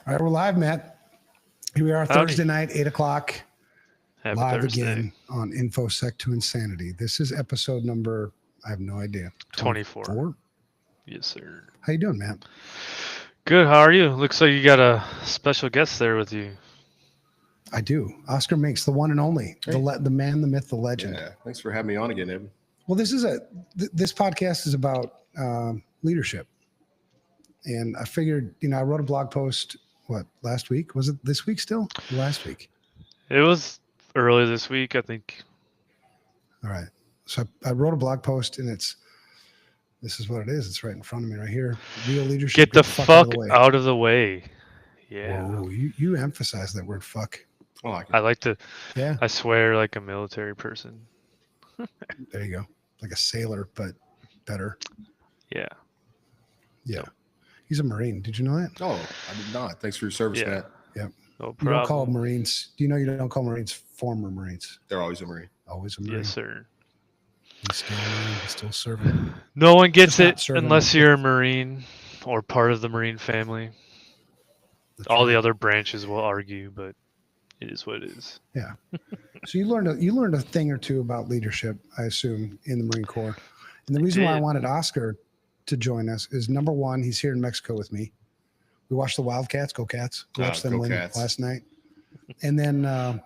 All right, we're live, Matt. Here we are, Thursday night, 8 o'clock. Happy live Thursday. Again on InfoSec to Insanity. This is episode number, I have no idea. 24. Yes, sir. How you doing, Matt? Good. How are you? Looks like you got a special guest there with you. I do. Oscar Minks, the one and only, hey. the man, the myth, the legend. Yeah, thanks for having me on again, Evan. Well, this podcast is about leadership. And I figured, I wrote a blog post, last week? Was it this week still? Last week? It was early this week, I think. All right. So I wrote a blog post, and this is what it is. It's right in front of me right here. Real leadership. Get the fuck out of the way. Yeah. Whoa, you emphasize that word fuck. I like it. I like to, yeah. I swear like a military person. There you go. Like a sailor, but better. Yeah. Yeah. He's a Marine. Did you know that? Oh, I did not. Thanks for your service, Matt. Yep. No problem. You don't call Marines. Do you know you don't call Marines former Marines? They're always a Marine. Always a Marine. Yes, sir. He's still a Marine. He's still serving. No one gets Just it unless you're a Marine or part of the Marine family. That's All right. the other branches will argue, but it is what it is. Yeah. So you learned a thing or two about leadership, I assume, in the Marine Corps. And the reason why I wanted Oscar to join us is, number one, he's here in Mexico with me. We watched the Wildcats. Go Cats. We watched them win last night. And then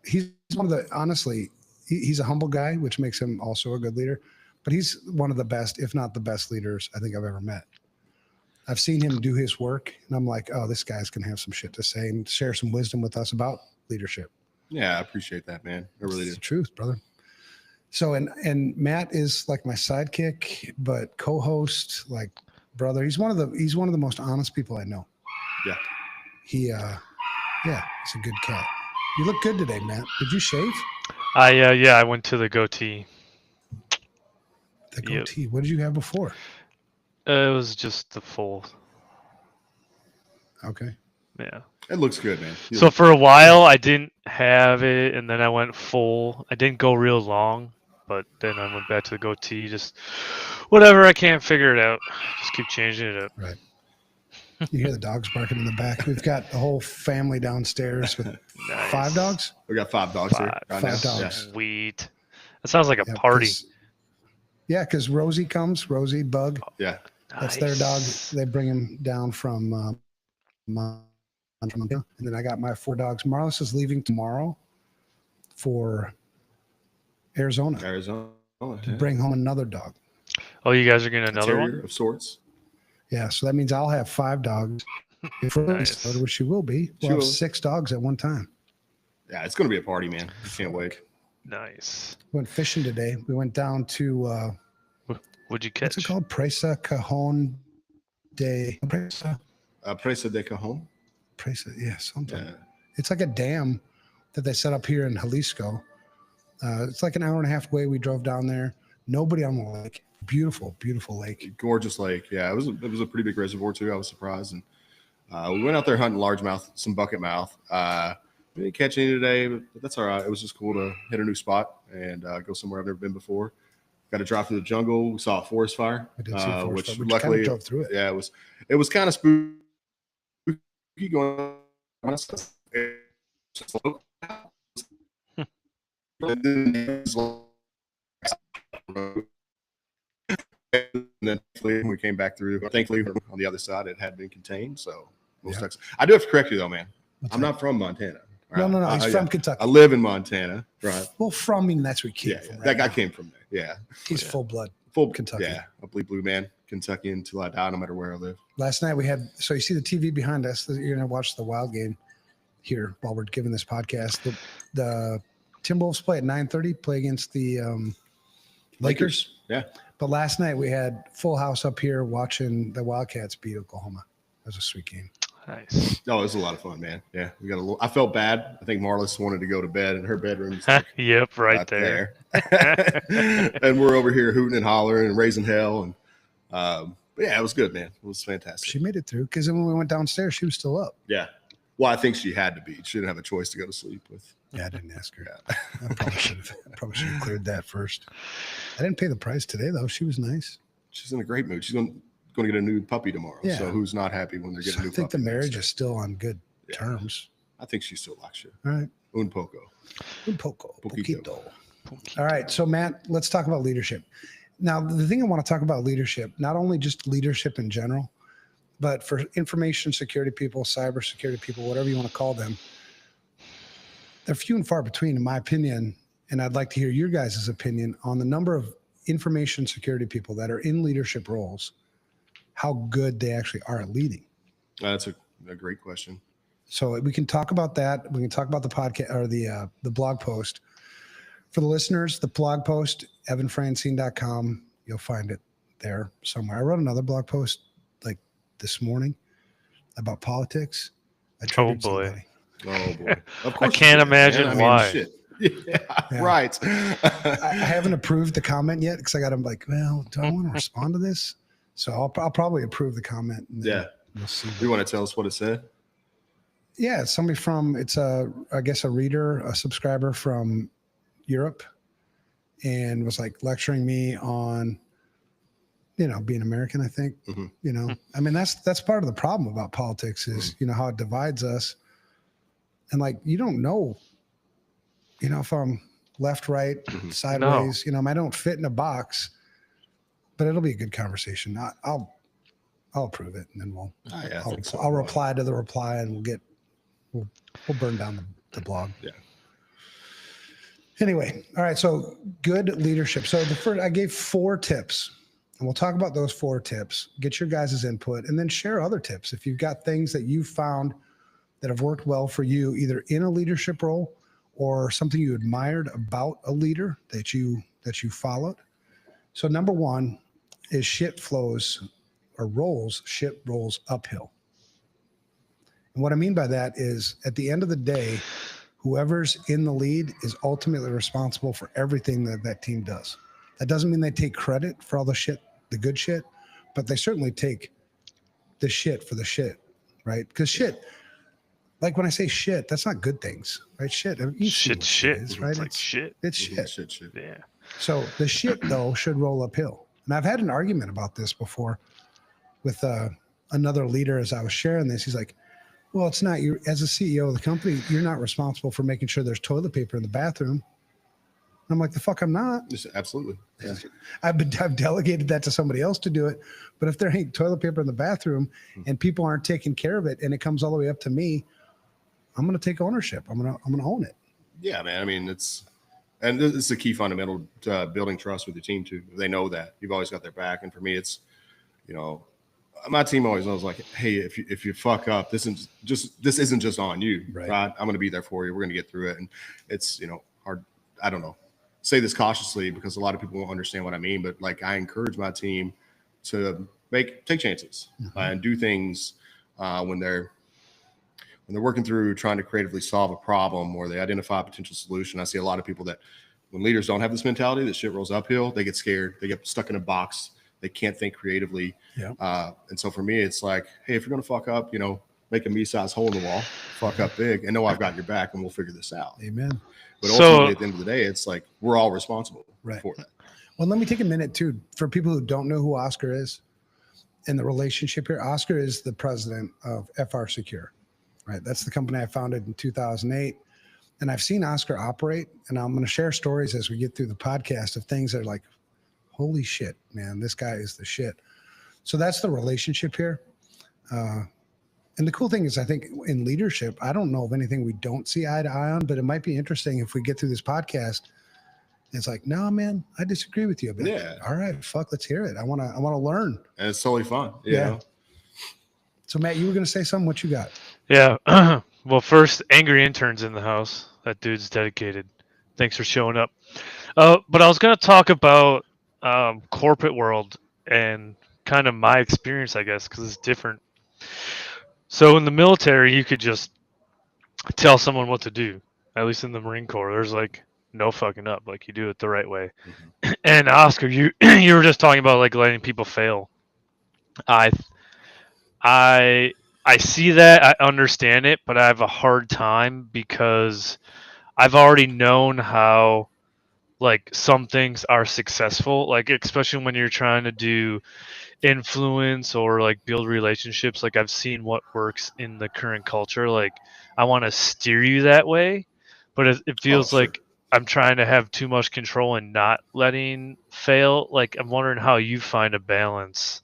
he's one of the, honestly, he's a humble guy, which makes him also a good leader. But he's one of the best, if not the best leaders I think I've ever met. I've seen him do his work, and I'm like, oh, this guy's going to have some shit to say and share some wisdom with us about leadership. Yeah, I appreciate that, man. I really do. It's the truth, brother. So, and Matt is like my sidekick, but co-host, like brother. He's one of the most honest people I know. Yeah. He's a good cat. You look good today, Matt. Did you shave? I went to the goatee. The goatee. Yep. What did you have before? It was just the full. Okay. Yeah. It looks good, man. So for a while I didn't have it, and then I went full. I didn't go real long, but then I went back to the goatee. Just whatever. I can't figure it out. Just keep changing it up. Right. You hear the dogs barking in the back. We've got the whole family downstairs with Nice. 5 dogs. We got 5 dogs here. Right 5 now. dogs. Yeah. Sweet. That sounds like a party. Because Rosie comes. Rosie, Bug. Yeah. That's their dog. They bring him down from Montana. And then I got my 4 dogs. Marlis is leaving tomorrow for Arizona to bring home another dog. Oh, you guys are getting another one? Of sorts. Yeah, so that means I'll have 5 dogs. Nice. Which she will be. We'll have 6 dogs at one time. Yeah, it's going to be a party, man. I can't wait. Nice. Went fishing today. We went down to what'd you catch? what's it called? Presa Cajon de Presa de Cajon. Presa, yeah, something. Yeah. It's like a dam that they set up here in Jalisco. It's like an hour and a half away. We drove down there. Nobody on the lake. Beautiful, beautiful lake. Gorgeous lake. Yeah, it was a pretty big reservoir too. I was surprised, and we went out there hunting largemouth, some bucket mouth. We didn't catch any today, but that's all right. It was just cool to hit a new spot and go somewhere I've never been before. Got to drive through the jungle. We saw a forest fire, We did see a forest fire. We luckily kind of drove through it. Yeah, it was kind of spooky going. And then when we came back through, thankfully on the other side it had been contained. So I do have to correct you though, man. I'm not from Montana. Right? No. He's from Kentucky. I live in Montana. Right. Well, from, I mean, that's where he came from. Right that guy now. came from there. Yeah. He's full blood. Full Kentucky. Yeah. A blue man. Kentucky until I die, no matter where I live. Last night we had, so you see the TV behind us. You're going to watch the Wild game here while we're giving this podcast. The Timberwolves play at 9:30, play against the Lakers. Yeah. But last night we had full house up here watching the Wildcats beat Oklahoma. That was a sweet game. Nice. No, it was a lot of fun, man. Yeah. We got a little, I felt bad. I think Marlis wanted to go to bed in her bedroom. Yep, right there. And we're over here hooting and hollering and raising hell. And but yeah, it was good, man. It was fantastic. She made it through because then when we went downstairs, she was still up. Yeah. Well, I think she had to be. She didn't have a choice to go to sleep with. Yeah, I didn't ask her. Yeah. I probably should have cleared that first. I didn't pay the price today, though. She was nice. She's in a great mood. She's going to going to get a new puppy tomorrow. Yeah. So who's not happy when they're getting a new I think puppy? the marriage is still on good Yeah. terms. I think she still likes you. All right. Un poco. Un poco. Poquito. Poquito. All right. So, Matt, let's talk about leadership. Now, the thing I want to talk about leadership, not only just leadership in general, but for information security people, cyber security people, whatever you want to call them, they're few and far between, in my opinion. And I'd like to hear your guys' opinion on the number of information security people that are in leadership roles, how good they actually are at leading. That's a great question. So we can talk about that. We can talk about the podcast or the blog post. For the listeners, the blog post, evanfrancen.com, you'll find it there somewhere. I wrote another blog post like this morning about politics. Oh boy. Oh boy. Of I can't imagine man. why. Shit. Yeah, right. I haven't approved the comment yet because I got them like, well, do I want to respond to this? So I'll probably approve the comment. And Yeah. We'll see. You want to tell us what it said? Yeah, it's somebody from, I guess a reader, a subscriber from Europe, and was like lecturing me on, being American, I think. Mm-hmm. I mean, that's part of the problem about politics is, how it divides us. And like, you don't know, if I'm left, right, sideways, I don't fit in a box, but it'll be a good conversation. I'll approve it, and then I'll reply to the reply, and we'll burn down the blog. Yeah. Anyway, all right. So good leadership. So I gave 4 tips, and we'll talk about those 4 tips. Get your guys' input, and then share other tips if you've got things that you found that have worked well for you, either in a leadership role or something you admired about a leader that you followed. So number 1 is shit rolls uphill. And what I mean by that is at the end of the day, whoever's in the lead is ultimately responsible for everything that team does. That doesn't mean they take credit for all the good shit, but they certainly take the shit for the shit, right? Because shit, like when I say shit, that's not good things, right? Shit. Shit is, right? It's like shit. It's shit. Shit. Yeah. So the shit, though, should roll uphill. And I've had an argument about this before with another leader as I was sharing this. He's like, well, it's not you as a CEO of the company. You're not responsible for making sure there's toilet paper in the bathroom. And I'm like, the fuck, I'm not. Absolutely. Yeah. I've delegated that to somebody else to do it. But if there ain't toilet paper in the bathroom and people aren't taking care of it, and it comes all the way up to me, I'm going to take ownership. I'm going to own it. Yeah, man. I mean, it's a key fundamental to building trust with your team too. They know that you've always got their back. And for me, it's, my team always knows, like, hey, if you fuck up, this isn't just on you, right? I'm going to be there for you. We're going to get through it. And it's, hard. I don't know, say this cautiously because a lot of people won't understand what I mean, but like, I encourage my team to take chances and do things when they're working through trying to creatively solve a problem or they identify a potential solution. I see a lot of people that when leaders don't have this mentality that shit rolls uphill, they get scared, they get stuck in a box. They can't think creatively. Yeah. And so for me, it's like, hey, if you're going to fuck up, make a me-sized hole in the wall, fuck up big, and know I've got your back and we'll figure this out. Amen. But ultimately, at the end of the day, it's like we're all responsible for that. Well, let me take a minute, too, for people who don't know who Oscar is and the relationship here. Oscar is the president of FRSecure, right? That's the company I founded in 2008. And I've seen Oscar operate, and I'm going to share stories as we get through the podcast of things that are like, holy shit, man, this guy is the shit. So that's the relationship here. And the cool thing is, I think in leadership, I don't know of anything we don't see eye to eye on, but it might be interesting if we get through this podcast. It's like, no, man, I disagree with you a bit. Yeah. All right, fuck, let's hear it. I want to learn. And it's totally fun. Yeah. So Matt, you were going to say something. What you got? Yeah. Well, first, angry intern's in the house. That dude's dedicated. Thanks for showing up. But I was going to talk about corporate world and kind of my experience, I guess, because it's different. So in the military, you could just tell someone what to do. At least in the Marine Corps, there's like no fucking up. Like you do it the right way. Mm-hmm. And Oscar, you were just talking about like letting people fail. I see that, I understand it, but I have a hard time because I've already known how like some things are successful, like especially when you're trying to do influence or like build relationships. Like I've seen what works in the current culture. Like I want to steer you that way, but it Oh, feels sure. like I'm trying to have too much control and not letting fail. Like I'm wondering how you find a balance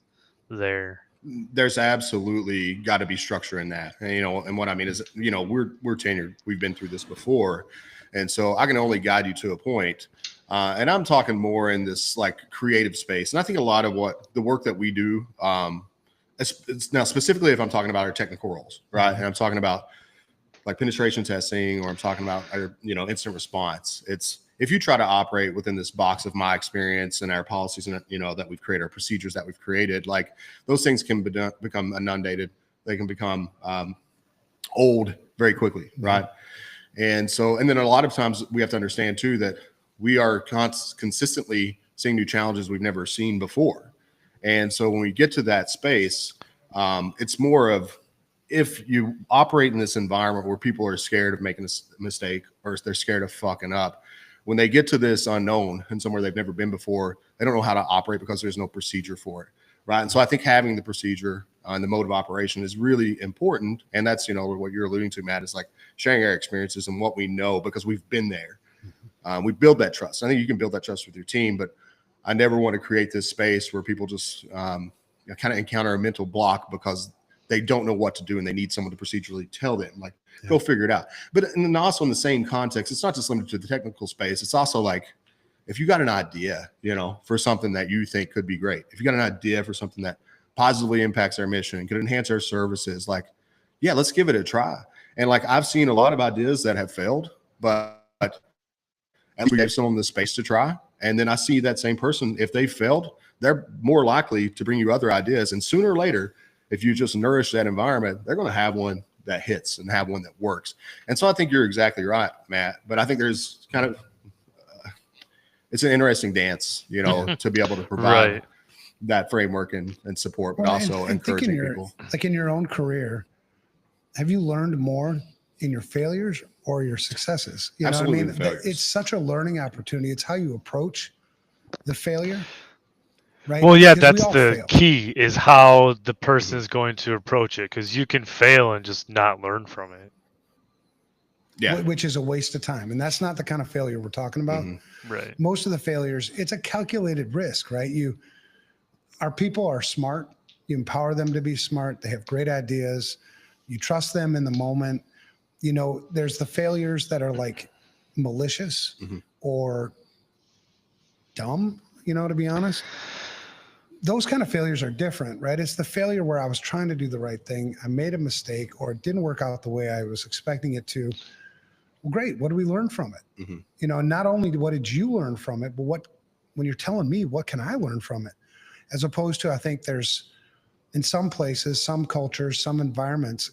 there. There's absolutely got to be structure in that. And, and what I mean is, we're tenured. We've been through this before. And so I can only guide you to a point. And I'm talking more in this like creative space. And I think a lot of what the work that we do, it's now specifically if I'm talking about our technical roles, right? And I'm talking about like penetration testing, or I'm talking about our, instant response. It's if you try to operate within this box of my experience and our policies and that we've created, our procedures that we've created, like those things can become inundated. They can become old very quickly, right? And so, and then a lot of times we have to understand too that we are consistently seeing new challenges we've never seen before. And so when we get to that space, it's more of, if you operate in this environment where people are scared of making a mistake, or they're scared of fucking up, when they get to this unknown and somewhere they've never been before, they don't know how to operate because there's no procedure for it, right? And so I think having the procedure and the mode of operation is really important. And that's, what you're alluding to, Matt, is like sharing our experiences and what we know because we've been there. We build that trust. I think you can build that trust with your team, but I never want to create this space where people just kind of encounter a mental block because they don't know what to do and they need someone to procedurally tell them, like, go figure it out. But and then also in the same context, it's not just limited to the technical space. It's also like, if you got an idea, for something that you think could be great, if you got an idea for something that positively impacts our mission and could enhance our services, like, yeah, let's give it a try. And like, I've seen a lot of ideas that have failed, but and we gave someone the space to try. And then I see that same person, if they failed, they're more likely to bring you other ideas. And sooner or later, if you just nourish that environment, they're going to have one that hits and have one that works. And so I think you're exactly right, Matt. But I think there's kind of, it's an interesting dance, to be able to provide that framework and support, but also encouraging people. Like in your own career, have you learned more in your failures or your successes? You Absolutely, know what I mean? It's such a learning opportunity. It's how you approach the failure. Right? Well, yeah, Because that's the key, is how the person is going to approach it, because you can fail and just not learn from it. Yeah. Which is a waste of time. And that's not the kind of failure we're talking about. Right. Most of the failures, it's a calculated risk, right? Our people are smart. You empower them to be smart. They have great ideas. You trust them in the moment. There's the failures that are like malicious or dumb, to be honest. Those kind of failures are different, right? It's the failure where I was trying to do the right thing. I made a mistake, or it didn't work out the way I was expecting it to. Well, great. What do we learn from it? Not only what did you learn from it, but when you're telling me, what can I learn from it? As opposed to, I think there's, in some places, some cultures, some environments,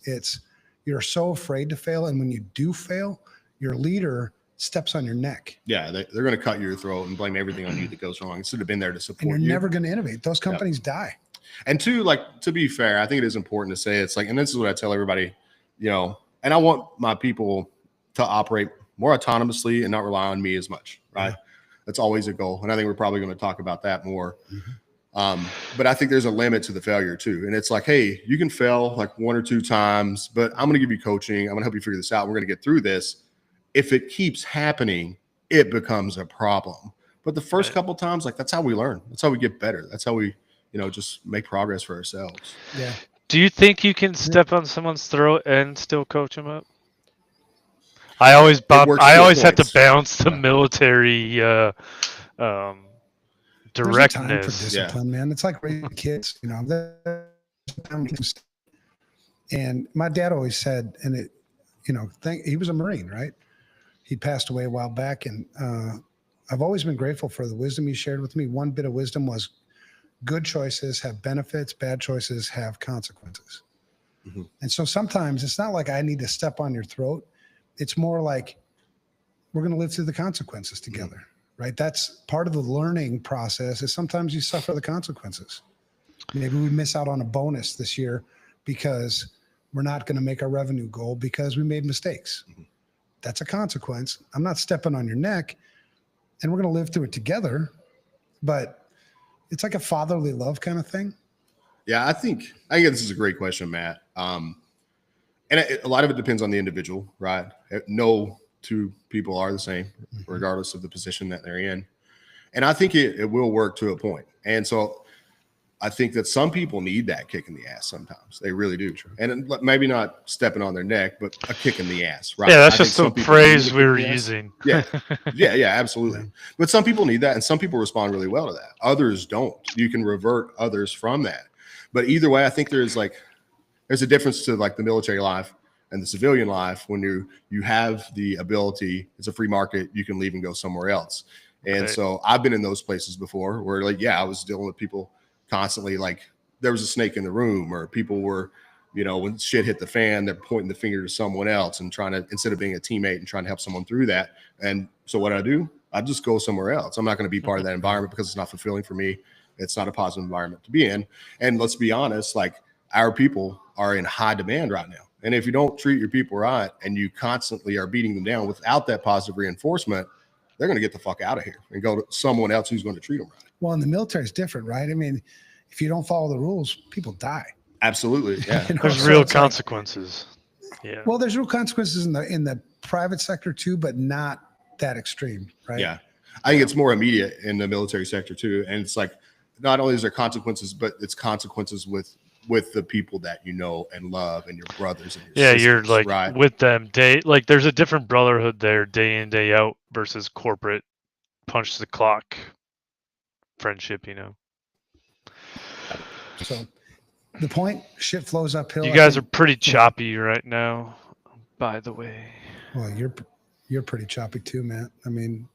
you're so afraid to fail. And when you do fail, your leader steps on your neck. Yeah, they're going to cut your throat and blame everything on you that goes wrong instead of been there to support you. And you're never going to innovate. Those companies die. And to be fair, I think it is important to say, it's like, and this is what I tell everybody, and I want my people to operate more autonomously and not rely on me as much, right? That's always a goal. And I think we're probably going to talk about that more. But I think there's a limit to the failure too. And it's like, hey, you can fail like 1 or 2 times, but I'm going to give you coaching. I'm going to help you figure this out. We're going to get through this. If it keeps happening, it becomes a problem. But the first couple of times, like, that's how we learn. That's how we get better. That's how we, just make progress for ourselves. Yeah. Do you think you can step on someone's throat and still coach them up? I always have to bounce the military directness. There's a time for discipline, man. It's like raising kids, And my dad always said, and he was a Marine, right? He passed away a while back, and I've always been grateful for the wisdom he shared with me. One bit of wisdom was, good choices have benefits, bad choices have consequences. And so sometimes it's not like I need to step on your throat. It's more like, we're going to live through the consequences together, right? That's part of the learning process, is sometimes you suffer the consequences. Maybe we miss out on a bonus this year because we're not going to make our revenue goal because we made mistakes. That's a consequence. I'm not stepping on your neck, and we're going to live through it together. But it's like a fatherly love kind of thing. Yeah, I think this is a great question, Matt. And a lot of it depends on the individual, right? No two people are the same, regardless of the position that they're in. And I think it will work to a point. And so I think that some people need that kick in the ass sometimes. They really do. And maybe not stepping on their neck, but a kick in the ass, right? Yeah, that's just the phrase we were using. Yeah, absolutely. But some people need that, and some people respond really well to that. Others don't. You can revert others from that. But either way, I think there's a difference to like the military life and the civilian life. When you have the ability, it's a free market, you can leave and go somewhere else. And so I've been in those places before where I was dealing with people constantly, like there was a snake in the room, or people were, when shit hit the fan, they're pointing the finger to someone else and trying to, instead of being a teammate and trying to help someone through that. And so what I do, I just go somewhere else. I'm not going to be part of that environment because it's not fulfilling for me. It's not a positive environment to be in. And let's be honest, like our people are in high demand right now. And if you don't treat your people right and you constantly are beating them down without that positive reinforcement, they're going to get the fuck out of here and go to someone else who's going to treat them right. Well, and the military is different, right? I mean, if you don't follow the rules, people die. Absolutely. Yeah. There's real consequences. Yeah. Well, there's real consequences in the private sector too, but not that extreme, right? Yeah. I think it's more immediate in the military sector too. And it's like, not only is there consequences, but it's consequences with the people that you know and love and your brothers and your sisters, you're like right? with them there's a different brotherhood there day in, day out versus corporate punch the clock friendship, So the point, shit flows uphill. You guys are pretty choppy right now, by the way. Well, you're pretty choppy too, Matt. I mean,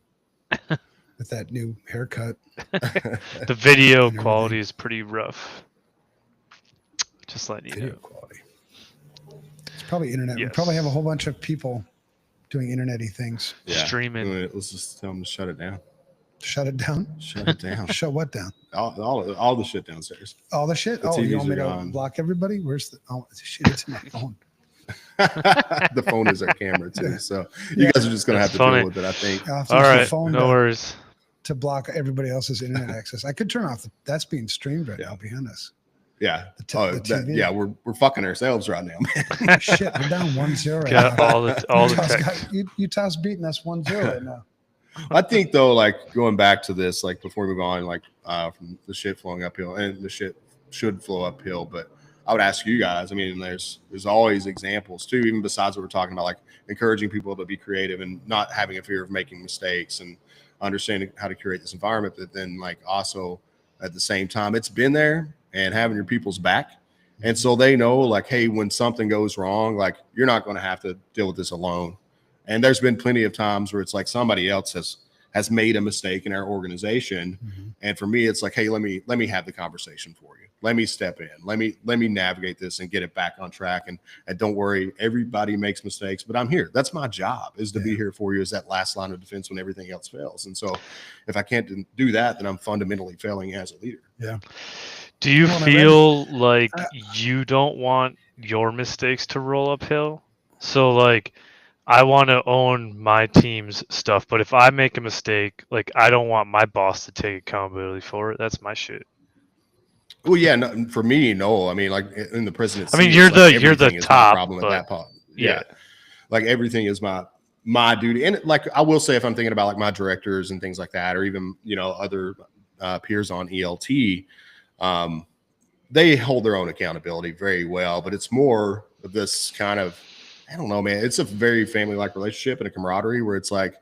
with that new haircut. The video quality is pretty rough. Just letting you know. Quality. It's probably internet. Yes. We probably have a whole bunch of people doing internet-y things. Yeah. Streaming. Let's just tell them to shut it down. Shut it down? Shut it down. Shut what down? All the shit downstairs. All the shit? The you TVs want me are to gone. block everybody? Where's the shit? It's in my phone. The phone is our camera too. So you guys are just going to have to deal with it, I think. I'll have to All use the right. phone No worries. to block everybody else's internet access. I could turn off that's being streamed right now behind us. Yeah. The TV. We're fucking ourselves right now, man. Shit, we're down 1-0 right Got now. all the tech. Utah's beating us 1-0 right now. I think though, like going back to this, like before we move on, like from the shit flowing uphill, and the shit should flow uphill, but I would ask you guys, I mean, there's always examples too, even besides what we're talking about, like encouraging people to be creative and not having a fear of making mistakes and understanding how to curate this environment, but then like also at the same time, it's been there and having your people's back. And so they know like, hey, when something goes wrong, like you're not going to have to deal with this alone. And there's been plenty of times where it's like somebody else has made a mistake in our organization. Mm-hmm. And for me, it's like, hey, let me have the conversation for you. Let me step in. Let me navigate this and get it back on track. And don't worry, everybody makes mistakes, but I'm here. That's my job, is to be here for you as that last line of defense when everything else fails. And so if I can't do that, then I'm fundamentally failing as a leader. Yeah. Do you feel like you don't want your mistakes to roll uphill? So like, I want to own my team's stuff, but if I make a mistake, like I don't want my boss to take accountability for it. That's my shit. Well, yeah, no, for me, no. I mean, like in the presidency, I mean, you're the top problem at that point. Yeah, like everything is my duty, and like I will say, if I'm thinking about like my directors and things like that, or even other peers on ELT, they hold their own accountability very well. But it's more of this kind of, I don't know, man. It's a very family-like relationship and a camaraderie where it's like,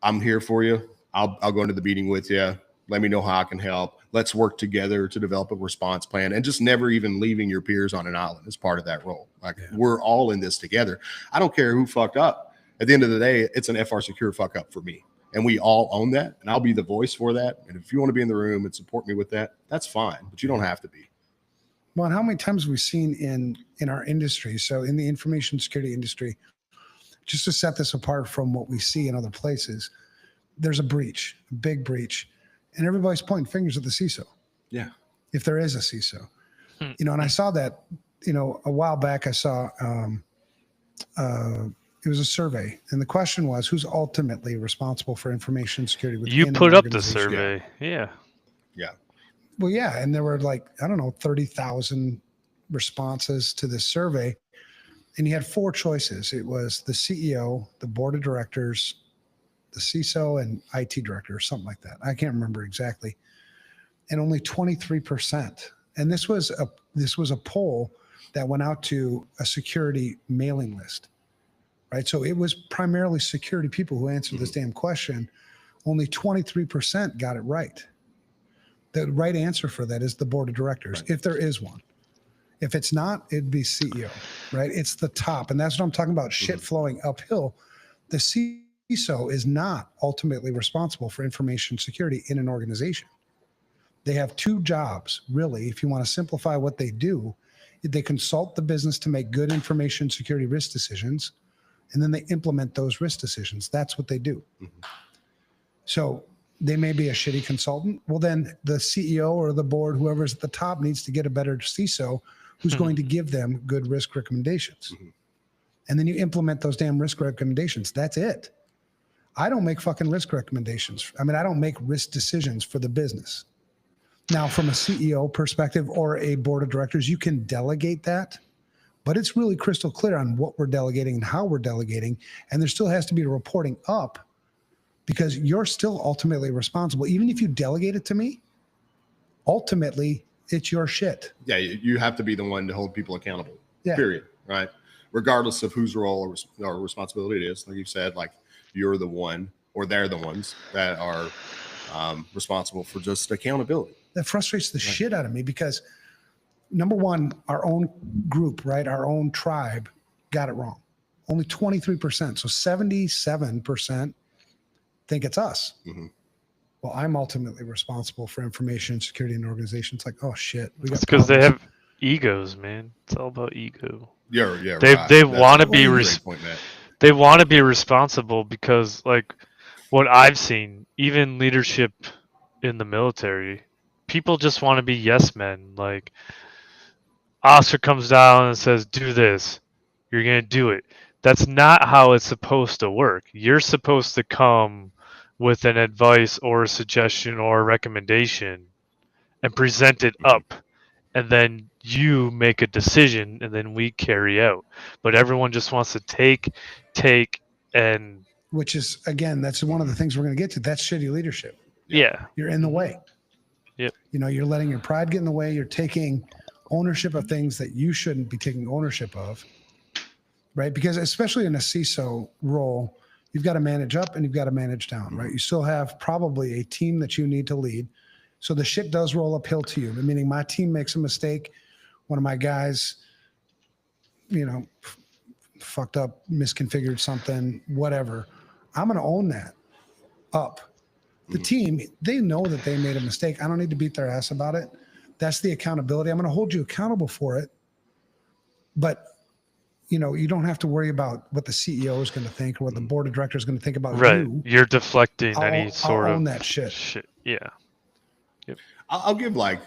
I'm here for you. I'll go into the meeting with you. Let me know how I can help. Let's work together to develop a response plan, and just never even leaving your peers on an island as part of that role. Like we're all in this together. I don't care who fucked up. At the end of the day, it's an FRSecure fuck up for me. And we all own that. And I'll be the voice for that. And if you want to be in the room and support me with that, that's fine, but you don't have to be. Well, and how many times have we seen in our industry, so in the information security industry, just to set this apart from what we see in other places, there's a breach, a big breach, and everybody's pointing fingers at the CISO. Yeah. If there is a CISO. And I saw that, a while back I saw it was a survey, and the question was, who's ultimately responsible for information security within you put an up the organization? survey. Yeah. Well, yeah. And there were like, I don't know, 30,000 responses to this survey. And you had 4 choices. It was the CEO, the board of directors, the CISO, and IT director, or something like that. I can't remember exactly. And only 23%. And this was a poll that went out to a security mailing list, right? So it was primarily security people who answered this damn question. Only 23% got it right. The right answer for that is the board of directors, Right. if there is one. If it's not, it'd be CEO, right? It's the top. And that's what I'm talking about, shit flowing uphill. The CISO is not ultimately responsible for information security in an organization. They have 2 jobs, really, if you want to simplify what they do. They consult the business to make good information security risk decisions, and then they implement those risk decisions. That's what they do. So they may be a shitty consultant. Well, then the CEO or the board, whoever's at the top, needs to get a better CISO who's going to give them good risk recommendations. And then you implement those damn risk recommendations. That's it. I don't make fucking risk recommendations. I mean, I don't make risk decisions for the business. Now, from a CEO perspective or a board of directors, you can delegate that, but it's really crystal clear on what we're delegating and how we're delegating. And there still has to be a reporting up, because you're still ultimately responsible. Even if you delegate it to me, ultimately it's your shit. Yeah, you have to be the one to hold people accountable. Yeah. Period. Right. Regardless of whose role or responsibility it is, like you said, like you're the one or they're the ones that are responsible for just accountability. That frustrates the shit out of me, because number one, our own group, right, our own tribe got it wrong. Only 23%. So 77% think it's us. Well, I'm ultimately responsible for information security in the organization. It's like, oh shit, we got because they problems. have egos, man. It's all about ego. Yeah. They Right. they That's want to a be great point, Matt. they want to be responsible, because like what I've seen, even leadership in the military, people just want to be yes men. Like Oscar comes down and says, "Do this," you're gonna do it. That's not how it's supposed to work. You're supposed to come with an advice or a suggestion or a recommendation and present it up, and then you make a decision, and then we carry out. But everyone just wants to take, and Which is, again, that's one of the things we're going to get to. That's shitty leadership. yeah. You're in the way. Yep. You know, you're letting your pride get in the way. You're taking ownership of things that you shouldn't be taking ownership of, right? Because especially in a CISO role, you've got to manage up and you've got to manage down, right? You still have probably a team that you need to lead. So the shit does roll uphill to you, meaning my team makes a mistake. One of my guys, you know, fucked up, misconfigured something, whatever. I'm going to own that up. The team, they know that they made a mistake. I don't need to beat their ass about it. That's the accountability. I'm going to hold you accountable for it. But, you know, you don't have to worry about what the CEO is going to think or what the board of directors is going to think about Right. you. You're deflecting I'll sort own of that shit. Yeah. I'll give like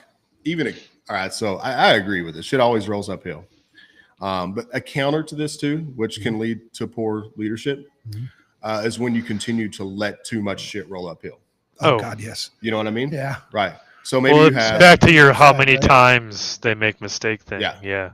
all right. So I agree with this. Shit always rolls uphill. But a counter to this too, which can lead to poor leadership, is when you continue to let too much shit roll uphill. Oh, God, yes. You know what I mean? Yeah. Right. So maybe Well, you it's have back to your how Fact, many right? times they make mistake thing. Yeah.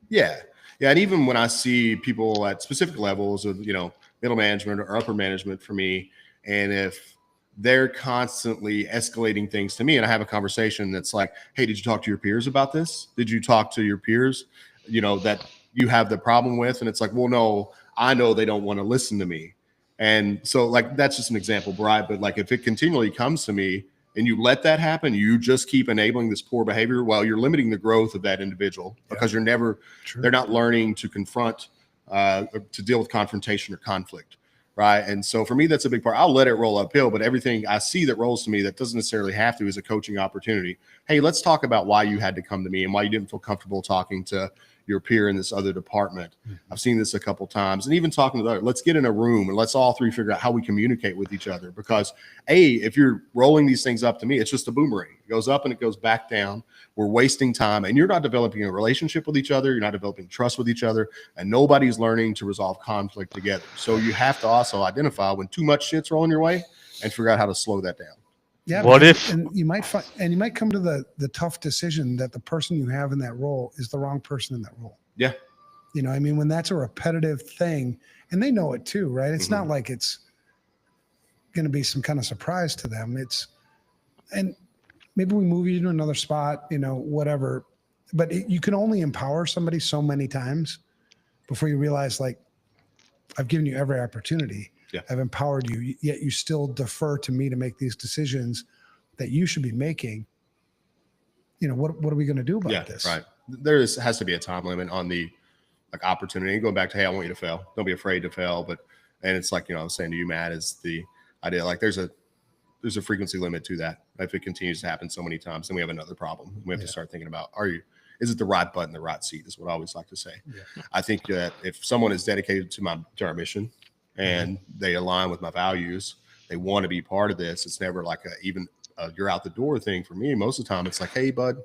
Yeah. And even when I see people at specific levels of, you know, middle management or upper management for me, and if they're constantly escalating things to me and I have a conversation that's like, hey, did you talk to your peers about this? Did you talk to your peers, you know, that you have the problem with? And it's like, well, no, I know they don't want to listen to me. And so like, that's just an example, right? But like, if it continually comes to me and you let that happen, you just keep enabling this poor behavior while you're limiting the growth of that individual, because they're not learning to confront, to deal with confrontation or conflict. Right. And so for me, that's a big part. I'll let it roll uphill, but everything I see that rolls to me that doesn't necessarily have to is a coaching opportunity. Hey, let's talk about why you had to come to me and why you didn't feel comfortable talking to your peer in this other department. I've seen this a couple of times, and even talking to the other. Let's get in a room and let's all three figure out how we communicate with each other, because if you're rolling these things up to me, it's just a boomerang. It goes up and it goes back down. We're wasting time, and you're not developing a relationship with each other. You're not developing trust with each other, and nobody's learning to resolve conflict together. So you have to also identify when too much shit's rolling your way and figure out how to slow that down. Yeah. What because- if- and you might find, and you might come to the tough decision that the person you have in that role is the wrong person in that role. Yeah. You know, I mean, when that's a repetitive thing, and they know it too, right? It's not like it's going to be some kind of surprise to them. And maybe we move you to another spot, you know, whatever. But you can only empower somebody so many times before you realize, like, I've given you every opportunity. Yeah. I've empowered you, yet you still defer to me to make these decisions that you should be making. You know, what are we going to do about this? Right. Has to be a time limit on the like opportunity. And going back to, hey, I want you to fail. Don't be afraid to fail. And it's like, you know, I was saying to you, Matt, is the idea like there's a frequency limit to that. If it continues to happen so many times, then we have another problem. We have to start thinking about, is it the right button, the right seat, is what I always like to say. Yeah. I think that if someone is dedicated to our mission and they align with my values, they want to be part of this. It's never like even you're out the door thing for me. Most of the time it's like, hey, bud,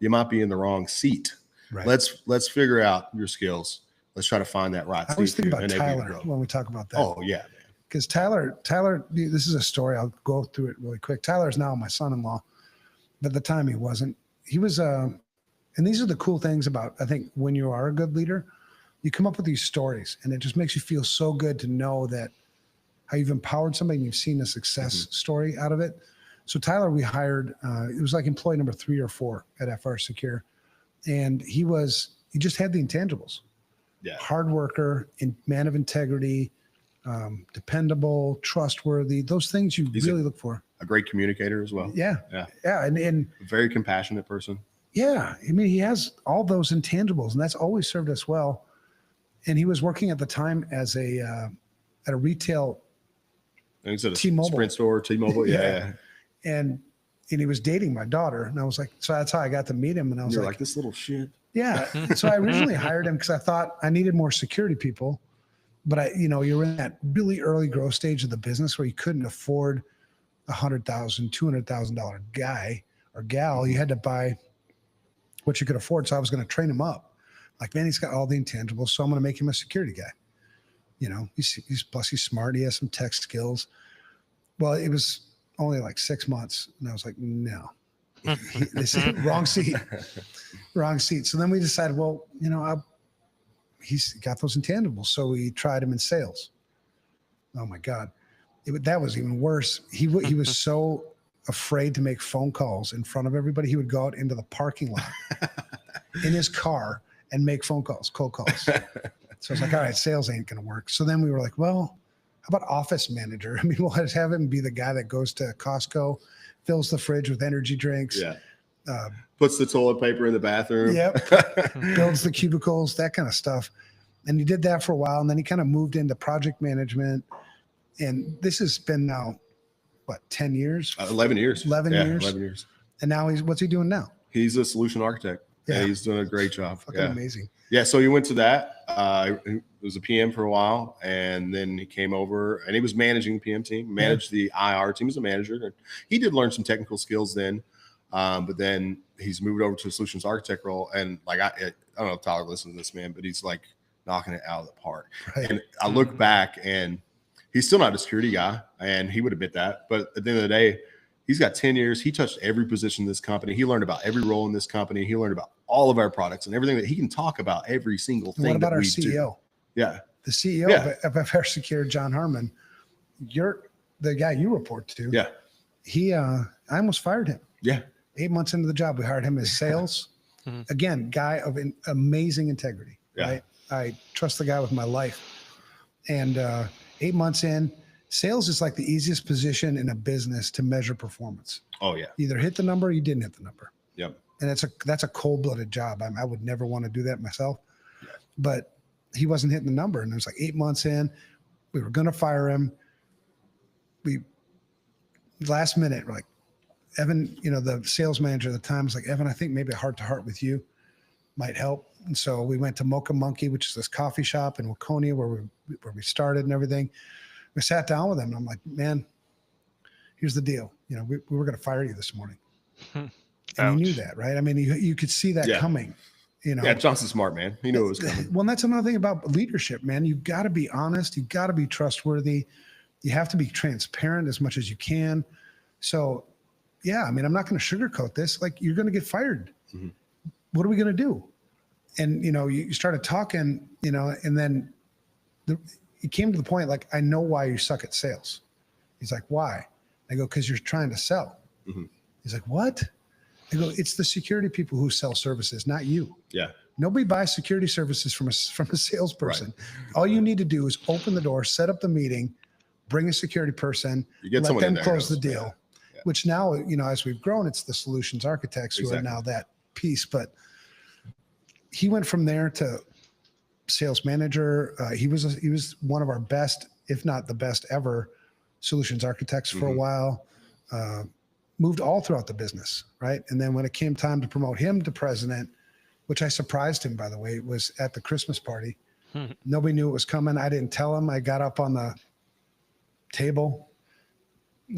you might be in the wrong seat. Right. Let's figure out your skills. Let's try to find that right seat. I always think about Tyler when we talk about that. Oh, yeah, man. Because Tyler, this is a story. I'll go through it really quick. Tyler is now my son-in-law, but at the time he wasn't. He was, and these are the cool things about, I think, when you are a good leader, you come up with these stories, and it just makes you feel so good to know that how you've empowered somebody and you've seen a success story out of it. So Tyler, we hired, it was like employee number 3 or 4 at FRSecure. And he just had the intangibles. Yeah. Hard worker, man of integrity, dependable, trustworthy, those things you really look for. A great communicator as well. Yeah. And a very compassionate person. Yeah. I mean, he has all those intangibles, and that's always served us well. And he was working at the time as at a retail T-Mobile. Sprint store, T-Mobile. Yeah. And he was dating my daughter, and I was like, so that's how I got to meet him. And I was like, this little shit. Yeah. So I originally hired him because I thought I needed more security people, but you're in that really early growth stage of the business where you couldn't afford $100,000, $200,000 guy or gal. You had to buy what you could afford. So I was going to train him up. Like, man, he's got all the intangibles, so I'm going to make him a security guy. You know, he's smart. He has some tech skills. Well, it was only like 6 months, and I was like, no, this is wrong seat. So then we decided, well, he's got those intangibles. So we tried him in sales. Oh my God. That was even worse. He was so afraid to make phone calls in front of everybody. He would go out into the parking lot in his car and make phone calls, cold calls. So I was like, all right, sales ain't going to work. So then we were like, well, how about office manager? I mean, we'll just have him be the guy that goes to Costco, fills the fridge with energy drinks. Yeah. Puts the toilet paper in the bathroom. Yep. Builds the cubicles, that kind of stuff. And he did that for a while. And then he kind of moved into project management. And this has been now, 10 years? 11 years. 11 years. 11 years. And now what's he doing now? He's a solution architect. Yeah. He's doing a great job. Fucking amazing. Yeah. So he went to that. He was a PM for a while, and then he came over and he was managing the PM team, managed the IR team as a manager. He did learn some technical skills then, but then he's moved over to a solutions architect role. And like, I don't know if Tyler listens to this, man, but he's like knocking it out of the park. Right. And I look back, and he's still not a security guy, and he would admit that. But at the end of the day, he's got 10 years. He touched every position in this company. He learned about every role in this company. He learned about all of our products and everything that he can talk about every single thing. What about our CEO? Do. Yeah. The CEO of FRSecure, John Harmon, you're the guy you report to. Yeah. I almost fired him. Yeah. 8 months into the job, we hired him as sales. Again, guy of amazing integrity. Yeah. Right? I trust the guy with my life. And 8 months in, sales is like the easiest position in a business to measure performance. Oh yeah. Either hit the number or you didn't hit the number. Yep. And that's a cold-blooded job. I would never want to do that myself. Yeah. But he wasn't hitting the number. And it was like 8 months in, we were going to fire him. Last minute, like, Evan, the sales manager at the time was like, Evan, I think maybe a heart-to-heart with you might help. And so we went to Mocha Monkey, which is this coffee shop in Waconia where we started and everything. We sat down with him, and I'm like, man, here's the deal. We were going to fire you this morning. And he knew that, right? I mean, you could see that coming. Yeah, Johnson's smart, man. He knew it was coming. Well, that's another thing about leadership, man. You got to be honest. You got to be trustworthy. You have to be transparent as much as you can. So yeah, I mean, I'm not going to sugarcoat this. Like, you're going to get fired. Mm-hmm. What are we going to do? And, you started talking, and then it came to the point, like, I know why you suck at sales. He's like, why? I go, because you're trying to sell. Mm-hmm. He's like, what? I go, it's the security people who sell services, not you. Yeah. Nobody buys security services from a salesperson. Right. All you need to do is open the door, set up the meeting, bring a security person, You get let someone them in there close who the knows. deal. Yeah. Which now, as we've grown, it's the solutions architects who are now that piece. But he went from there to sales manager. He was one of our best, if not the best ever, solutions architects for a while. Moved all throughout the business, right? And then when it came time to promote him to president, which I surprised him, by the way, it was at the Christmas party. Nobody knew it was coming. I didn't tell him. I got up on the table.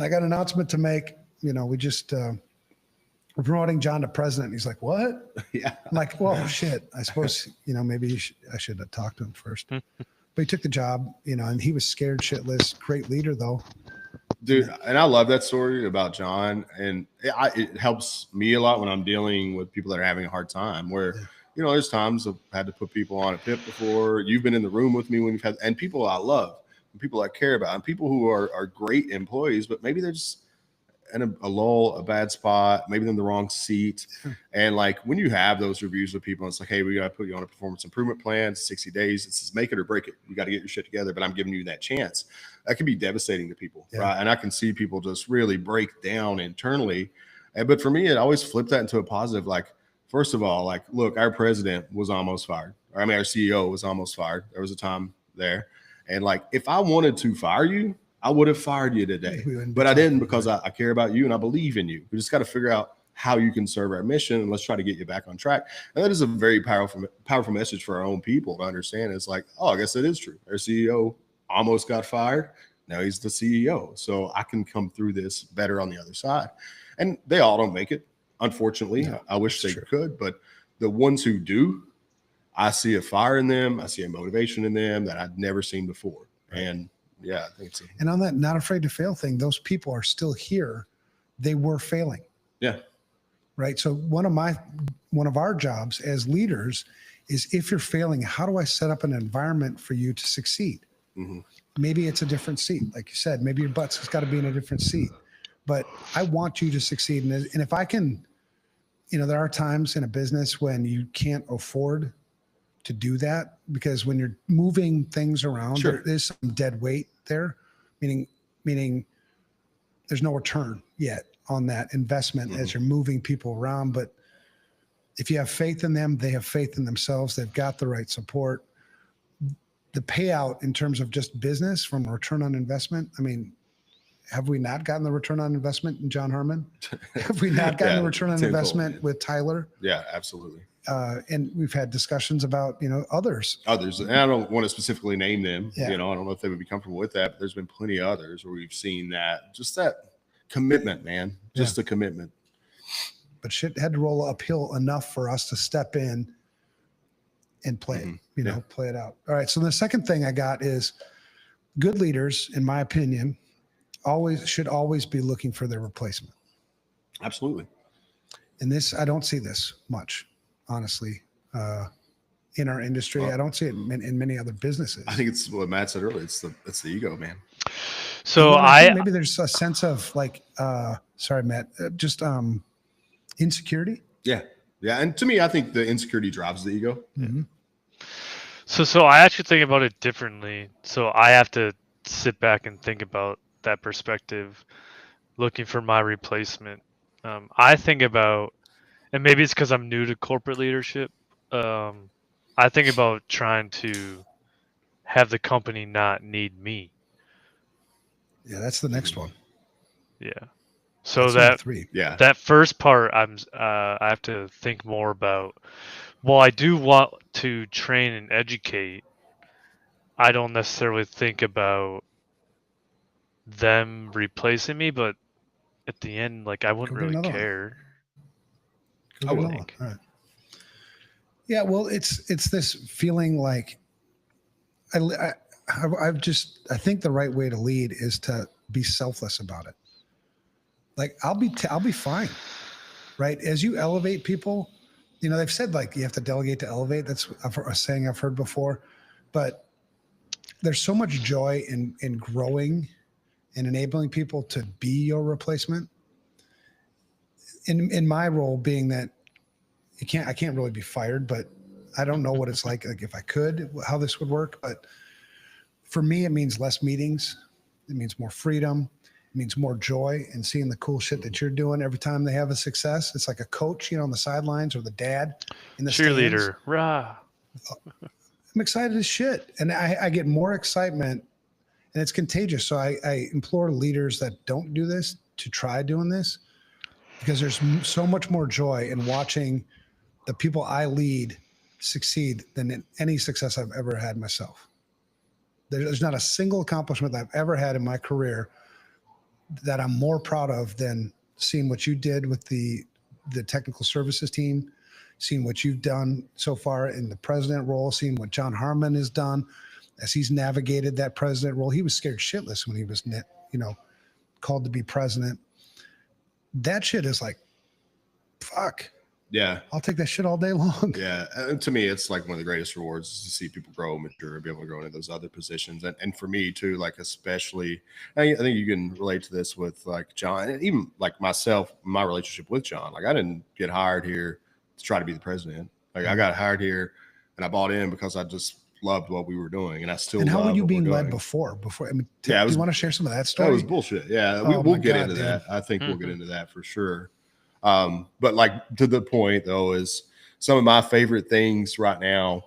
I got an announcement to make. We just we're promoting John to president. He's like, what? Yeah. I'm like, well, shit. I suppose maybe I should have talked to him first. But he took the job, and he was scared shitless. Great leader, though. Dude, and I love that story about John, and it helps me a lot when I'm dealing with people that are having a hard time. Where there's times I've had to put people on a PIP before. You've been in the room with me when you've had, and people I love, and people I care about, and people who are great employees, but maybe they're just in a lull, a bad spot, maybe they're in the wrong seat. And like when you have those reviews with people, it's like, hey, we got to put you on a performance improvement plan, 60 days. It's just make it or break it. You got to get your shit together, but I'm giving you that chance. That can be devastating to people, right? And I can see people just really break down internally. But for me, it always flipped that into a positive. Like, first of all, like, look, our president was almost fired. Our CEO was almost fired. There was a time there. And like, if I wanted to fire you, I would have fired you today, but I didn't, because I care about you and I believe in you. We just got to figure out how you can serve our mission, and let's try to get you back on track. And that is a very powerful message for our own people to understand. It's like, oh, I guess that is true. Our CEO almost got fired. Now he's the CEO. So I can come through this better on the other side. And they all don't make it, unfortunately. No, I wish they could, but the ones who do, I see a fire in them. I see a motivation in them that I'd never seen before. Right. And yeah, I think so. And on that not afraid to fail thing, those people are still here. They were failing. Yeah. Right. So one of our jobs as leaders is, if you're failing, how do I set up an environment for you to succeed? Mm-hmm. Maybe it's a different seat. Like you said, maybe your butt's got to be in a different seat, but I want you to succeed. And if I can, there are times in a business when you can't afford to do that, because when you're moving things around, there is some dead weight there, meaning there's no return yet on that investment as you're moving people around. But if you have faith in them, they have faith in themselves, they've got the right support. The payout in terms of just business from a return on investment, I mean, have we not gotten the return on investment in John Harmon? Have we not gotten the return on investment with Tyler? Yeah, absolutely. And we've had discussions about, others. And I don't want to specifically name them. I don't know if they would be comfortable with that, but there's been plenty of others where we've seen that, just that commitment, man, just the commitment. But shit had to roll uphill enough for us to step in and play it, play it out. All right. So the second thing I got is, good leaders, in my opinion, should always be looking for their replacement. Absolutely. And this, I don't see this much, honestly, in our industry. I don't see it in many other businesses. I think it's what Matt said earlier. It's the ego, man. So maybe there's a sense of like, sorry, Matt, just insecurity. Yeah. Yeah. And to me, I think the insecurity drives the ego. Mm-hmm. So I actually think about it differently. So I have to sit back and think about that perspective, looking for my replacement. I think about, and maybe it's because I'm new to corporate leadership, I think about trying to have the company not need me. Yeah, that's the next one. Yeah. So that first part, I have to think more about. Well, I do want to train and educate. I don't necessarily think about them replacing me, but at the end, like, I wouldn't really care. I would think. All right. Yeah, well, it's this feeling like I think the right way to lead is to be selfless about it. Like I'll be fine. Right. As you elevate people, they've said like you have to delegate to elevate. That's a saying I've heard before, but there's so much joy in growing and enabling people to be your replacement. In my role being that I can't really be fired, but I don't know what it's like if I could, how this would work. But for me, it means less meetings. It means more freedom. It means more joy and seeing the cool shit that you're doing every time they have a success. It's like a coach, on the sidelines or the dad in the cheerleader. stands. Rah. I'm excited as shit. And I get more excitement and it's contagious. So I implore leaders that don't do this to try doing this because there's so much more joy in watching the people I lead succeed than in any success I've ever had myself. There's not a single accomplishment that I've ever had in my career that I'm more proud of than seeing what you did with the technical services team, seeing what you've done so far in the president role, seeing what John Harmon has done as he's navigated that president role. He was scared shitless when he was, called to be president. That shit is like, fuck. Yeah. I'll take that shit all day long. Yeah. And to me, it's like one of the greatest rewards is to see people grow, mature, be able to grow into those other positions. And for me too, like, especially, I think you can relate to this with like John and even like myself, my relationship with John. Like I didn't get hired here to try to be the president. Like I got hired here and I bought in because I just loved what we were doing. And I still, and how were you being led doing. before? I mean, do you want to share some of that story? That was bullshit. Yeah. We'll get into that. I think we'll get into that for sure. But like to the point though, is some of my favorite things right now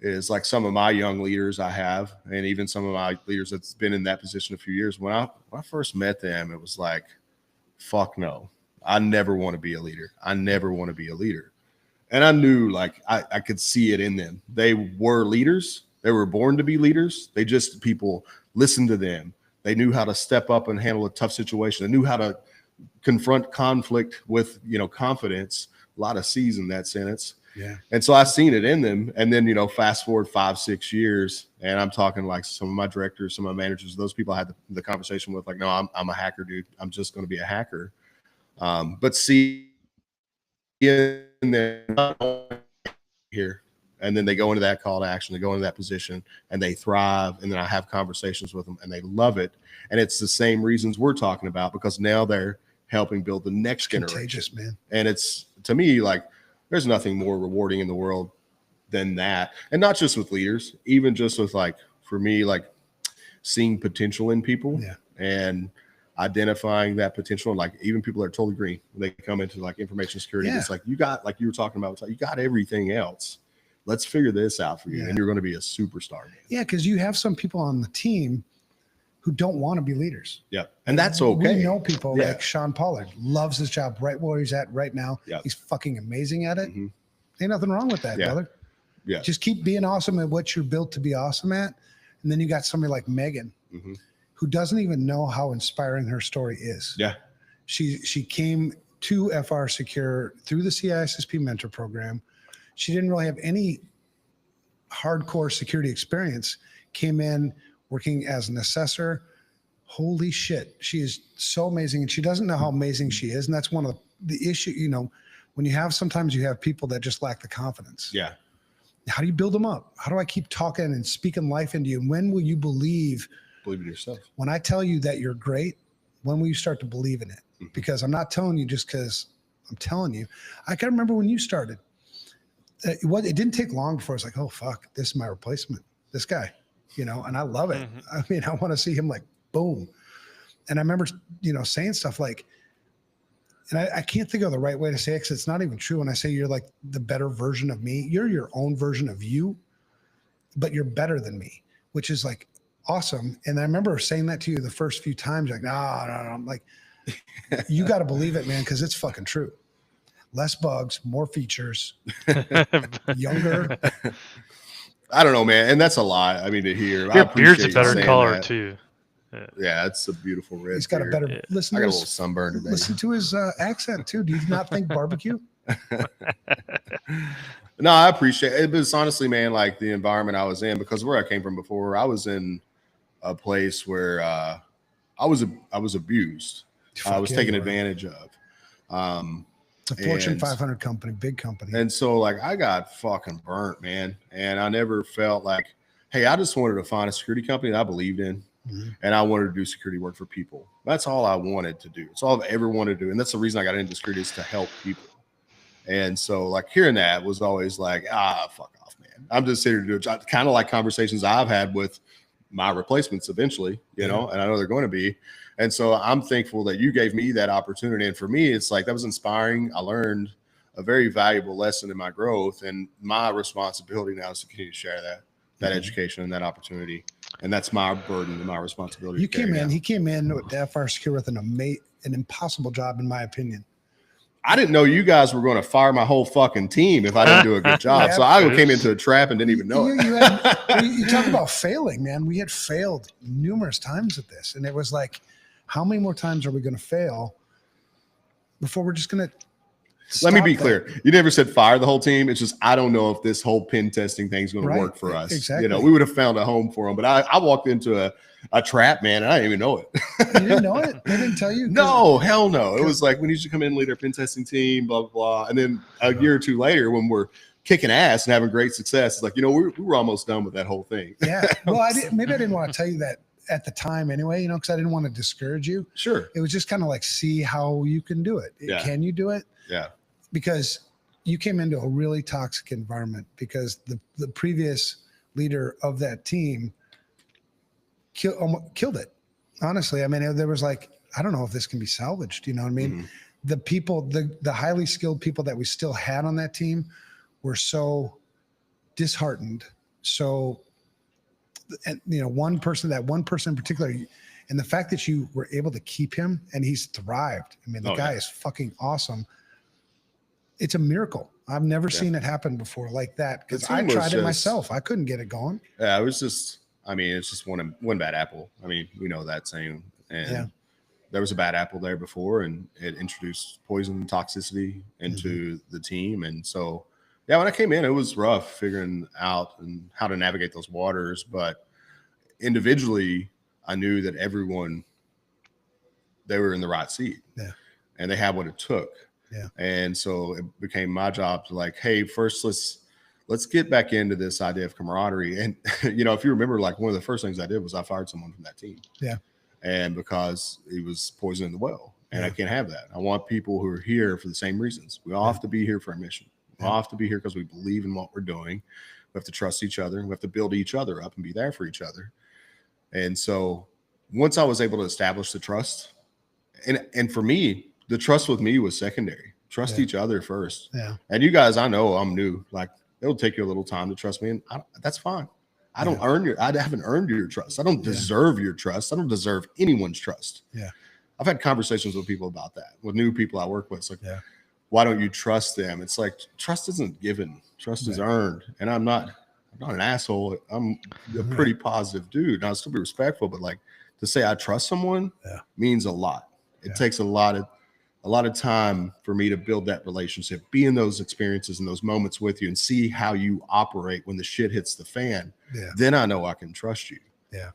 is like some of my young leaders I have, and even some of my leaders that's been in that position a few years. When I first met them, it was like, fuck no, I never want to be a leader. I never want to be a leader. And I knew like, I could see it in them. They were leaders. They were born to be leaders. People listened to them. They knew how to step up and handle a tough situation. They knew how to confront conflict with, confidence. A lot of C's in that sentence. Yeah. And so I seen it in them. And then, fast forward 5-6 years, and I'm talking like some of my directors, some of my managers, those people I had the conversation with, like, no, I'm a hacker, dude. I'm just going to be a hacker. But see in there here, and then they go into that call to action, they go into that position and they thrive. And then I have conversations with them and they love it. And it's the same reasons we're talking about, because now they're helping build the next generation, man. And it's, to me, like there's nothing more rewarding in the world than that. And not just with leaders, even just with like, for me, like seeing potential in people and identifying that potential. And like even people that are totally green, when they come into like information security, it's like, you got, like you were talking about, you got everything else. Let's figure this out for you. And you're going to be a superstar, man. Yeah. Cause you have some people on the team who don't want to be leaders. Yeah. And that's okay. We know people like Sean Pollard loves his job right where he's at right now. Yeah. He's fucking amazing at it. Ain't nothing wrong with that, brother. Yeah. Just keep being awesome at what you're built to be awesome at. And then you got somebody like Megan who doesn't even know how inspiring her story is. Yeah. She came to FRSecure through the CISSP mentor program. She didn't really have any hardcore security experience, came in working as an assessor. Holy shit. She is so amazing. And she doesn't know how amazing she is. And that's one of the issue, when sometimes you have people that just lack the confidence. Yeah. How do you build them up? How do I keep talking and speaking life into you? And when will you believe in yourself? When I tell you that you're great, when will you start to believe in it? Because I'm not telling you just because I'm telling you. I can remember when you started. It didn't take long before I was like, oh, fuck, this is my replacement. This guy, and I love it. I mean, I want to see him like, boom. And I remember, saying stuff like, and I can't think of the right way to say it because it's not even true when I say you're like the better version of me. You're your own version of you, but you're better than me, which is like awesome. And I remember saying that to you the first few times, like, no. I'm like, you got to believe it, man, because it's fucking true. Less bugs, more features, younger. I don't know, man. And that's a lot. I mean, to hear. Your beard's a better color, too. Yeah, it's a a red He's got beard. a better, listen I to got his, a little sunburn today. Listen to his accent, too. Do you not think barbecue? No, I appreciate it. But it's honestly, man, like the environment I was in, because where I came from before, I was in a place where I was abused. was taken advantage of. It's a Fortune 500 company, big company. And so like I got fucking burnt, man. And I never felt like, hey, I just wanted to find a security company that I believed in. And I wanted to do security work for people. That's all I wanted to do. It's all I've ever wanted to do. And that's the reason I got into security, is to help people. And so like hearing that was always like, fuck off, man. I'm just here to do it. Kind of like conversations I've had with my replacements eventually, you know, and I know they're going to be. And so I'm thankful that you gave me that opportunity. And for me, it's like, that was inspiring. I learned a very valuable lesson in my growth, and my responsibility now is to continue to share that education and that opportunity. And that's my burden and my responsibility. He came in with FRSecure with an impossible job, in my opinion. I didn't know you guys were going to fire my whole fucking team if I didn't do a good job. So I came into a trap and didn't even know it. You talk about failing, man. We had failed numerous times at this. And it was like, how many more times are we going to fail before we're just going to Let me be clear. You never said fire the whole team. It's just, I don't know if this whole pen testing thing is going to work for us. Exactly. You know, we would have found a home for them, but I walked into a trap, man, and I didn't even know it. You didn't know it? They didn't tell you? No, hell no. It was like, we need you to come in and lead our pen testing team, blah, blah, blah. And then a year or two later, when we're kicking ass and having great success, it's like, you know, we were almost done with that whole thing. Yeah. Well, maybe I didn't want to tell you that at the time anyway, you know, because I didn't want to discourage you. Sure. It was just kind of like, see how you can do it. Yeah. Can you do it? Yeah. Because you came into a really toxic environment, because the previous leader of that team killed it. Honestly, I mean, there was like, I don't know if this can be salvaged. You know what I mean? Mm-hmm. The people, the highly skilled people that we still had on that team were so disheartened. So, and you know, one person in particular, and the fact that you were able to keep him and he's thrived. I mean, the guy is fucking awesome. It's a miracle. I've never seen it happen before like that, because I tried it myself. I couldn't get it going. Yeah, it was just, I mean, it's just one bad apple. I mean, we know that saying. And there was a bad apple there before, and it introduced poison and toxicity into the team. And so, yeah, when I came in, it was rough figuring out and how to navigate those waters. But individually, I knew that everyone, they were in the right seat. Yeah. And they had what it took. Yeah. And so it became my job to like, hey, first let's get back into this idea of camaraderie. And you know, if you remember, like one of the first things I did was I fired someone from that team. Yeah. And because he was poisoning the well. And I can't have that. I want people who are here for the same reasons. We all have to be here for a mission. We all have to be here because we believe in what we're doing. We have to trust each other. We have to build each other up and be there for each other. And so once I was able to establish the trust, and for me, the trust with me was secondary. Trust each other first. Yeah. And you guys, I know I'm new. Like, it'll take you a little time to trust me, and that's fine. I haven't earned your trust. I don't deserve your trust. I don't deserve anyone's trust. Yeah. I've had conversations with people about that, with new people I work with. It's like, why don't you trust them? It's like, trust isn't given. Trust is earned. And I'm not an asshole. I'm a pretty positive dude. And I'll still be respectful, but like, to say I trust someone means a lot. It takes a lot of time for me to build that relationship, be in those experiences and those moments with you, and see how you operate when the shit hits the fan. Yeah. Then I know I can trust you. Yeah.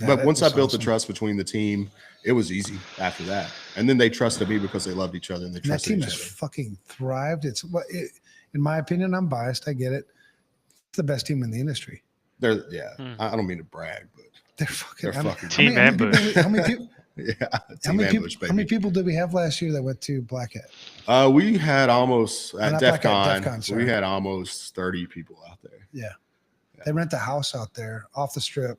But once I built the trust between the team, it was easy after that. And then they trusted me because they loved each other and they trusted each other. That team has fucking thrived. In my opinion, I'm biased. I get it. It's the best team in the industry. I don't mean to brag, but they're fucking team ambush. How many people? Yeah, how many people did we have last year that went to Black Hat? We had almost at DEF CON. We had almost 30 people out there. Yeah, they rent a house out there off the strip.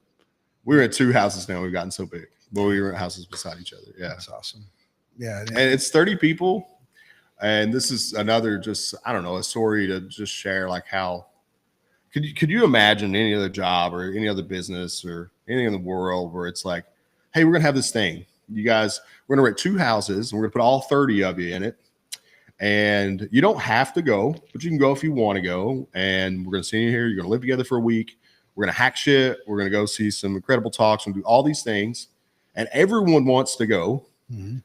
We're at 2 houses now. We've gotten so big, but we rent houses beside each other. Yeah, that's awesome. Yeah, and it's 30 people, and this is another just, I don't know, a story to just share, like how could you imagine any other job or any other business or anything in the world where it's like, hey, we're gonna have this thing. You guys, we're gonna rent 2 houses and we're gonna put all 30 of you in it. And you don't have to go, but you can go if you want to go. And we're gonna see you here. You're gonna live together for a week. We're gonna hack shit. We're gonna go see some incredible talks and do all these things. And everyone wants to go. Mm-hmm.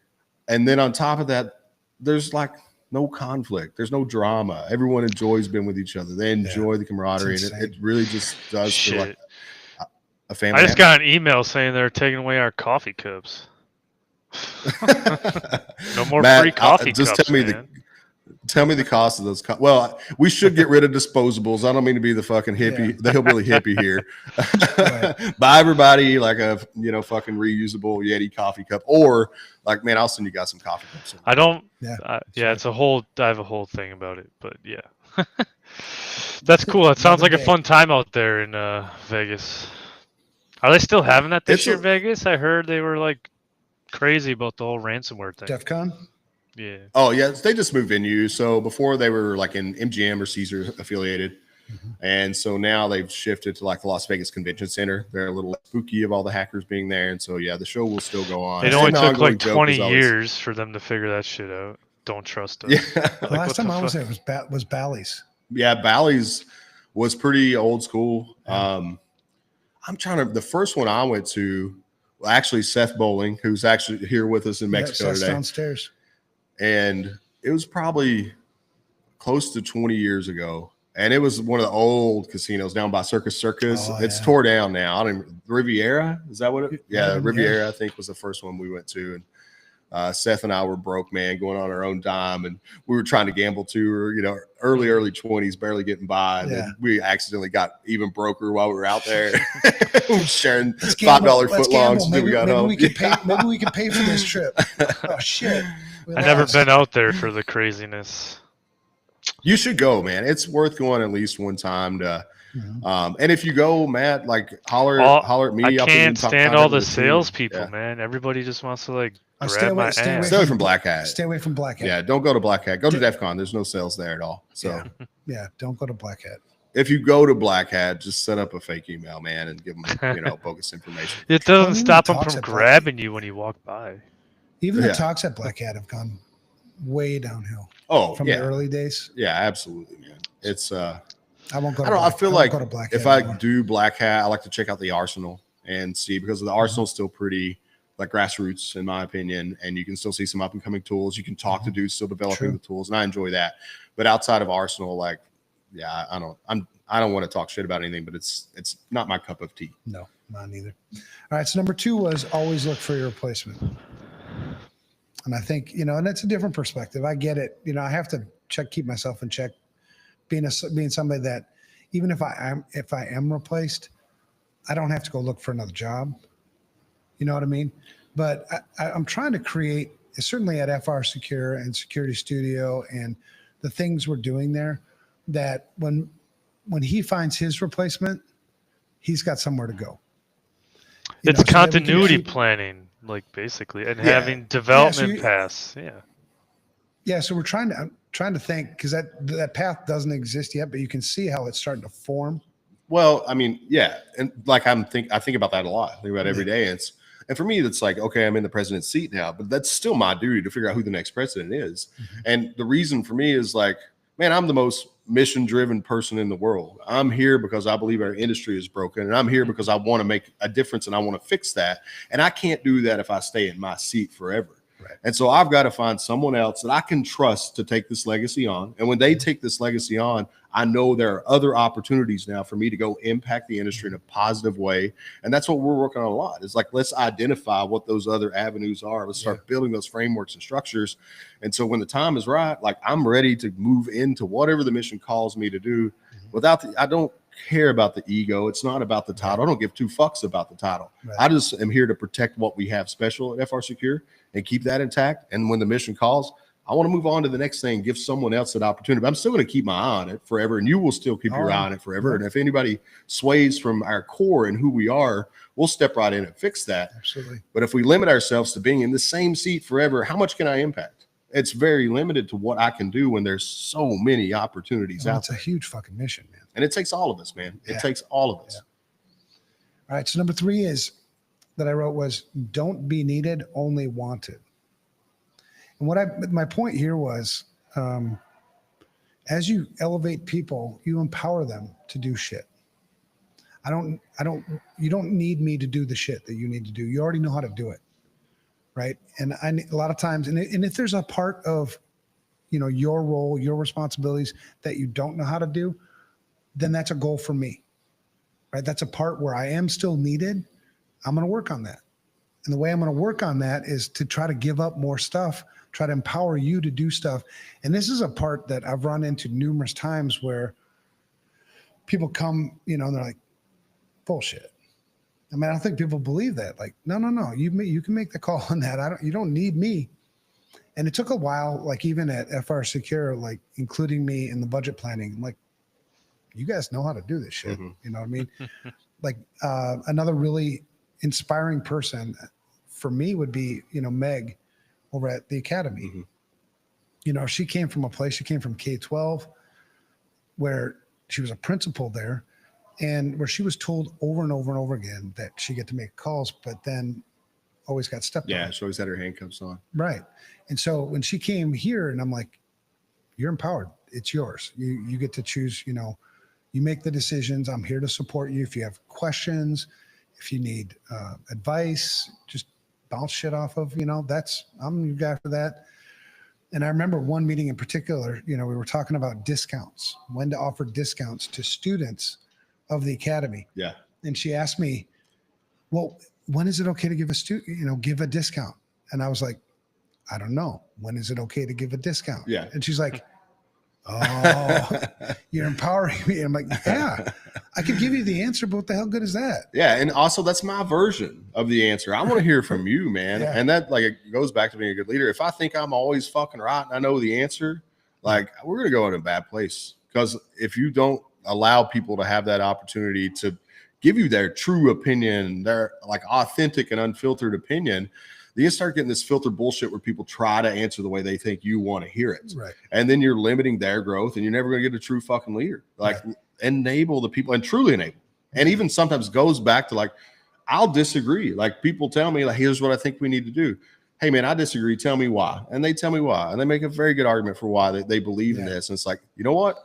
And then on top of that, there's like no conflict. There's no drama. Everyone enjoys being with each other. They enjoy the camaraderie. And it really just does feel like a family. I just got an email saying they're taking away our coffee cups. No more Matt, free coffee just cups, tell me man. tell me the cost of those. Well, we should get rid of disposables. I don't mean to be the fucking hippie, the hillbilly hippie here. Buy everybody like a fucking reusable Yeti coffee cup, or like, man, I'll send you guys some coffee cups. I don't. Yeah, Yeah, it's a whole. I have a whole thing about it, but yeah, that's cool. It sounds like a fun time out there in Vegas. Are they still having that this year in Vegas? I heard they were like crazy about the whole ransomware thing. DEF CON? Yeah. Oh yeah, they just moved venues. So before they were like in MGM or Caesar affiliated, and so now they've shifted to like the Las Vegas Convention Center. They're a little spooky of all the hackers being there, and so yeah, the show will still go on. It only took like 20 years for them to figure that shit out. Don't trust us. Yeah. The last time I was there was Bally's. Yeah, Bally's was pretty old school. I'm trying to. The first one I went to, well, actually Seth Bowling, who's actually here with us in Mexico today, downstairs, and it was probably close to 20 years ago. And it was one of the old casinos down by Circus. It's tore down now. Riviera, is that what it? Yeah, Riviera, yeah. I think was the first one we went to, and Seth and I were broke, man, going on our own dime, and we were trying to gamble too, or early 20s, barely getting by, and then we accidentally got even broker while we were out there, sharing $5 footlongs until we got home. Maybe we can pay for this trip. Oh shit! I've never been out there for the craziness. You should go, man. It's worth going at least one time to. And if you go, Matt, like holler at me. I can't stand all the salespeople, man. Everybody just wants to like grab my ass. Stay away from Black Hat. Stay away from Black Hat. Yeah, don't go to Black Hat. Go to DEF CON. There's no sales there at all. So yeah, don't go to Black Hat. If you go to Black Hat, just set up a fake email, man, and give them bogus information. It doesn't stop them from grabbing you when you walk by. Even the talks at Black Hat have gone way downhill. Oh, from the early days. Yeah, absolutely, man. It's I won't go. I don't know. I feel like if I do Black Hat, I like to check out the Arsenal and see, because the Arsenal's still pretty like grassroots in my opinion, and you can still see some up and coming tools. You can talk to dudes still developing the tools, and I enjoy that. But outside of Arsenal, like, yeah, I don't want to talk shit about anything, but it's not my cup of tea. No, not either. All right, so number 2 was always look for your replacement. And I think, and that's a different perspective. I get it. I have to keep myself in check, being somebody that even if I am replaced, I don't have to go look for another job. You know what I mean? But I'm trying to create, certainly at FRSecure and Security Studio and the things we're doing there, that when he finds his replacement, he's got somewhere to go. It's continuity planning. Like basically, and having development paths. Yeah. So we're trying to think, because that path doesn't exist yet, but you can see how it's starting to form. Well, I mean, yeah, and like I think about that a lot. I think about it every day. And for me, it's like, okay, I'm in the president's seat now, but that's still my duty to figure out who the next president is. And the reason for me is like, man, I'm the most mission-driven person in the world. I'm here because I believe our industry is broken, and I'm here because I want to make a difference and I want to fix that. And I can't do that if I stay in my seat forever. Right. And so I've got to find someone else that I can trust to take this legacy on. And when they take this legacy on, I know there are other opportunities now for me to go impact the industry in a positive way. And that's what we're working on a lot. It's like, let's identify what those other avenues are. Let's start building those frameworks and structures. And so when the time is right, like, I'm ready to move into whatever the mission calls me to do I don't care about the ego. It's not about the title. I don't give 2 fucks about the title. Right. I just am here to protect what we have special at FRSecure and keep that intact. And when the mission calls, I want to move on to the next thing, give someone else that opportunity. But I'm still going to keep my eye on it forever, and you will still keep your eye on it forever. And if anybody sways from our core and who we are, we'll step right in and fix that. Absolutely. But if we limit ourselves to being in the same seat forever, how much can I impact? It's very limited to what I can do when there's so many opportunities out there. It's a huge fucking mission, man. And it takes all of us, man. It takes all of us. Yeah. All right. So number 3 is that I wrote was, don't be needed, only wanted. And my point here was, as you elevate people, you empower them to do shit. You don't need me to do the shit that you need to do. You already know how to do it. Right. And a lot of times, and if there's a part of, your role, your responsibilities that you don't know how to do, then that's a goal for me. Right. That's a part where I am still needed. I'm going to work on that. And the way I'm going to work on that is to try to give up more stuff, try to empower you to do stuff. And this is a part that I've run into numerous times where people come, and they're like, bullshit. I mean, I don't think people believe that. Like, no. You can make the call on that. You don't need me. And it took a while, like even at FRSecure, like including me in the budget planning, I'm like, you guys know how to do this shit. Mm-hmm. You know what I mean? Like another really inspiring person for me would be, Meg over at the Academy. Mm-hmm. She came from K-12 where she was a principal there and where she was told over and over and over again that she get to make calls, but then always got stepped on. Yeah, she always had her handcuffs on. Right. And so when she came here and I'm like, you're empowered. It's yours. You get to choose, you make the decisions. I'm here to support you. If you have questions, if you need advice, just bounce shit off of, I'm your guy for that. And I remember one meeting in particular, we were talking about discounts, when to offer discounts to students of the Academy. Yeah. And she asked me, well, when is it okay to give give a discount? And I was like, I don't know. When is it okay to give a discount? Yeah. And she's like, oh, you're empowering me. I'm like, yeah, I could give you the answer, but what the hell good is that? Yeah. And also that's my version of the answer. I want to hear from you, man. Yeah. And that it goes back to being a good leader. If I think I'm always fucking right and I know the answer, we're going to go in a bad place, because if you don't allow people to have that opportunity to give you their true opinion, their authentic and unfiltered opinion, you start getting this filtered bullshit where people try to answer the way they think you want to hear it. Right. And then you're limiting their growth and you're never going to get a true fucking leader. Enable the people and truly enable. And even sometimes goes back to I'll disagree. People tell me here's what I think we need to do. Hey man, I disagree. Tell me why. And they tell me why. And they make a very good argument for why they believe in this. And it's you know what?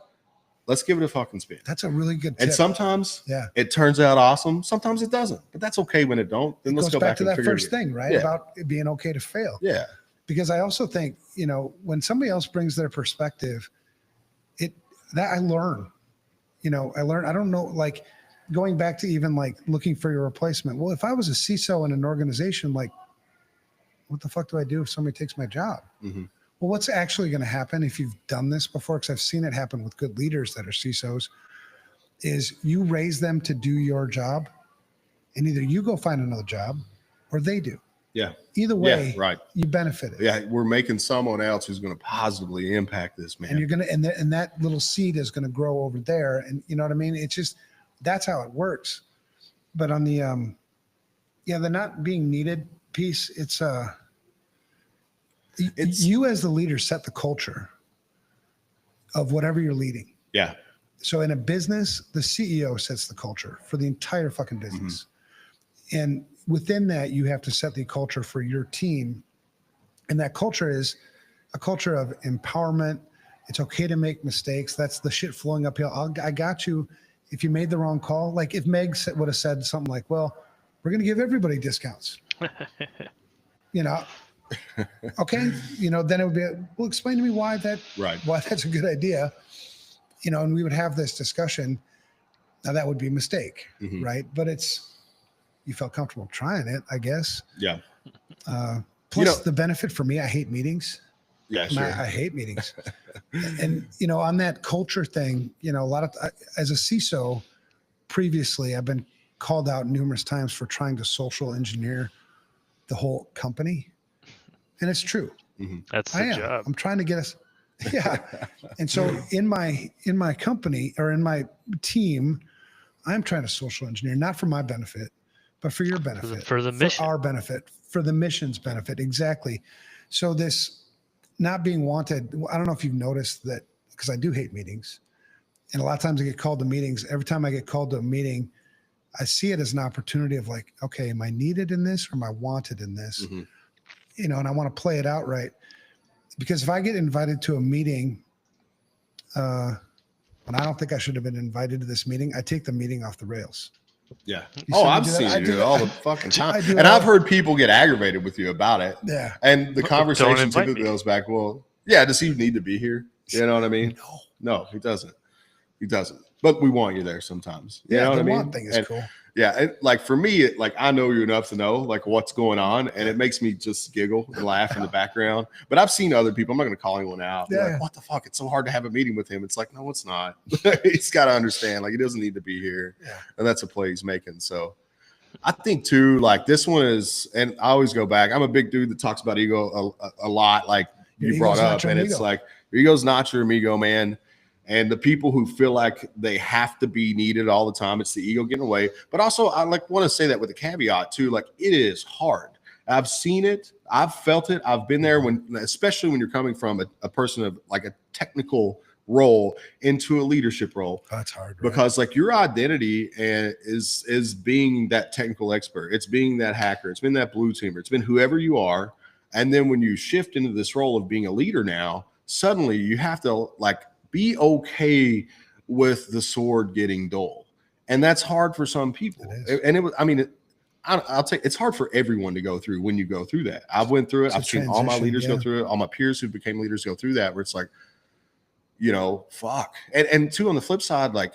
Let's give it a fucking spin. That's a really good tip. And sometimes it turns out awesome. Sometimes it doesn't. But that's okay when it don't. Then let's go back to and that figure first thing, right? Yeah. About it being okay to fail. Yeah. Because I also think, when somebody else brings their perspective, I learn. I don't know, going back to even looking for your replacement. Well, if I was a CISO in an organization, what the fuck do I do if somebody takes my job? Mm-hmm. Well, what's actually going to happen if you've done this before, because I've seen it happen with good leaders that are CISOs, is you raise them to do your job, and either you go find another job or they do. Yeah. Either way, right. You benefit it. Yeah, we're making someone else who's going to positively impact this, man. And you're going to, and that little seed is going to grow over there. And you know what I mean? It's just, that's how it works. But on the, the not being needed piece, it's you as the leader set the culture of whatever you're leading. Yeah. So in a business, the CEO sets the culture for the entire fucking business. Mm-hmm. And within that, you have to set the culture for your team. And that culture is a culture of empowerment. It's okay to make mistakes. That's the shit flowing uphill. I got you. If you made the wrong call, if Meg would have said something like, well, we're going to give everybody discounts. Okay. Then it would be, well, explain to me why that's a good idea. And we would have this discussion. Now that would be a mistake, mm-hmm. right? But you felt comfortable trying it, I guess. Yeah. Plus the benefit for me, I hate meetings. Yeah, sure. I hate meetings. And, on that culture thing, a lot of, as a CISO previously, I've been called out numerous times for trying to social engineer the whole company. And it's true. Mm-hmm. That's the job. I'm trying to get us. Yeah. And so in my company or in my team, I'm trying to social engineer, not for my benefit, but for your benefit, for the mission, for our benefit, for the mission's benefit. Exactly. So this not being wanted, I don't know if you've noticed that, because I do hate meetings. And a lot of times I get called to meetings. Every time I get called to a meeting, I see it as an opportunity of okay, am I needed in this or am I wanted in this? Mm-hmm. And I want to play it out right. Because if I get invited to a meeting, and I don't think I should have been invited to this meeting, I take the meeting off the rails. Yeah. I've seen you do it all the fucking time. And I've heard people get aggravated with you about it. Yeah. And the conversation typically goes back, well, yeah, does he need to be here? You know what I mean? No, he doesn't. He doesn't. but we want you there sometimes. You know what I mean? Want thing is cool. Yeah, like for me, like I know you enough to know like what's going on, and it makes me just giggle and laugh in the background. But I've seen other people. I'm not going to call anyone out. Yeah. Like, what the fuck? It's so hard to have a meeting with him. It's like, no, it's not. He's got to understand. Like, he doesn't need to be here, and that's a play he's making. So, I think too, like this one is, and I always go back. I'm a big dude that talks about ego a lot, like you brought up, and it's like your ego's not your amigo, man. And the people who feel like they have to be needed all the time, it's the ego getting away. But also, I like want to say that with a caveat too, like it is hard. I've seen it, I've felt it, I've been there when, especially when you're coming from a person of like a technical role into a leadership role. That's hard, right? Because like your identity is being that technical expert. It's being that hacker. It's been that blue teamer. It's been whoever you are. And then when you shift into this role of being a leader now, suddenly you have to like be okay with the sword getting dull. And that's hard for some people. And it was, I mean, I'll take, it's hard for everyone to go through when you go through that. I've went through it. I've seen all my leaders go through it. All my peers who became leaders go through that, where it's like, you know, fuck. And two, on the flip side, like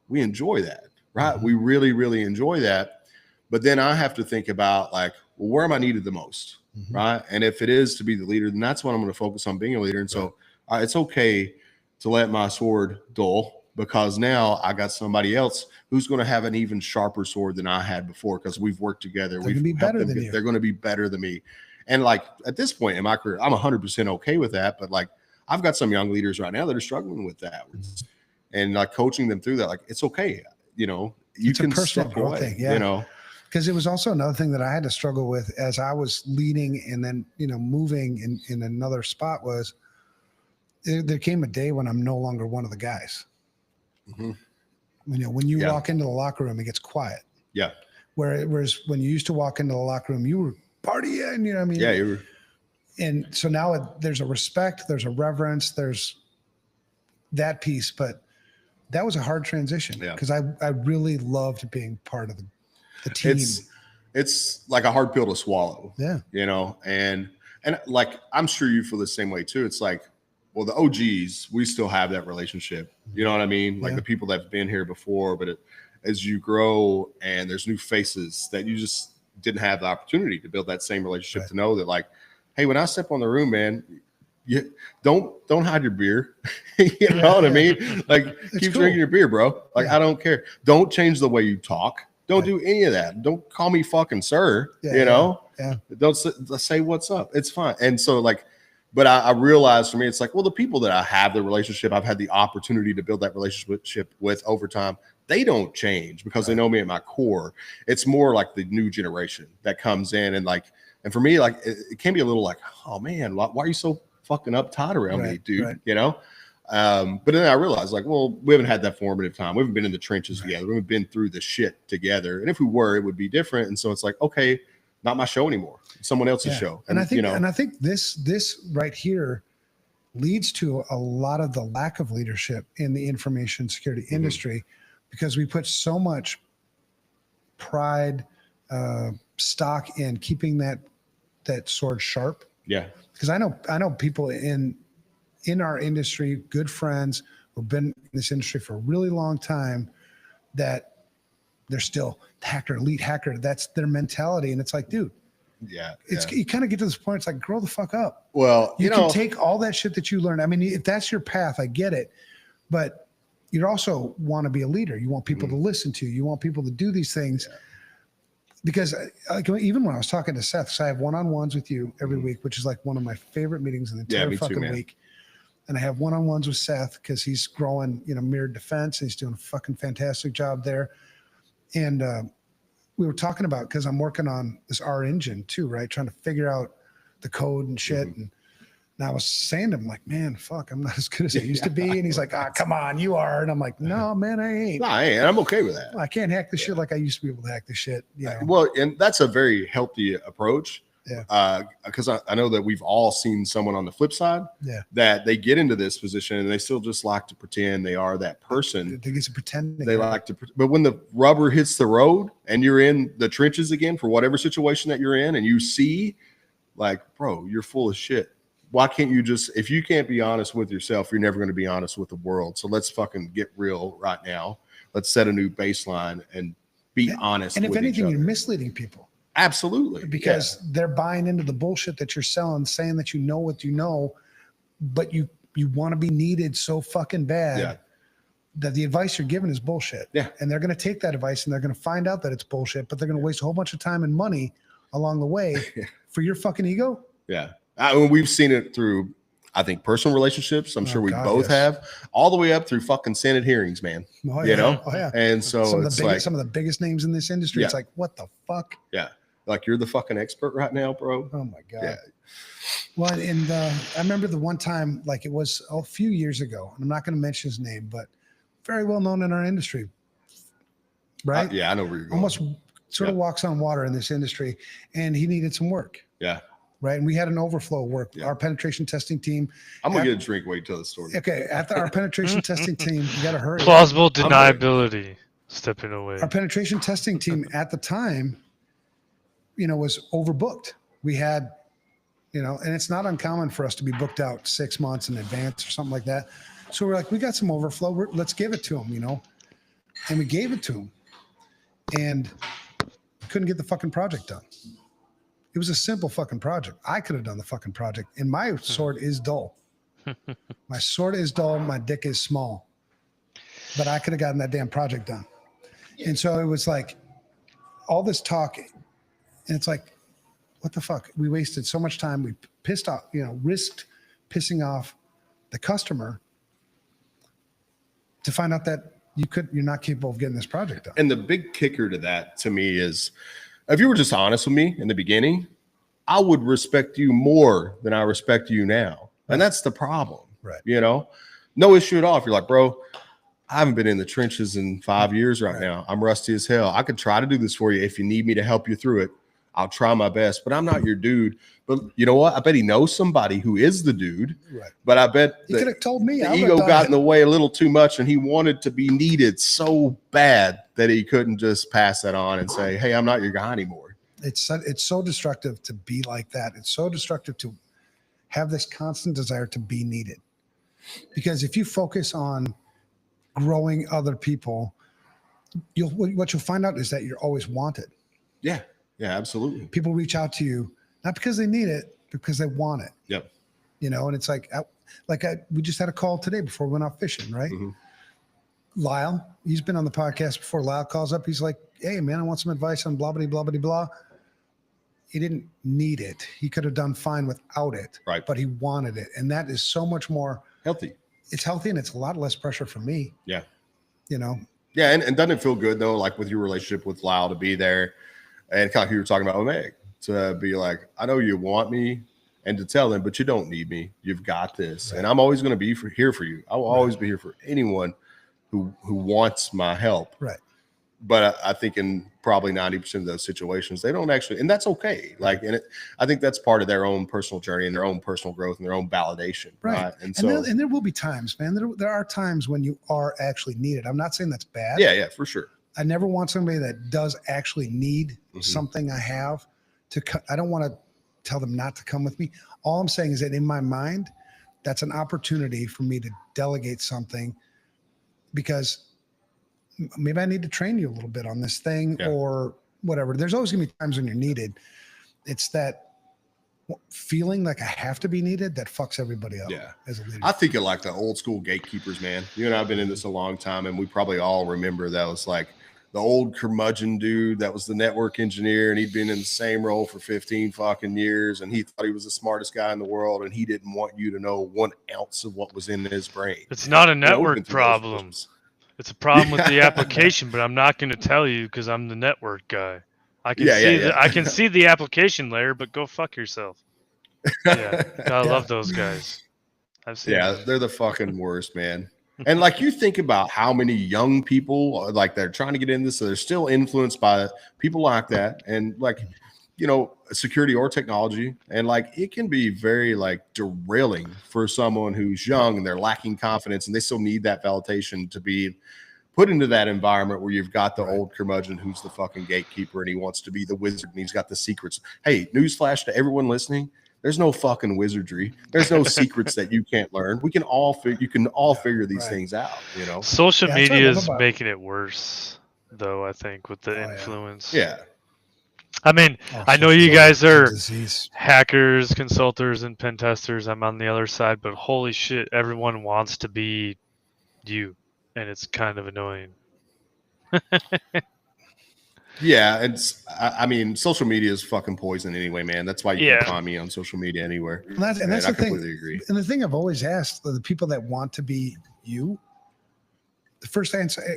we enjoy that, right? Mm-hmm. We really, really enjoy that. But then I have to think about like, well, where am I needed the most? Mm-hmm. Right. And if it is to be the leader, then that's what I'm going to focus on, being a leader. And so it's okay to let my sword dull, because now I got somebody else who's going to have an even sharper sword than I had before, because we've worked together. They're going to be better than you. They're going to be better than me. And like at this point in my career, I'm 100% okay with that. But like I've got some young leaders right now that are struggling with that, and like coaching them through that. Like it's okay, you know. You can step away, you know. Because it was also another thing that I had to struggle with as I was leading and then, you know, moving in another spot was there came a day when I'm no longer one of the guys. Mm-hmm. You know, when you walk into the locker room, it gets quiet. Yeah. Whereas when you used to walk into the locker room, you were partying, you know what I mean? Yeah, you were. And so now there's a respect, there's a reverence, there's that piece. But that was a hard transition because I really loved being part of the team. It's like a hard pill to swallow. Yeah. You know, and like I'm sure you feel the same way too. It's like, well, the OGs, we still have that relationship. You know what I mean? Like the people that have been here before, but as you grow and there's new faces that you just didn't have the opportunity to build that same relationship, to know that like, hey, when I step on the room, man, you don't hide your beer. You know what I mean? Like keep drinking your beer, bro. Like I don't care. Don't change the way you talk. Don't do any of that. Don't call me fucking sir. You know? Don't say what's up. It's fine. And so like, but I realized for me, it's like, well, the people that I have the relationship, I've had the opportunity to build that relationship with over time, they don't change because they know me at my core. It's more like the new generation that comes in and like, and for me, like, it can be a little like, oh man, why are you so fucking uptight around me, dude? You know? But then I realized like, well, we haven't had that formative time. We haven't been in the trenches together. We haven't been through the shit together. And if we were, it would be different. And so it's like, okay, not my show anymore. It's someone else's show. And I think, and I think this right here leads to a lot of the lack of leadership in the information security industry, because we put so much pride, stock in keeping that sword sharp. Yeah. Because I know people in our industry, good friends who've been in this industry for a really long time, that they're still hacker, elite hacker. That's their mentality. And it's like, dude, you kind of get to this point. It's like, grow the fuck up. Well, you can take all that shit that you learned. I mean, if that's your path, I get it. But you also want to be a leader. You want people to listen to you. You want people to do these things. Yeah. Because like, even when I was talking to Seth, so I have one-on-ones with you every week, which is like one of my favorite meetings in the entire fucking week. And I have one-on-ones with Seth because he's growing, Mirrored Defense. And he's doing a fucking fantastic job there. And we were talking about, because I'm working on this R engine too, right? Trying to figure out the code and shit. And I was saying to him, like, man, fuck, I'm not as good as I used to be. And he's like, come on, you are. And I'm like, no, man, I ain't. No, I ain't. I'm okay with that. I can't hack this shit like I used to be able to hack this shit. Well, and that's a very healthy approach. Yeah. Because I know that we've all seen someone on the flip side that they get into this position and they still just like to pretend they are that person. They get to pretend. They like to, but when the rubber hits the road and you're in the trenches again for whatever situation that you're in, and you see, like, bro, you're full of shit. why can't you just, if you can't be honest with yourself, you're never going to be honest with the world. So let's fucking get real right now. Let's set a new baseline and be honest. And if with anything, each you're other. misleading people. Absolutely. Because they're buying into the bullshit that you're selling, saying that you know what you know, but you want to be needed so fucking bad that the advice you're giving is bullshit. Yeah. And they're going to take that advice and they're going to find out that it's bullshit, but they're going to waste a whole bunch of time and money along the way for your fucking ego. Yeah. I mean, we've seen it through, I think, personal relationships. I'm sure we both have, all the way up through fucking Senate hearings, man. Oh, you know? Oh, yeah. And so some of the biggest names in this industry. It's like, what the fuck? Yeah. Like, you're the fucking expert right now, bro. Oh my God. Yeah. Well, and I remember the one time, like it was a few years ago, and I'm not going to mention his name, but very well known in our industry. Right? Yeah, I know where you're going. Almost sort of walks on water in this industry, and he needed some work. Yeah. Right. And we had an overflow of work. Our penetration testing team. I'm going to get a drink while you tell the story. Okay. At our penetration testing team, you got to hurry. Plausible deniability. Stepping away. Our penetration testing team at the time, was overbooked. We had, and it's not uncommon for us to be booked out 6 months in advance or something like that. So we're like, we got some overflow. Let's give it to him, and we gave it to him and couldn't get the fucking project done. It was a simple fucking project. I could have done the fucking project, and my sword is dull. My sword is dull. My dick is small, but I could have gotten that damn project done. And so it was like all this talking, and it's like, what the fuck? We wasted so much time. We pissed off, risked pissing off the customer to find out that you're not capable of getting this project done. And the big kicker to that, to me, is if you were just honest with me in the beginning, I would respect you more than I respect you now. And that's the problem. Right. No issue at all. If you're like, bro, I haven't been in the trenches in 5 years right now. I'm rusty as hell. I could try to do this for you. If you need me to help you through it, I'll try my best, but I'm not your dude. But you know what? I bet he knows somebody who is the dude. Right. But I bet he could have told me. The ego got in the way a little too much, and he wanted to be needed so bad that he couldn't just pass that on and say, hey, I'm not your guy anymore. It's so destructive to be like that. It's so destructive to have this constant desire to be needed. Because if you focus on growing other people, what you'll find out is that you're always wanted. Yeah. Yeah, absolutely. People reach out to you, not because they need it, but because they want it. Yep. And it's like we just had a call today before we went out fishing, right? Mm-hmm. Lyle, he's been on the podcast before. Lyle calls up. He's like, hey, man, I want some advice on blah, blah, blah, blah, blah. He didn't need it. He could have done fine without it. Right. But he wanted it. And that is so much more healthy. It's healthy, and it's a lot less pressure for me. Yeah. Yeah. And doesn't it feel good, though, like with your relationship with Lyle, to be there and kind of like you were talking about with Meg, to be like, I know you want me, and to tell them, but you don't need me. You've got this. Right. And I'm always going to be here for you. I will always be here for anyone who wants my help. Right. But I think in probably 90% of those situations, they don't actually, and that's okay. Like, I think that's part of their own personal journey and their own personal growth and their own validation. Right. And so, there will be times, man. There are times when you are actually needed. I'm not saying that's bad. Yeah, for sure. I never want somebody that does actually need something I have to. I don't want to tell them not to come with me. All I'm saying is that in my mind, that's an opportunity for me to delegate something, because maybe I need to train you a little bit on this thing or whatever. There's always going to be times when you're needed. It's that feeling like I have to be needed that fucks everybody up. Yeah. As a leader. I think of like the old school gatekeepers, man. You and I have been in this a long time, and we probably all remember that was like the old curmudgeon dude that was the network engineer, and he'd been in the same role for 15 fucking years, and he thought he was the smartest guy in the world, and he didn't want you to know 1 ounce of what was in his brain. It's not a network problem. It's a problem with the application, but I'm not going to tell you because I'm the network guy. I can see the application layer, but go fuck yourself. Yeah, I love those guys. I've seen. Yeah, they're the fucking worst, man. And like, you think about how many young people like they're trying to get in this, so they're still influenced by people like that, and like, security or technology, and like it can be very like derailing for someone who's young and they're lacking confidence, and they still need that validation to be put into that environment where you've got the old curmudgeon who's the fucking gatekeeper, and he wants to be the wizard, and he's got the secrets. Hey, newsflash to everyone listening: There's no fucking wizardry. There's no secrets that you can't learn. We can all you can all figure these things out, you know. Social Yeah, that's what I media love is about- making it worse, though, I think, with the yeah. influence. Yeah. I mean, Oh, I know social you media guys is a are disease. hackers, consultants, and pen testers. I'm on the other side, but holy shit, everyone wants to be you, and it's kind of annoying. Yeah, I mean, social media is fucking poison anyway, man. That's why you can't find me on social media anywhere. And that's And the I thing. completely agree. And the thing I've always asked the people that want to be you, the first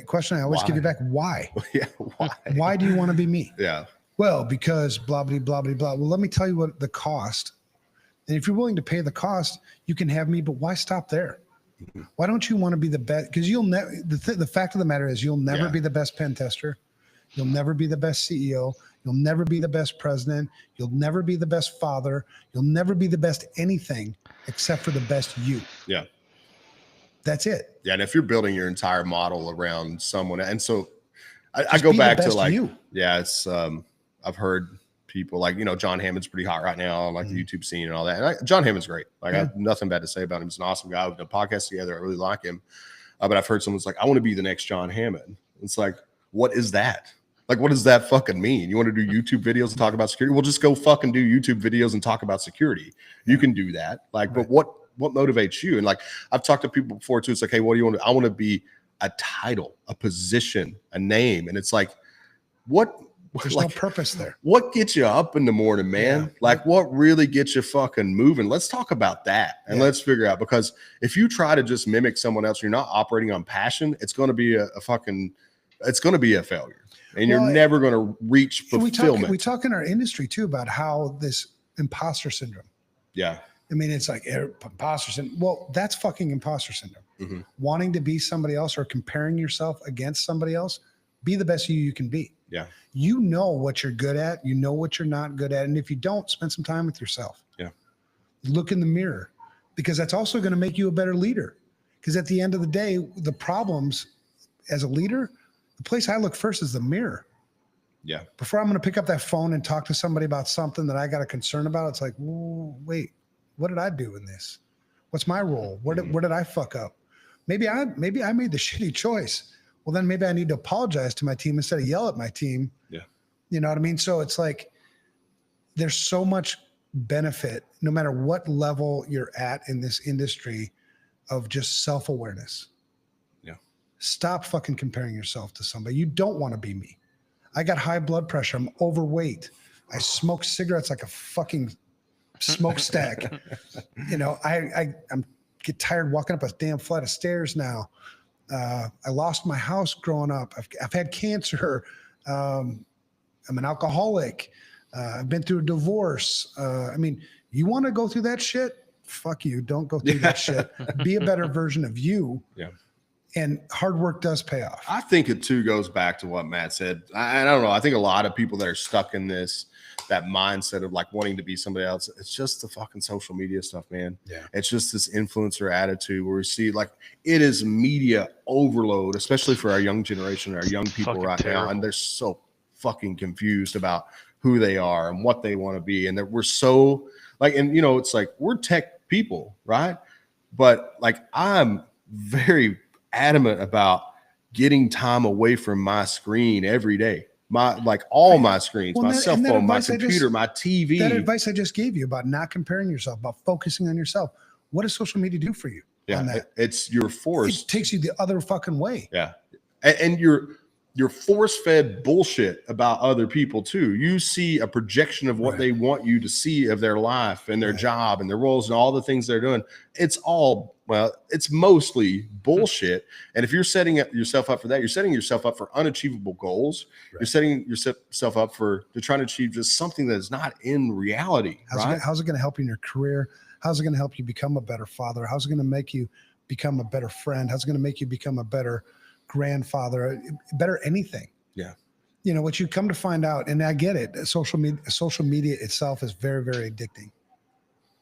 question I always give you back: why? Yeah, why? Why do you want to be me? Yeah. Well, because blah blah blah blah blah. Well, let me tell you what the cost. And if you're willing to pay the cost, you can have me. But why stop there? Why don't you want to be the best? Because you'll never. The fact of the matter is, you'll never be the best pen tester. You'll never be the best CEO. You'll never be the best president. You'll never be the best father. You'll never be the best anything except for the best you. Yeah. That's it. Yeah. And if you're building your entire model around someone, and so I go back to like, yeah, it's, I've heard people like, you know, John Hammond's pretty hot right now on like the YouTube scene and all that. And John Hammond's great. Like I have nothing bad to say about him. He's an awesome guy. We've done podcasts together. I really like him. But I've heard someone's like, I want to be the next John Hammond. It's like, what is that? Like, what does that fucking mean? You want to do YouTube videos and talk about security? Well, just go fucking do YouTube videos and talk about security. You can do that. Like, but what motivates you? And like, I've talked to people before too. It's like, hey, what do you want to? I want to be a title, a position, a name. And it's like, what? There's no purpose there. What gets you up in the morning, man? Like, what really gets you fucking moving? Let's talk about that and let's figure out, because if you try to just mimic someone else, you're not operating on passion. It's going to be it's going to be a failure. And you're never going to reach fulfillment. We talk in our industry too about how this imposter syndrome. Yeah. I mean, it's like imposter syndrome. Well, that's fucking imposter syndrome. Wanting to be somebody else or comparing yourself against somebody else. Be the best you can be. Yeah. You know what you're good at. You know what you're not good at. And if you don't, spend some time with yourself. Yeah. Look in the mirror, because that's also going to make you a better leader. Because at the end of the day, the problems as a leader, the place I look first is the mirror. Yeah. Before I'm going to pick up that phone and talk to somebody about something that I got a concern about, it's like, whoa, wait, what did I do in this? What's my role? Where did I fuck up? Maybe I made the shitty choice. Well, then maybe I need to apologize to my team instead of yell at my team. Yeah. You know what I mean? So it's like, there's so much benefit, no matter what level you're at in this industry, of just self-awareness. Stop fucking comparing yourself to somebody. You don't want to be me. I got high blood pressure. I'm overweight. I smoke cigarettes like a fucking smokestack. You know, I'm get tired walking up a damn flight of stairs now. I lost my house growing up. I've had cancer. I'm an alcoholic. I've been through a divorce. I mean, you want to go through that shit? Fuck you. Don't go through that shit. Be a better version of you. Yeah. And hard work does pay off. I think it too goes back to what Matt said. I don't know. I think a lot of people that are stuck in that mindset of like wanting to be somebody else, it's just the fucking social media stuff, man. Yeah. It's just this influencer attitude where we see like it is media overload, especially for our young generation, our young people fucking right terrible. now. And they're so fucking confused about who they are and what they want to be. And that we're so like, and you know, it's like we're tech people, right? But like I'm very adamant about getting time away from my screen every day. My screens, my cell phone, my computer, my TV. That advice I just gave you about not comparing yourself, about focusing on yourself. What does social media do for you? Yeah, it's your force. It takes you the other fucking way. Yeah, and you're force-fed bullshit about other people too. You see a projection of what they want you to see of their life and their job and their roles and all the things they're doing. It's all, well, it's mostly bullshit. And if you're setting yourself up for that, you're setting yourself up for unachievable goals. Right. You're setting yourself up to try to achieve just something that is not in reality. How's it going to help you in your career? How's it going to help you become a better father? How's it going to make you become a better friend? How's it going to make you become a better grandfather, better anything? Yeah. You know, what you come to find out, and I get it, social media itself is very, very addicting.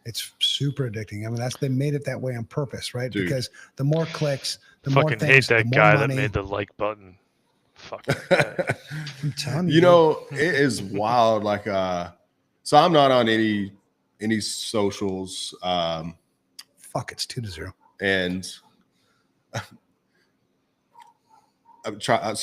It's super addicting. I mean, they made it that way on purpose, right? Dude. Because the more clicks, the fucking more things, hate that guy that made the like button. Fuck that guy. I'm telling you. You know, it is wild. Like, so I'm not on any any socials. Fuck, it's 2-0. And I'm trying.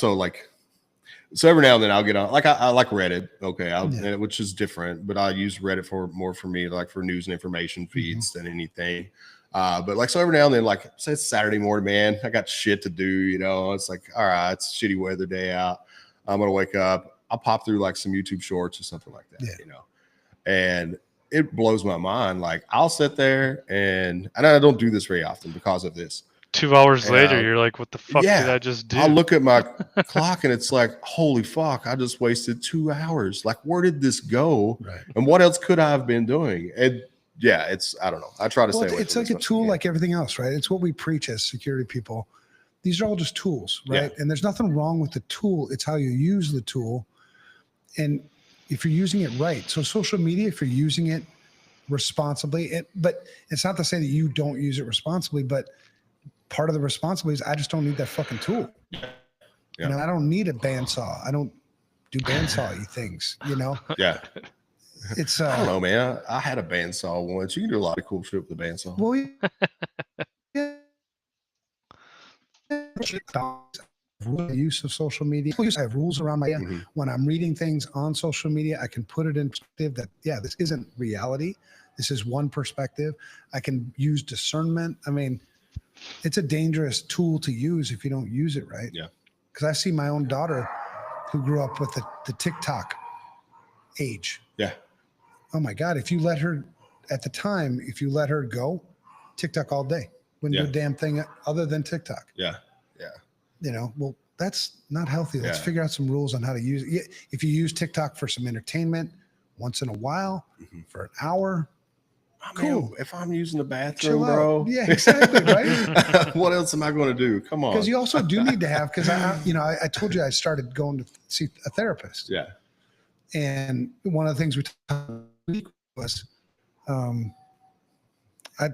So every now and then I'll get on. Like I like Reddit. Okay, which is different, but I use Reddit for me, like for news and information feeds than anything. But so every now and then, like say it's Saturday morning, man, I got shit to do. You know, it's like, all right, it's a shitty weather day out. I'm gonna wake up. I'll pop through like some YouTube shorts or something like that. You know, and it blows my mind. Like I'll sit there and I don't do this very often because of this. 2 hours later, you're like, what the fuck did I just do? I'll look at my clock and it's like, holy fuck, I just wasted 2 hours. Like, where did this go? Right. And what else could I have been doing? And yeah, I don't know. I try to stay away it's from like a tool like everything else, right? It's what we preach as security people. These are all just tools, right? And there's nothing wrong with the tool. It's how you use the tool. And if you're using it right. So social media, if you're using it responsibly, but it's not to say that you don't use it responsibly, but part of the responsibility is I just don't need that fucking tool. You know, I don't need a bandsaw. I don't do bandsaw-y things, you know? Yeah. It's I don't know, man. I had a bandsaw once. You can do a lot of cool shit with the bandsaw. Well, yeah. Use of social media. I have rules around my when I'm reading things on social media, I can put it in perspective that this isn't reality. This is one perspective. I can use discernment. I mean, it's a dangerous tool to use if you don't use it right. Yeah. Because I see my own daughter who grew up with the TikTok age. Yeah. Oh my God. If you let her go, TikTok all day. Wouldn't do a damn thing other than TikTok. Yeah. Yeah. You know, well, that's not healthy. Let's figure out some rules on how to use it. If you use TikTok for some entertainment once in a while for an hour, cool. If I'm using the bathroom, bro. Yeah, exactly. Right. What else am I going to do? Come on. Because you also do need to have, because I told you I started going to see a therapist. Yeah. And one of the things we talked about was, I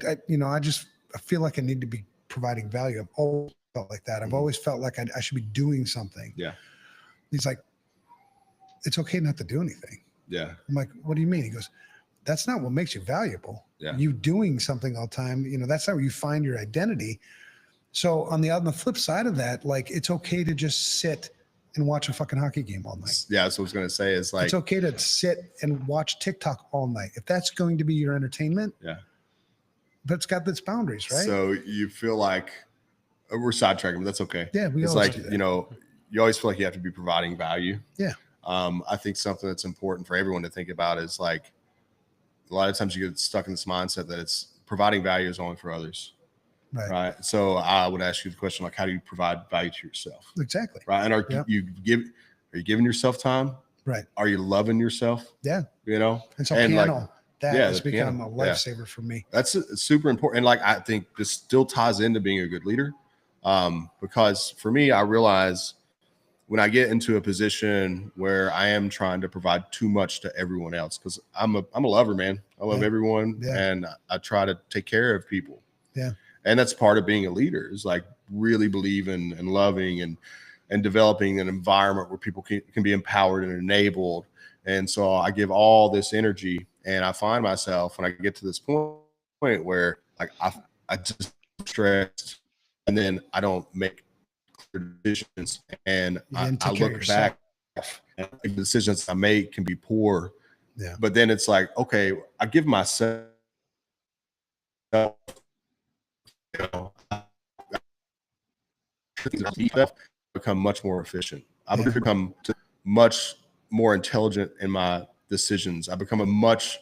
feel like I need to be providing value. I've always felt like that. I've always felt like I should be doing something. Yeah. He's like, it's okay not to do anything. Yeah. I'm like, what do you mean? He goes, that's not what makes you valuable. Yeah. You doing something all the time, that's not where you find your identity. So on the flip side of that, like, it's okay to just sit and watch a fucking hockey game all night. Yeah, that's what I was going to say. Is like, it's okay to sit and watch TikTok all night. If that's going to be your entertainment. Yeah. But it's got its boundaries, right? So you feel like we're sidetracking, but that's okay. Yeah, it's like, you always feel like you have to be providing value. Yeah. I think something that's important for everyone to think about is like, a lot of times you get stuck in this mindset that it's providing value is only for others. Right. So I would ask you the question, like, how do you provide value to yourself? Exactly. Right. And are you giving yourself time? Right. Are you loving yourself? Yeah. And so piano, that has become a lifesaver for me. That's super important. And like, I think this still ties into being a good leader. Because for me, I realize when I get into a position where I am trying to provide too much to everyone else, because I'm a lover, man. I love everyone, and I try to take care of people. Yeah. And that's part of being a leader, is like really believing and loving and developing an environment where people can be empowered and enabled. And so I give all this energy, and I find myself when I get to this point where like I just stressed, and then I don't make clear decisions, and I look back, and the decisions I make can be poor. Yeah. But then it's like, okay, I give myself, become much more efficient. I become much more intelligent in my decisions. I become a much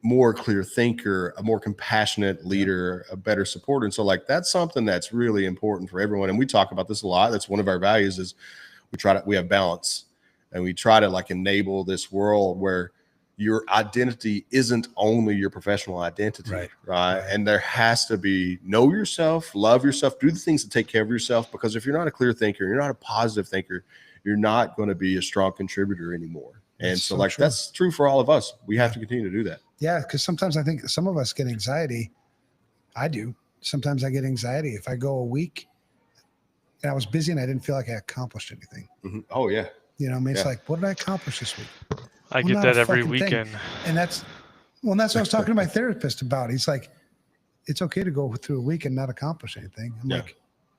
more clear thinker, a more compassionate leader, a better supporter. And so like, that's something that's really important for everyone. And we talk about this a lot. That's one of our values, is we have balance, and we try to like enable this world where your identity isn't only your professional identity, right? And there has to be, know yourself, love yourself, do the things to take care of yourself, because if you're not a clear thinker, you're not a positive thinker, you're not going to be a strong contributor anymore. And so like, that's true for all of us. We have to continue to do that. Yeah. Because sometimes I think some of us get anxiety. I do. Sometimes I get anxiety if I go a week and I was busy and I didn't feel like I accomplished anything. Mm-hmm. Oh yeah. It's like, what did I accomplish this week? I get that every weekend. And that's Well, and that's what I was talking to my therapist about. He's like, it's okay to go through a week and not accomplish anything. I'm like,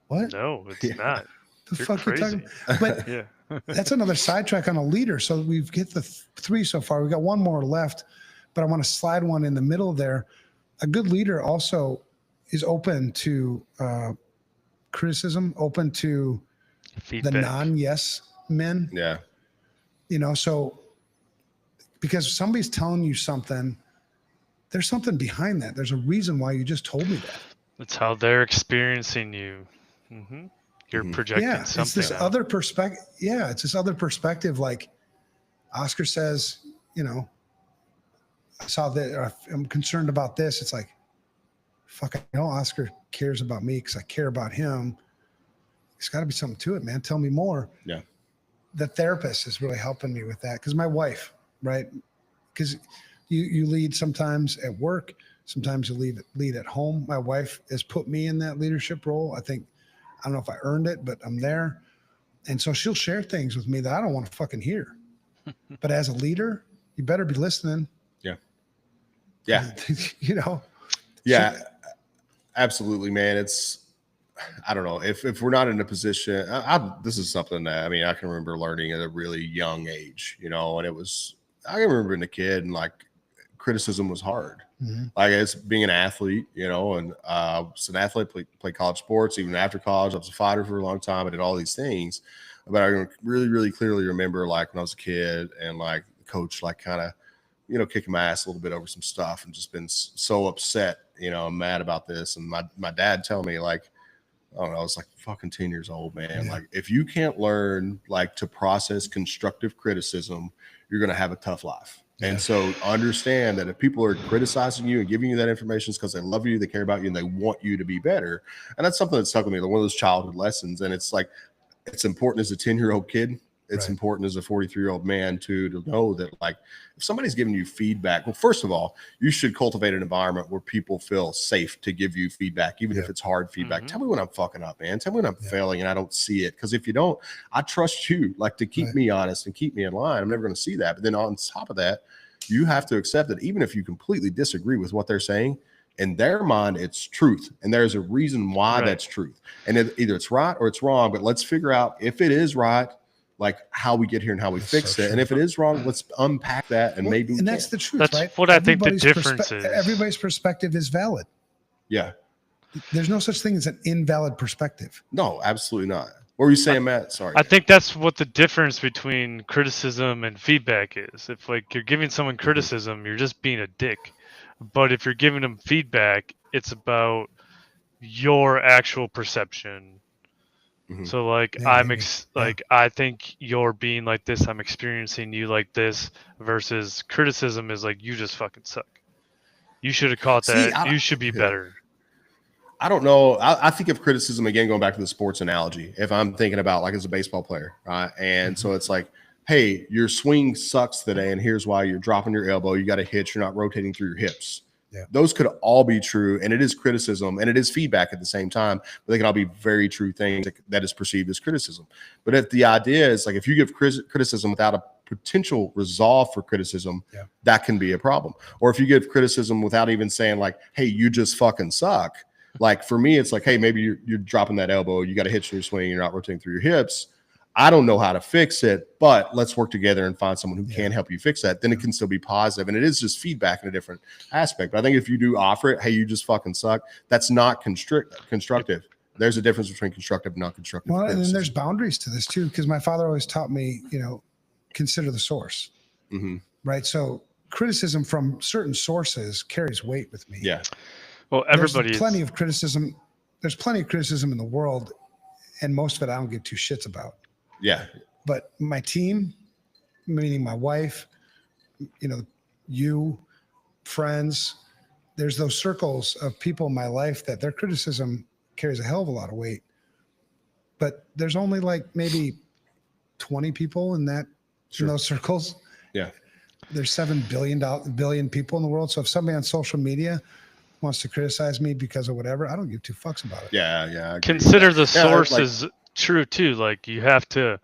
what? No, it's not. The You're fuck crazy. you talking? But Yeah. that's another sidetrack on a leader. So we've hit the 3 so far. We got one more left, but I want to slide one in the middle there. A good leader also is open to criticism, open to Feedback. the non-yes men. Yeah. So because somebody's telling you something, there's something behind that. There's a reason why you just told me that. That's how they're experiencing you. Mm-hmm. You're projecting something. It's this other perspective. Yeah, it's this other perspective. Like Oscar says, I saw that, or I'm concerned about this. It's like, fuck, I know Oscar cares about me because I care about him. There's got to be something to it, man. Tell me more. Yeah. The therapist is really helping me with that because my wife, right? Because you lead sometimes at work, sometimes you lead at home. My wife has put me in that leadership role. I don't know if I earned it, but I'm there. And so she'll share things with me that I don't want to fucking hear. But as a leader, you better be listening. Yeah. Yeah. Yeah, absolutely, man. I don't know if we're not in a position, this is something that, I can remember learning at a really young age, and I remember being a kid and like criticism was hard. Mm-hmm. Like as being an athlete, and I was an athlete, played college sports. Even after college, I was a fighter for a long time. I did all these things, but I really, really clearly remember like when I was a kid and like the coach, like kind of, kicking my ass a little bit over some stuff and just been so upset, I'm mad about this. And my dad telling me like, I don't know, I was like fucking 10 years old, man. Yeah. Like if you can't learn like to process constructive criticism, you're going to have a tough life. Yeah. And so understand that if people are criticizing you and giving you that information, it's because they love you, they care about you, and they want you to be better. And that's something that stuck with me, like one of those childhood lessons. And it's like, it's important as a 10-year-old kid. It's important as a 43-year-old man to know that like if somebody's giving you feedback, well, first of all, you should cultivate an environment where people feel safe to give you feedback, even if it's hard feedback. Tell me when I'm fucking up, man. Tell me when I'm failing and I don't see it. Because if you don't, I trust you like to keep me honest and keep me in line. I'm never going to see that. But then on top of that, you have to accept that even if you completely disagree with what they're saying, in their mind, it's truth. And there's a reason why that's truth. And either it's right or it's wrong. But let's figure out if it is right, like how we get here and how we fix it. And if it is wrong, let's unpack that and maybe. And that's the truth, that's right? what I think the difference is. Everybody's perspective is valid. Yeah. There's no such thing as an invalid perspective. No, absolutely not. What were you saying, Matt? Sorry. I think that's what the difference between criticism and feedback is. If like you're giving someone criticism, you're just being a dick. But if you're giving them feedback, it's about your actual perception. So like I think you're being like this, I'm experiencing you like this, versus criticism is like you just fucking suck. You should have caught that. You should be better. I don't know. I think of criticism again, going back to the sports analogy. If I'm thinking about like as a baseball player, right? And so it's like, hey, your swing sucks today, and here's why: you're dropping your elbow, you got a hitch, you're not rotating through your hips. Yeah. Those could all be true, and it is criticism, and it is feedback at the same time, but they can all be very true things that is perceived as criticism. But if the idea is like if you give criticism without a potential resolve for criticism, that can be a problem. Or if you give criticism without even saying like, hey, you just fucking suck. Like for me, it's like, hey, maybe you're dropping that elbow, you got a hitch in your swing, you're not rotating through your hips. I don't know how to fix it, but let's work together and find someone who can help you fix that. Then it can still be positive. And it is just feedback in a different aspect. But I think if you do offer it, hey, you just fucking suck, that's not constructive. There's a difference between constructive and non-constructive. Well, and then there's boundaries to this too, because my father always taught me, consider the source. Right. So criticism from certain sources carries weight with me. Yeah. Well, there's plenty of criticism in the world, and most of it I don't give two shits about. Yeah. But my team, meaning my wife, you, friends, there's those circles of people in my life that their criticism carries a hell of a lot of weight. But there's only like maybe 20 people in those circles. Yeah. There's 7 billion people in the world. So if somebody on social media wants to criticize me because of whatever, I don't give two fucks about it. Yeah. Consider the source is true too. Like you have to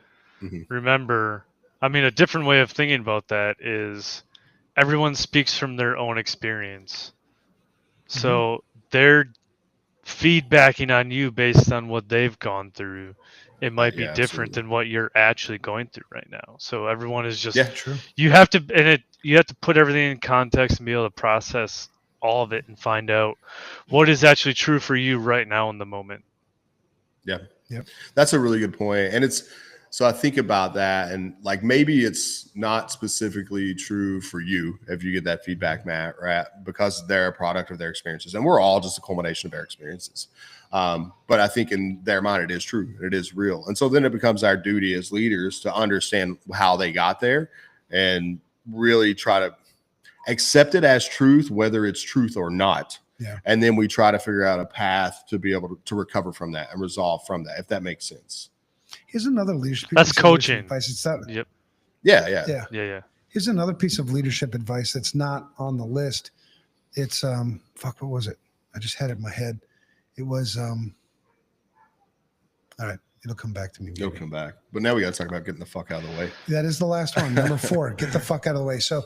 remember, a different way of thinking about that is everyone speaks from their own experience. So they're feedbacking on you based on what they've gone through. It might be Yeah, different absolutely. than what you're actually going through right now. So everyone is just Yeah. True. you have to you have to put everything in context and be able to process all of it and find out what is actually true for you right now in the moment. Yeah. Yep. That's a really good point. And so I think about that, and like maybe it's not specifically true for you if you get that feedback, Matt, right? Because they're a product of their experiences, and we're all just a culmination of their experiences. But I think in their mind, it is true. It is real. And so then it becomes our duty as leaders to understand how they got there and really try to accept it as truth, whether it's truth or not. Yeah. And then we try to figure out a path to be able to recover from that and resolve from that, if that makes sense. Here's another leadership. That's piece of coaching. leadership advice. It's that. Yep. Yeah. Yeah. Here's another piece of leadership advice that's not on the list. It's what was it? I just had it in my head. It was all right. It'll come back to me. It'll come back. But now we got to talk about getting the fuck out of the way. That is the last one. Number 4, get the fuck out of the way. So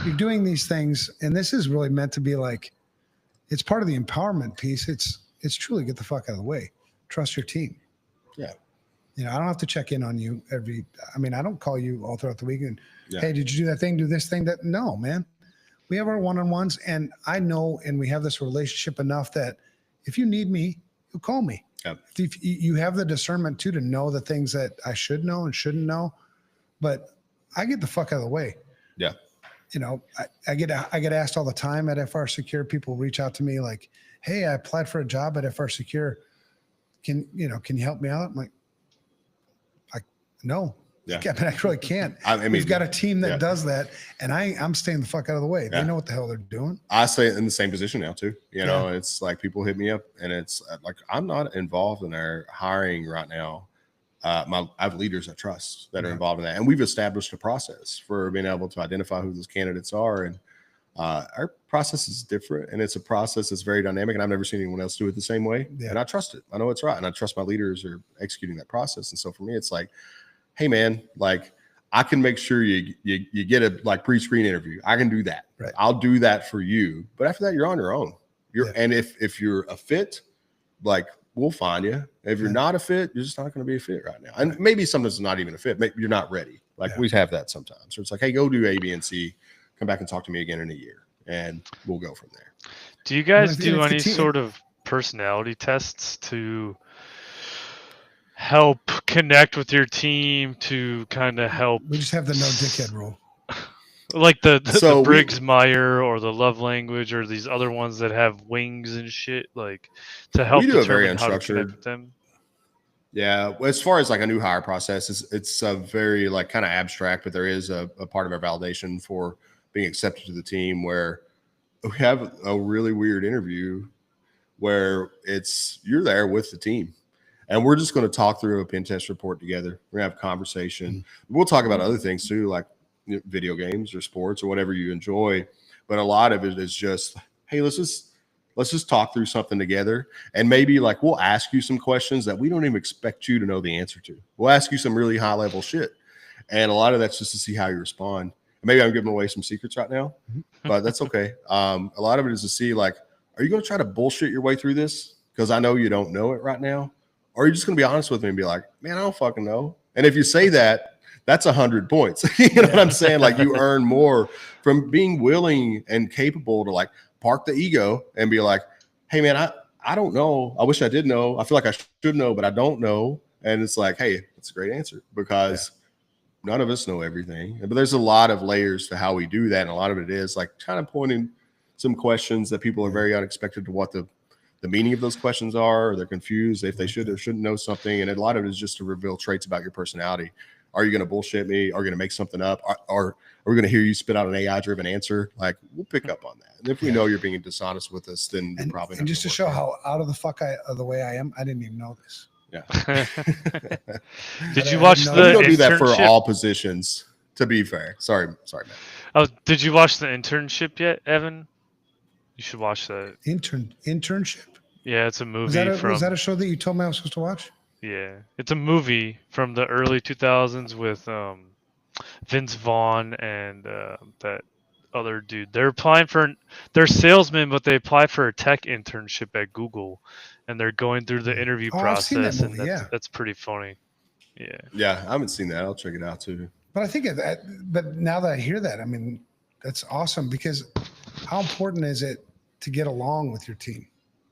you're doing these things, and this is really meant to be like, it's part of the empowerment piece. It's truly get the fuck out of the way. Trust your team. Yeah. You know, I don't have to check in on you I don't call you all throughout the weekend. Yeah. Hey, did you do that thing? Do this thing? No, man. We have our one-on-ones, and I know, and we have this relationship enough that if you need me, you'll call me. Yep. If you have the discernment too to know the things that I should know and shouldn't know, but I get the fuck out of the way. Yeah. You know, I get asked all the time at FRSecure. People reach out to me like, "Hey, I applied for a job at FRSecure. Can you help me out?" I'm like, no. Yeah. I really can't. I mean, we've got a team that yeah. does that, and I'm staying the fuck out of the way. Yeah. They know what the hell they're doing. I say in the same position now too. You know, it's like people hit me up, and it's like I'm not involved in their hiring right now. I have leaders I trust that are involved in that, and we've established a process for being able to identify who those candidates are. And our process is different, and it's a process that's very dynamic. And I've never seen anyone else do it the same way. Yeah. And I trust it. I know it's right, and I trust my leaders are executing that process. And so for me, it's like, hey man, like I can make sure you get a like pre-screen interview. I can do that. Right. I'll do that for you. But after that, you're on your own. And if you're a fit, like we'll find you. If you're not a fit, you're just not going to be a fit right now. And maybe sometimes it's not even a fit. Maybe you're not ready. Like we have that sometimes. So it's like, hey, go do A, B, and C. Come back and talk to me again in a year, and we'll go from there. Do you guys do any sort of personality tests to help connect with your team, to kind of help? We just have the no dickhead rule. Like the Briggs-Meyer or the love language or these other ones that have wings and shit, like to help we do a very determine how to unstructured connect with them. Yeah, as far as like a new hire process, it's a very like kind of abstract, but there is a part of our validation for being accepted to the team where we have a really weird interview where you're there with the team. And we're just going to talk through a pen test report together. We're going to have a conversation. Mm-hmm. We'll talk about other things too, like video games or sports or whatever you enjoy. But a lot of it is just, hey, let's just talk through something together. And maybe like we'll ask you some questions that we don't even expect you to know the answer to. We'll ask you some really high level shit. And a lot of that's just to see how you respond. Maybe I'm giving away some secrets right now, but that's okay. A lot of it is to see like, are you going to try to bullshit your way through this? Because I know you don't know it right now. Or are you just going to be honest with me and be like, man, I don't fucking know. And if you say that, that's 100 points. You know what I'm saying? Like you earn more from being willing and capable to like park the ego and be like, hey man, I don't know. I wish I did know. I feel like I should know, but I don't know. And it's like, hey, that's a great answer because none of us know everything. But there's a lot of layers to how we do that. And a lot of it is like kind of pointing some questions that people are very unexpected to what the meaning of those questions are, or they're confused if they should or shouldn't know something. And a lot of it is just to reveal traits about your personality. Are you going to bullshit me? Are you going to make something up? Are we going to hear you spit out an AI-driven answer? Like, we'll pick up on that. And if we know you're being dishonest with us, then we're probably not. And just to show how out of the fuck of the way I am, I didn't even know this. Yeah. Did you watch the We don't do that for internship? all positions, to be fair. Sorry, Matt. Oh, did you watch the internship yet, Evan? You should watch that. Internship? Yeah, it's a movie. Was that a show that you told me I was supposed to watch? Yeah, it's a movie from the early 2000s with Vince Vaughn and that other dude. They're salesmen, but they apply for a tech internship at Google, and they're going through the interview I've seen that process, and movie, that's pretty funny. Yeah. Yeah, I haven't seen that. I'll check it out too. But I think but now that I hear that, I mean, that's awesome, because how important is it to get along with your team?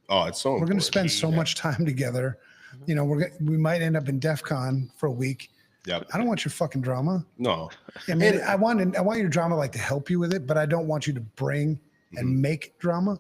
Oh, it's so We're important. going to spend so much time together. You know, we might end up in DEF CON for a week. Yep. I don't want your fucking drama. No. I mean, I want your drama like to help you with it, but I don't want you to bring and make drama.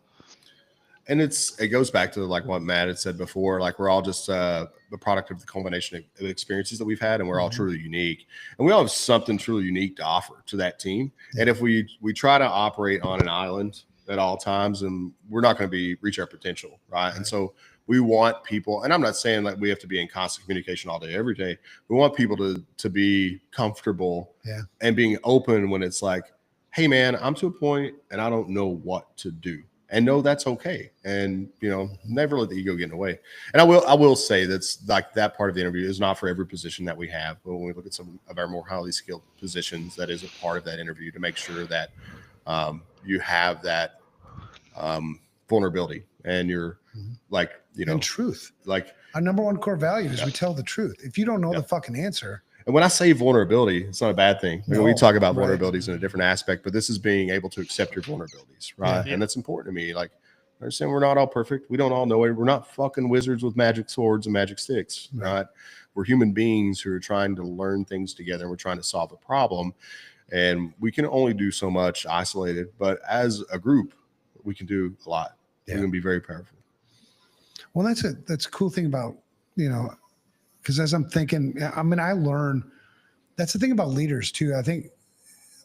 And it goes back to like what Matt had said before. Like, we're all just the product of the combination of experiences that we've had, and we're all truly unique, and we all have something truly unique to offer to that team. And if we try to operate on an island at all times, and we're not going to reach our potential, right? And so we want people, and I'm not saying that we have to be in constant communication all day, every day. We want people to be comfortable and being open when it's like, hey man, I'm to a point and I don't know what to do. And no, that's okay. And, you know, never let the ego get in the way. And I will say that's like that part of the interview is not for every position that we have. But when we look at some of our more highly skilled positions, that is a part of that interview to make sure that you have that vulnerability and you're like, you know, and truth. Like, our number one core value is we tell the truth. If you don't know the fucking answer. And when I say vulnerability, it's not a bad thing. I mean, we talk about vulnerabilities in a different aspect, but this is being able to accept your vulnerabilities, right? And that's important to me. Like, I understand we're not all perfect. We don't all know it. We're not fucking wizards with magic swords and magic sticks, right? We're human beings who are trying to learn things together, and we're trying to solve a problem. And we can only do so much isolated, but as a group, we can do a lot. We can be very powerful. Well, that's a cool thing about, you know, because as I'm thinking, I mean, I learn. That's the thing about leaders too. I think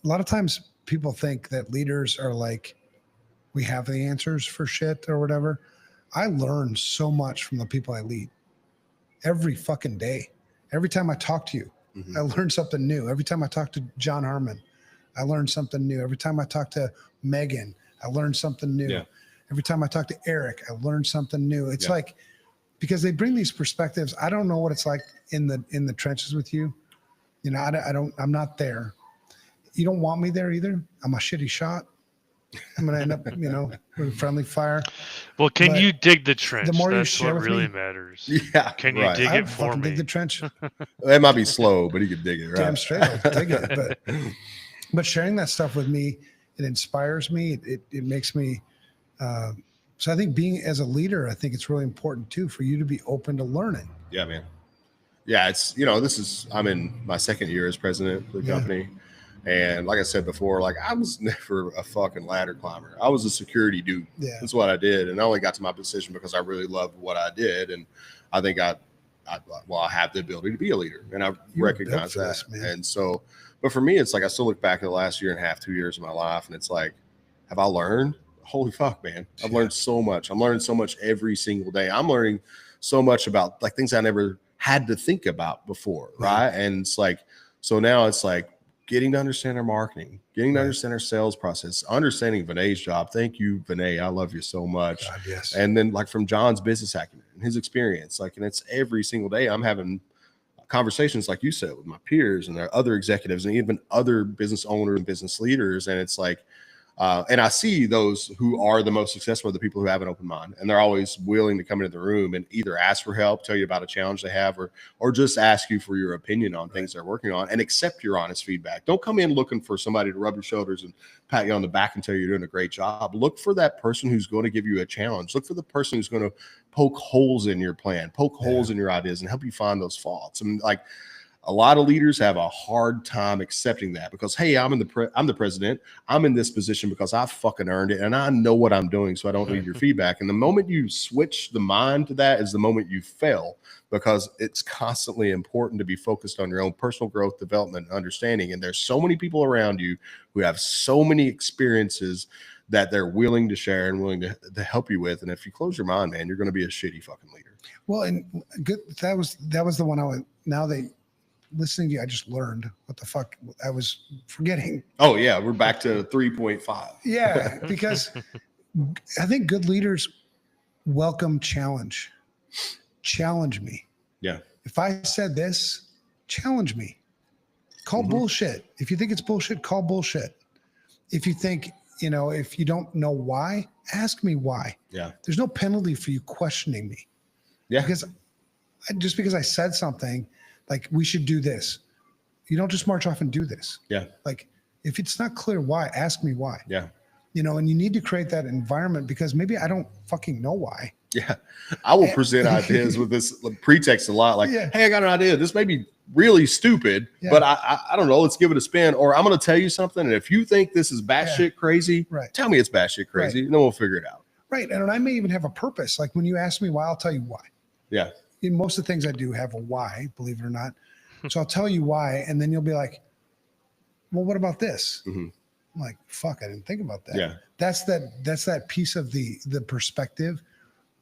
a lot of times people think that leaders are like, we have the answers for shit or whatever. I learn so much from the people I lead every fucking day. Every time I talk to you, I learn something new. Every time I talk to John Harmon, I learn something new. Every time I talk to Megan, I learn something new. Yeah. Every time I talk to Eric, I learn something new. It's like, because they bring these perspectives. I don't know what it's like in the trenches with you. You know, I'm not there. You don't want me there either. I'm a shitty shot. I'm going to end up, you know, with friendly fire. Well, can you dig the trench? The more you That's share what with really me, matters. Yeah. Can you dig it for me? Dig the trench. It might be slow, but he could dig it, right? Damn straight, I'll dig it. But sharing that stuff with me, it inspires me. It makes me. So I think being as a leader, I think it's really important too for you to be open to learning. Yeah, man. Yeah, it's, you know, I'm in my second year as president of the company. And like I said before, like, I was never a fucking ladder climber. I was a security dude. Yeah. That's what I did. And I only got to my position because I really loved what I did. And I think I have the ability to be a leader, and I recognize that. And so, but for me, it's like, I still look back at the last year and a half, 2 years of my life, and it's like, have I learned? Holy fuck, man. I've learned so much. I'm learning so much every single day. I'm learning so much about like things I never had to think about before. Right. And it's like, so now it's like getting to understand our marketing, getting to understand our sales process, understanding Vinay's job. Thank you, Vinay. I love you so much. God, yes. And then like from John's business acumen and his experience, like, and it's every single day I'm having conversations, like you said, with my peers and their other executives and even other business owners and business leaders. And it's like, and I see those who are the most successful are the people who have an open mind, and they're always willing to come into the room and either ask for help, tell you about a challenge they have, or just ask you for your opinion on things they're working on, and accept your honest feedback. Don't come in looking for somebody to rub your shoulders and pat you on the back and tell you you're doing a great job. Look for that person who's going to give you a challenge. Look for the person who's going to poke holes in your plan, poke holes in your ideas, and help you find those faults. I mean, like, a lot of leaders have a hard time accepting that because, hey, I'm the president. I'm in this position because I fucking earned it, and I know what I'm doing, so I don't need your feedback. And the moment you switch the mind to that is the moment you fail, because it's constantly important to be focused on your own personal growth, development, and understanding. And there's so many people around you who have so many experiences that they're willing to share and willing to help you with. And if you close your mind, man, you're going to be a shitty fucking leader. Well, and good. That was the one I was. Now listening to you, I just learned what the fuck I was forgetting. Oh yeah, we're back to 3.5. Yeah, because I think good leaders welcome challenge. Challenge me. Yeah. If I said this, challenge me. Call bullshit. If you think it's bullshit, call bullshit. if you think, if you don't know why, ask me why. Yeah. There's no penalty for you questioning me. Yeah. Because just because I said something like we should do this, you don't just march off and do this. Yeah. Like if it's not clear why, ask me why. Yeah. And you need to create that environment because maybe I don't fucking know why. Yeah. I will present ideas with this pretext a lot. Like, Yeah. hey, I got an idea. This may be really stupid, but I don't know. Let's give it a spin. Or I'm going to tell you something. And if you think this is batshit crazy, tell me it's batshit crazy. And then we'll figure it out. Right. And I may even have a purpose. Like when you ask me why, I'll tell you why. Yeah. Most of the things I do have a why, believe it or not. So I'll tell you why. And then you'll be like, well, what about this? Mm-hmm. I'm like, fuck, I didn't think about that. Yeah. That's that piece of the perspective,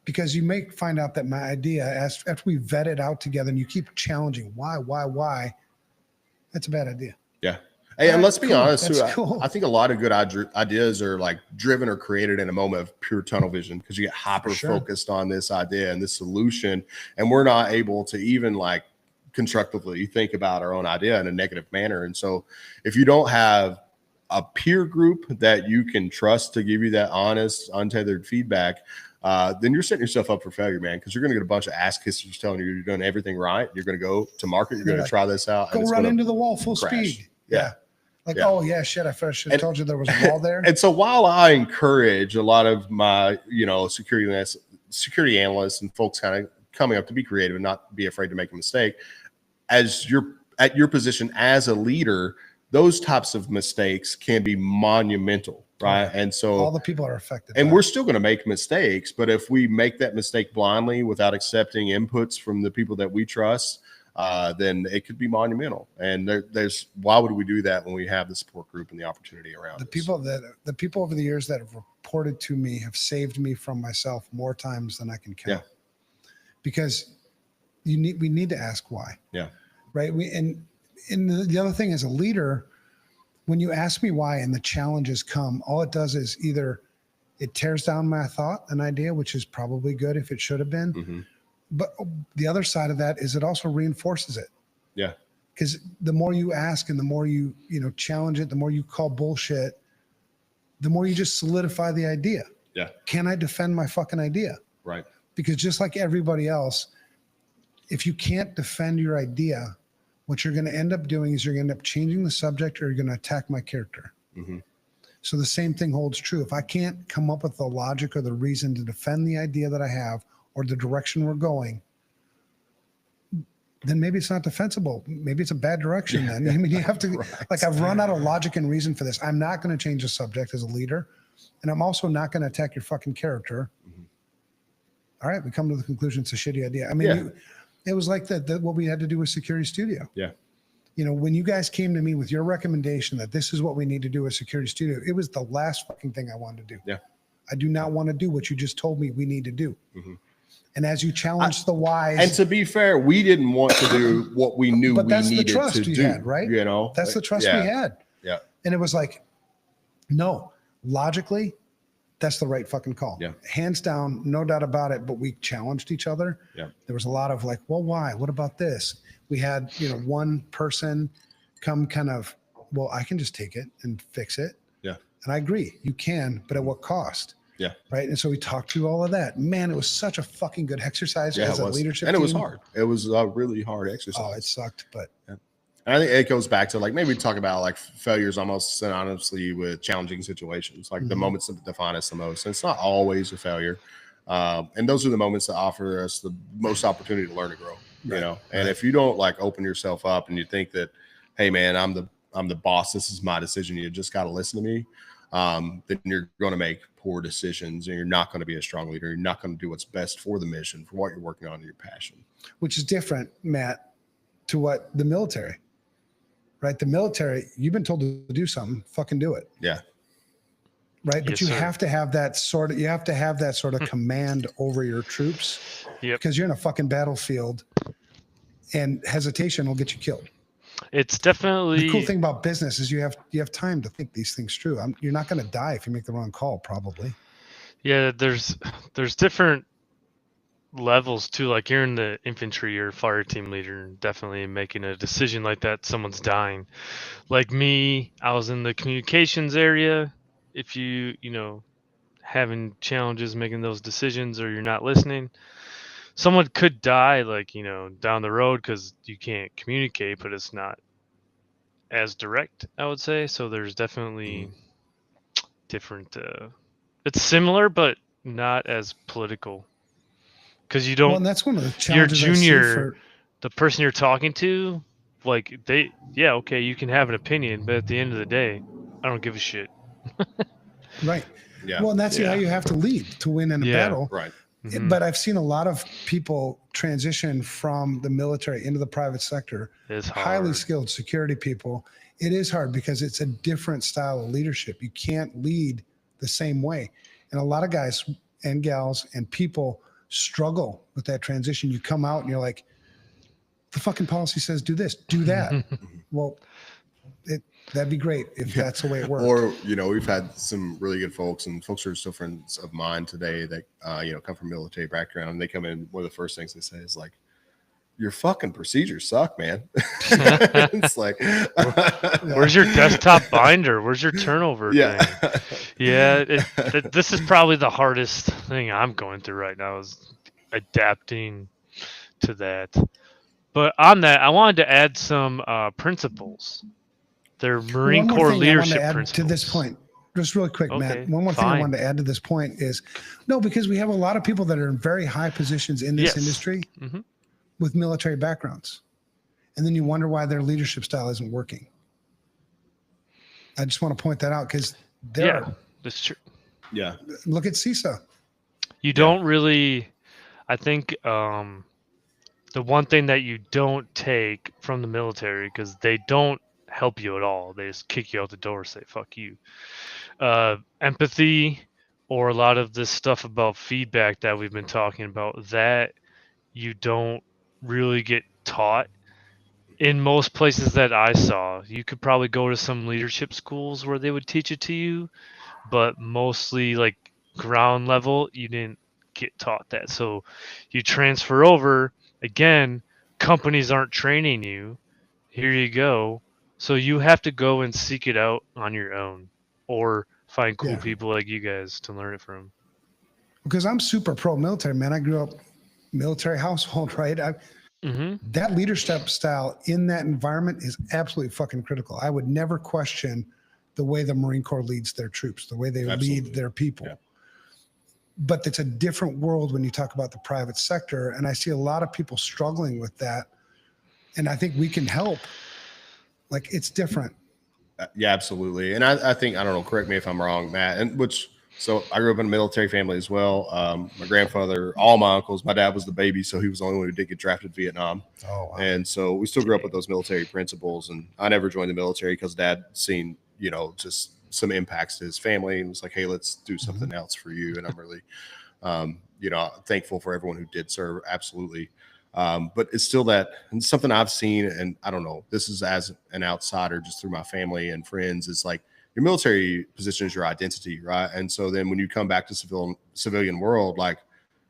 because you may find out that my idea, after we vet it out together and you keep challenging why, that's a bad idea. Yeah. Hey, and let's be honest too. Cool. I think a lot of good ideas are like driven or created in a moment of pure tunnel vision because you get hyper focused on this idea and this solution, and we're not able to even like constructively think about our own idea in a negative manner. And so, if you don't have a peer group that you can trust to give you that honest, untethered feedback, then you're setting yourself up for failure, man, because you're going to get a bunch of ass kissers telling you you're doing everything right. You're going to go to market. You're going to try this out. Go run into the wall full speed. Yeah. Like, oh, yeah, shit, I should have told you there was a wall there. And so while I encourage a lot of my, security analysts and folks kind of coming up to be creative and not be afraid to make a mistake, as you're at your position as a leader, those types of mistakes can be monumental, right? And so all the people are affected. And we're still going to make mistakes, but if we make that mistake blindly without accepting inputs from the people that we trust, then it could be monumental. And there's why would we do that when we have the support group and the opportunity around the people over the years that have reported to me have saved me from myself more times than I can count. Yeah. Because we need to ask why. Yeah. Right. And the other thing as a leader, when you ask me why and the challenges come, all it does is either it tears down my thought, an idea, which is probably good if it should have been. Mm-hmm. But the other side of that is it also reinforces it. Yeah. Because the more you ask and the more you challenge it, the more you call bullshit, the more you just solidify the idea. Yeah. Can I defend my fucking idea? Right. Because just like everybody else, if you can't defend your idea, what you're going to end up doing is you're going to end up changing the subject or you're going to attack my character. Mm-hmm. So the same thing holds true. If I can't come up with the logic or the reason to defend the idea that I have or the direction we're going, then maybe it's not defensible. Maybe it's a bad direction then. I mean, you have to, like, I've run out of logic and reason for this. I'm not going to change the subject as a leader. And I'm also not going to attack your fucking character. Mm-hmm. All right, we come to the conclusion it's a shitty idea. I mean, it was like what we had to do with Security Studio. Yeah. When you guys came to me with your recommendation that this is what we need to do with Security Studio, it was the last fucking thing I wanted to do. Yeah. I do not want to do what you just told me we need to do. Mm-hmm. And as you challenge the whys. And to be fair, we didn't want to do what we knew we needed to do. But that's the trust we had, right? That's the trust we had. Yeah. And it was like, no, logically, that's the right fucking call. Yeah. Hands down, no doubt about it. But we challenged each other. Yeah. There was a lot of like, well, why? What about this? We had, one person come kind of, well, I can just take it and fix it. Yeah. And I agree, you can, but at what cost? Yeah. Right. And so we talked through all of that. Man, it was such a fucking good exercise as a leadership team. And it was hard. It was a really hard exercise. Oh, it sucked, but. Yeah. And I think it goes back to like maybe talk about like failures almost synonymously with challenging situations, like the moments that define us the most. And it's not always a failure. And those are the moments that offer us the most opportunity to learn and grow, And if you don't like open yourself up and you think that, hey man, I'm the boss, this is my decision, you just got to listen to me. Then you're going to make poor decisions and you're not going to be a strong leader. You're not going to do what's best for the mission, for what you're working on and your passion. Which is different, Matt, to what the military, right? The military, you've been told to do something, fucking do it. Yeah. Right. But you have to have that sort of, command over your troops because you're in a fucking battlefield and hesitation will get you killed. It's definitely the cool thing about business is you have time to think these things through. You're not going to die if you make the wrong call, probably. Yeah, there's different levels too. Like you're in the infantry or fire team leader, definitely making a decision like that, someone's dying. Like me, I was in the communications area. If you know, having challenges making those decisions or you're not listening, someone could die, like, you know, down the road because you can't communicate, but it's not as direct, I would say. So there's definitely different. It's similar, but not as political because you Well, don't. and that's one of the Your challenges I see junior, for the person you're talking to, like yeah, okay, you can have an opinion, but at the end of the day, I don't give a shit. right. Yeah. Well, and that's how Yeah. you have to lead to win in a Yeah. battle. Right. Mhm. But I've seen a lot of people transition from the military into the private sector. It's Highly hard. skilled security people. It is hard because it's a different style of leadership. You can't lead the same way. And a lot of guys and gals and people struggle with that transition. You come out and you're like, the fucking policy says do this, do that. Well, that'd be great if that's the way it worked. Or, you know, we've had some really good folks, and folks who are still friends of mine today that, you know, come from military background. And they come in, one of the first things they say is like, your fucking procedures suck, man. It's like, Where's your desktop binder? Where's your turnover yeah. thing? Yeah, this is probably the hardest thing I'm going through right now is adapting to that. But on that, I wanted to add some principles. They're Marine One more Corps thing I wanted leadership to add principles. to this point, just really quick, Okay, Matt. One more thing I fine. wanted to add to this point is, no, because we have a lot of people that are in very high positions in this Yes. industry Mhm. with military backgrounds. And then you wonder why their leadership style isn't working. I just want to point that out because Yeah, that's true. Yeah. look at CISA. You don't really, I think, the one thing that you don't take from the military, because they don't help you at all, they just kick you out the door, say fuck you. Empathy, or a lot of this stuff about feedback that we've been talking about, that you don't really get taught in most places that I saw. You could probably go to some leadership schools where they would teach it to you, but mostly like ground level, you didn't get taught that. So you transfer over, again, companies aren't training you. Here you go. So you have to go and seek it out on your own, or find cool Yeah. people like you guys to learn it from. Because I'm super pro military, man. I grew up military household, right? Mm-hmm. That leadership style in that environment is absolutely fucking critical. I would never question the way the Marine Corps leads their troops, the way they Absolutely. lead their people. Yeah. But it's a different world when you talk about the private sector. And I see a lot of people struggling with that. And I think we can help. Like, it's different. Yeah, absolutely. And I think, I don't know, correct me if I'm wrong, Matt, so I grew up in a military family as well. My grandfather, all my uncles, my dad was the baby, so he was the only one who did get drafted to Vietnam. Oh, wow. And so we still grew up with those military principles. And I never joined the military because dad seen, you know, just some impacts to his family and was like, hey, let's do something else for you. And I'm really, you know, thankful for everyone who did serve. Absolutely. But it's still that, and something I've seen, and I don't know, this is as an outsider, just through my family and friends, is like your military position is your identity, right? And so then when you come back to civilian world, like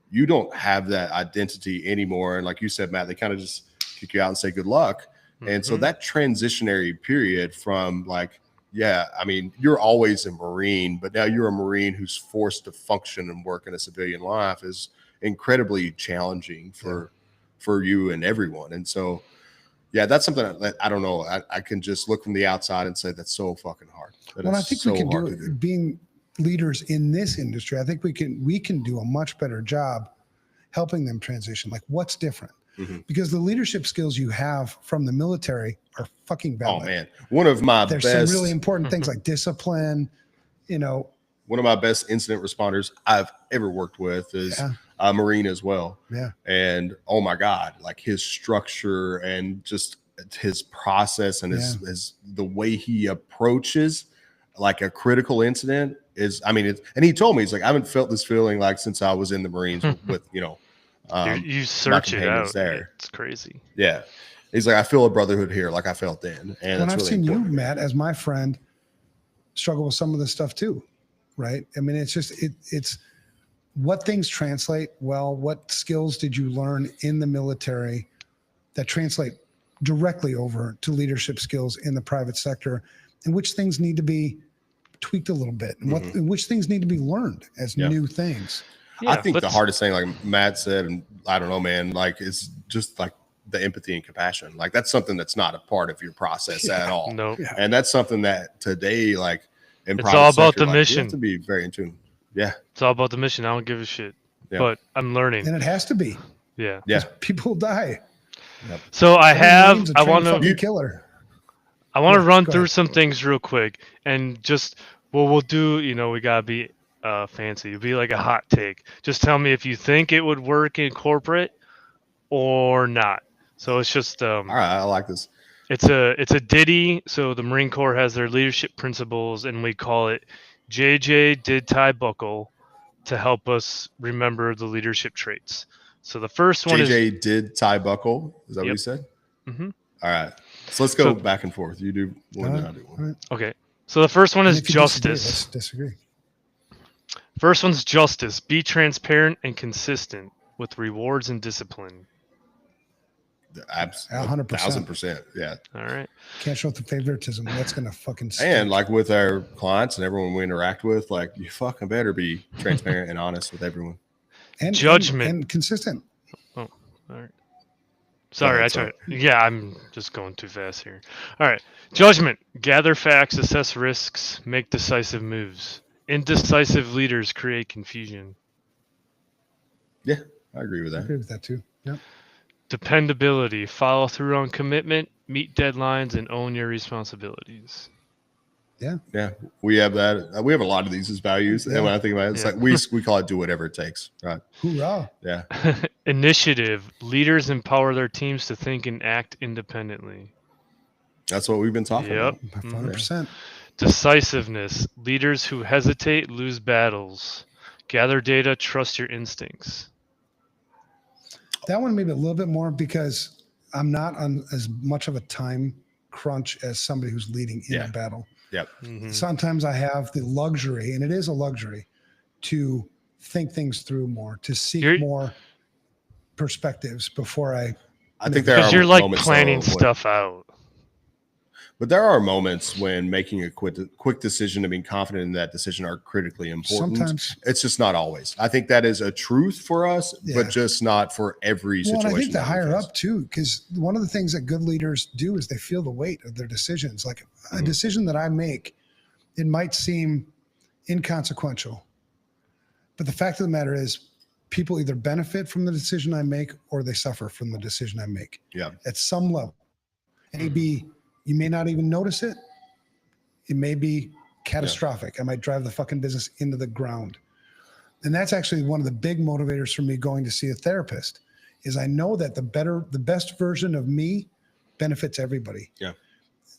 you don't have that identity anymore. And like you said, Matt, they kind of just kick you out and say good luck. Mm-hmm. And so that transitionary period from like, yeah, I mean, you're always a Marine, but now you're a Marine who's forced to function and work in a civilian life is incredibly challenging for you and everyone. And so, yeah, that's something that I don't know. I can just look from the outside and say that's so fucking hard. Well, I think we can do it being leaders in this industry. I think we can do a much better job helping them transition. Like, what's different? Mm-hmm. Because the leadership skills you have from the military are fucking valid. Oh man, one of my There's best, some really important things like discipline. You know, one of my best incident responders I've ever worked with is a Marine as well. Yeah, and oh my God, like his structure and just his process and his the way he approaches like a critical incident is. I mean, and he told me, he's like, I haven't felt this feeling like since I was in the Marines with you know. You search it out. There. It's crazy. Yeah. He's like, I feel a brotherhood here, like I felt then. And I've really seen important. you, Matt, as my friend, struggle with some of this stuff too, right? I mean, it's just it's what things translate well, what skills did you learn in the military that translate directly over to leadership skills in the private sector, and which things need to be tweaked a little bit, and which things need to be learned as new things. Yeah, I think the hardest thing, like Matt said, and I don't know, man, like it's just like the empathy and compassion. Like that's something that's not a part of your process at all. Nope. Yeah. And that's something that today, like in It's private all about sector, the like, mission. you have to be very in tune. Yeah. It's all about the mission. I don't give a shit. Yeah. But I'm learning. And it has to be. Yeah. Yeah. People die. Yep. So I want to to killer. I want to run go through ahead. some things real quick and just we'll do, we got to be fancy. It'll be like a hot take. Just tell me if you think it would work in corporate or not. So it's just All right. I like this. it's a ditty. So the Marine Corps has their leadership principles and we call it JJ did tie buckle to help us remember the leadership traits. So the first one JJ did tie buckle. Is that what Yep. you said? Mm-hmm. All right. So let's go back and forth. You do one, then I do one. All right. Okay. So the first one And is if you disagree, justice. let's disagree. First one's justice. Be transparent and consistent with rewards and discipline. 100%. 1,000%. Yeah. All right. Can't show the favoritism. That's gonna fucking stick. And like with our clients and everyone we interact with, like you fucking better be transparent and honest with everyone. and judgment. and consistent. All right. Sorry, I tried. Yeah, I'm just going too fast here. All right. Judgment. Gather facts, assess risks, make decisive moves. Indecisive leaders create confusion. Yeah, I agree with I that. agree with that too. Yeah. Dependability. Follow through on commitment, meet deadlines, and own your responsibilities. Yeah, we have that. We have a lot of these as values. Yeah. And when I think about it, it's Yeah. like we call it do whatever it takes. Right. Hoorah. Yeah. Initiative. Leaders empower their teams to think and act independently. That's what we've been talking Yep. about. 100%. Decisiveness. Leaders who hesitate lose battles. Gather data, trust your instincts. That one maybe a little bit more because I'm not on as much of a time crunch as somebody who's leading in a battle. Yep. Mhm. Sometimes I have the luxury, and it is a luxury, to think things through more, to seek more perspectives before I think there Because are you're like moments, planning though, when- stuff out. But there are moments when making a quick decision and being confident in that decision are critically important. Sometimes. It's just not always. I think that is a truth for us, but just not for every Well, situation. and I think the that we higher face. up too, because one of the things that good leaders do is they feel the weight of their decisions. Like a decision that I make, it might seem inconsequential, but the fact of the matter is people either benefit from the decision I make or they suffer from the decision I make. Yeah. At some level. Maybe you may not even notice it. It may be catastrophic. I might drive the fucking business into the ground. And that's actually one of the big motivators for me going to see a therapist is I know that the best version of me benefits everybody. Yeah.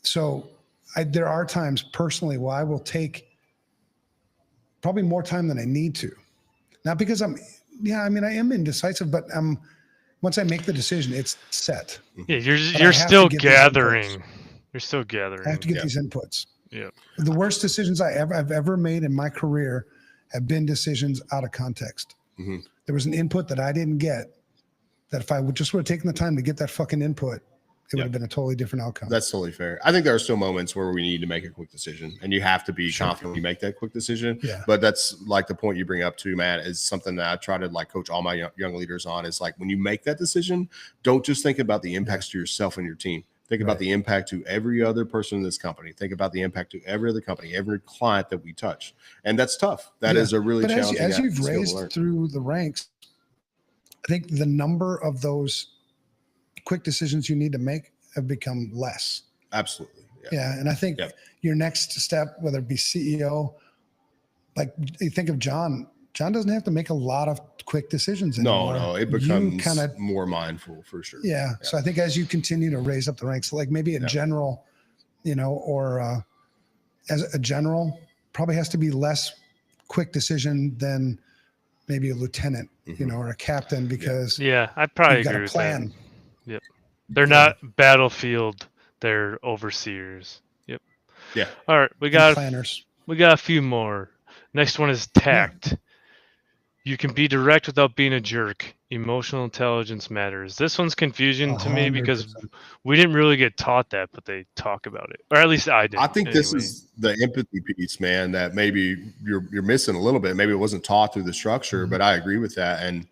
So there are times personally where I will take probably more time than I need to. Not because I am indecisive, but once I make the decision, it's set. Yeah, But I you're have still to get these gathering. inputs. You're still gathering. I have to get these inputs. Yeah. The worst decisions I've ever made in my career have been decisions out of context. Mm-hmm. There was an input that I didn't get that if I would have taken the time to get that fucking input, it would have been a totally different outcome. That's totally fair. I think there are still moments where we need to make a quick decision, and you have to be confident when you make that quick decision. Yeah. But that's like the point you bring up too, Matt, is something that I try to like coach all my young leaders on is like when you make that decision, don't just think about the impacts to yourself and your team. Think about the impact to every other person in this company. Think about the impact to every other company, every client that we touch. And that's tough. That is a really challenging as you've skill to raised learn. through the ranks, I think the number of those quick decisions you need to make have become less. Absolutely. Yeah. And I think your next step, whether it be CEO, like you think of John doesn't have to make a lot of quick decisions anymore. No, it becomes more mindful for sure. Yeah. So I think as you continue to raise up the ranks, like maybe a general, or as a general probably has to be less quick decision than maybe a lieutenant, or a captain, because I probably you've got agree a with plan. that. Yep. They're not battlefield, they're overseers. Yep. Yeah. All right, we got planners. a few more. Next one is tact. You can be direct without being a jerk. Emotional intelligence matters. This one's confusion to me because 100%. we didn't really get taught that, but they talk about it, or at least I did. I think this is the empathy piece, man, that maybe you're missing a little bit. Maybe it wasn't taught through the structure, but I agree with that. And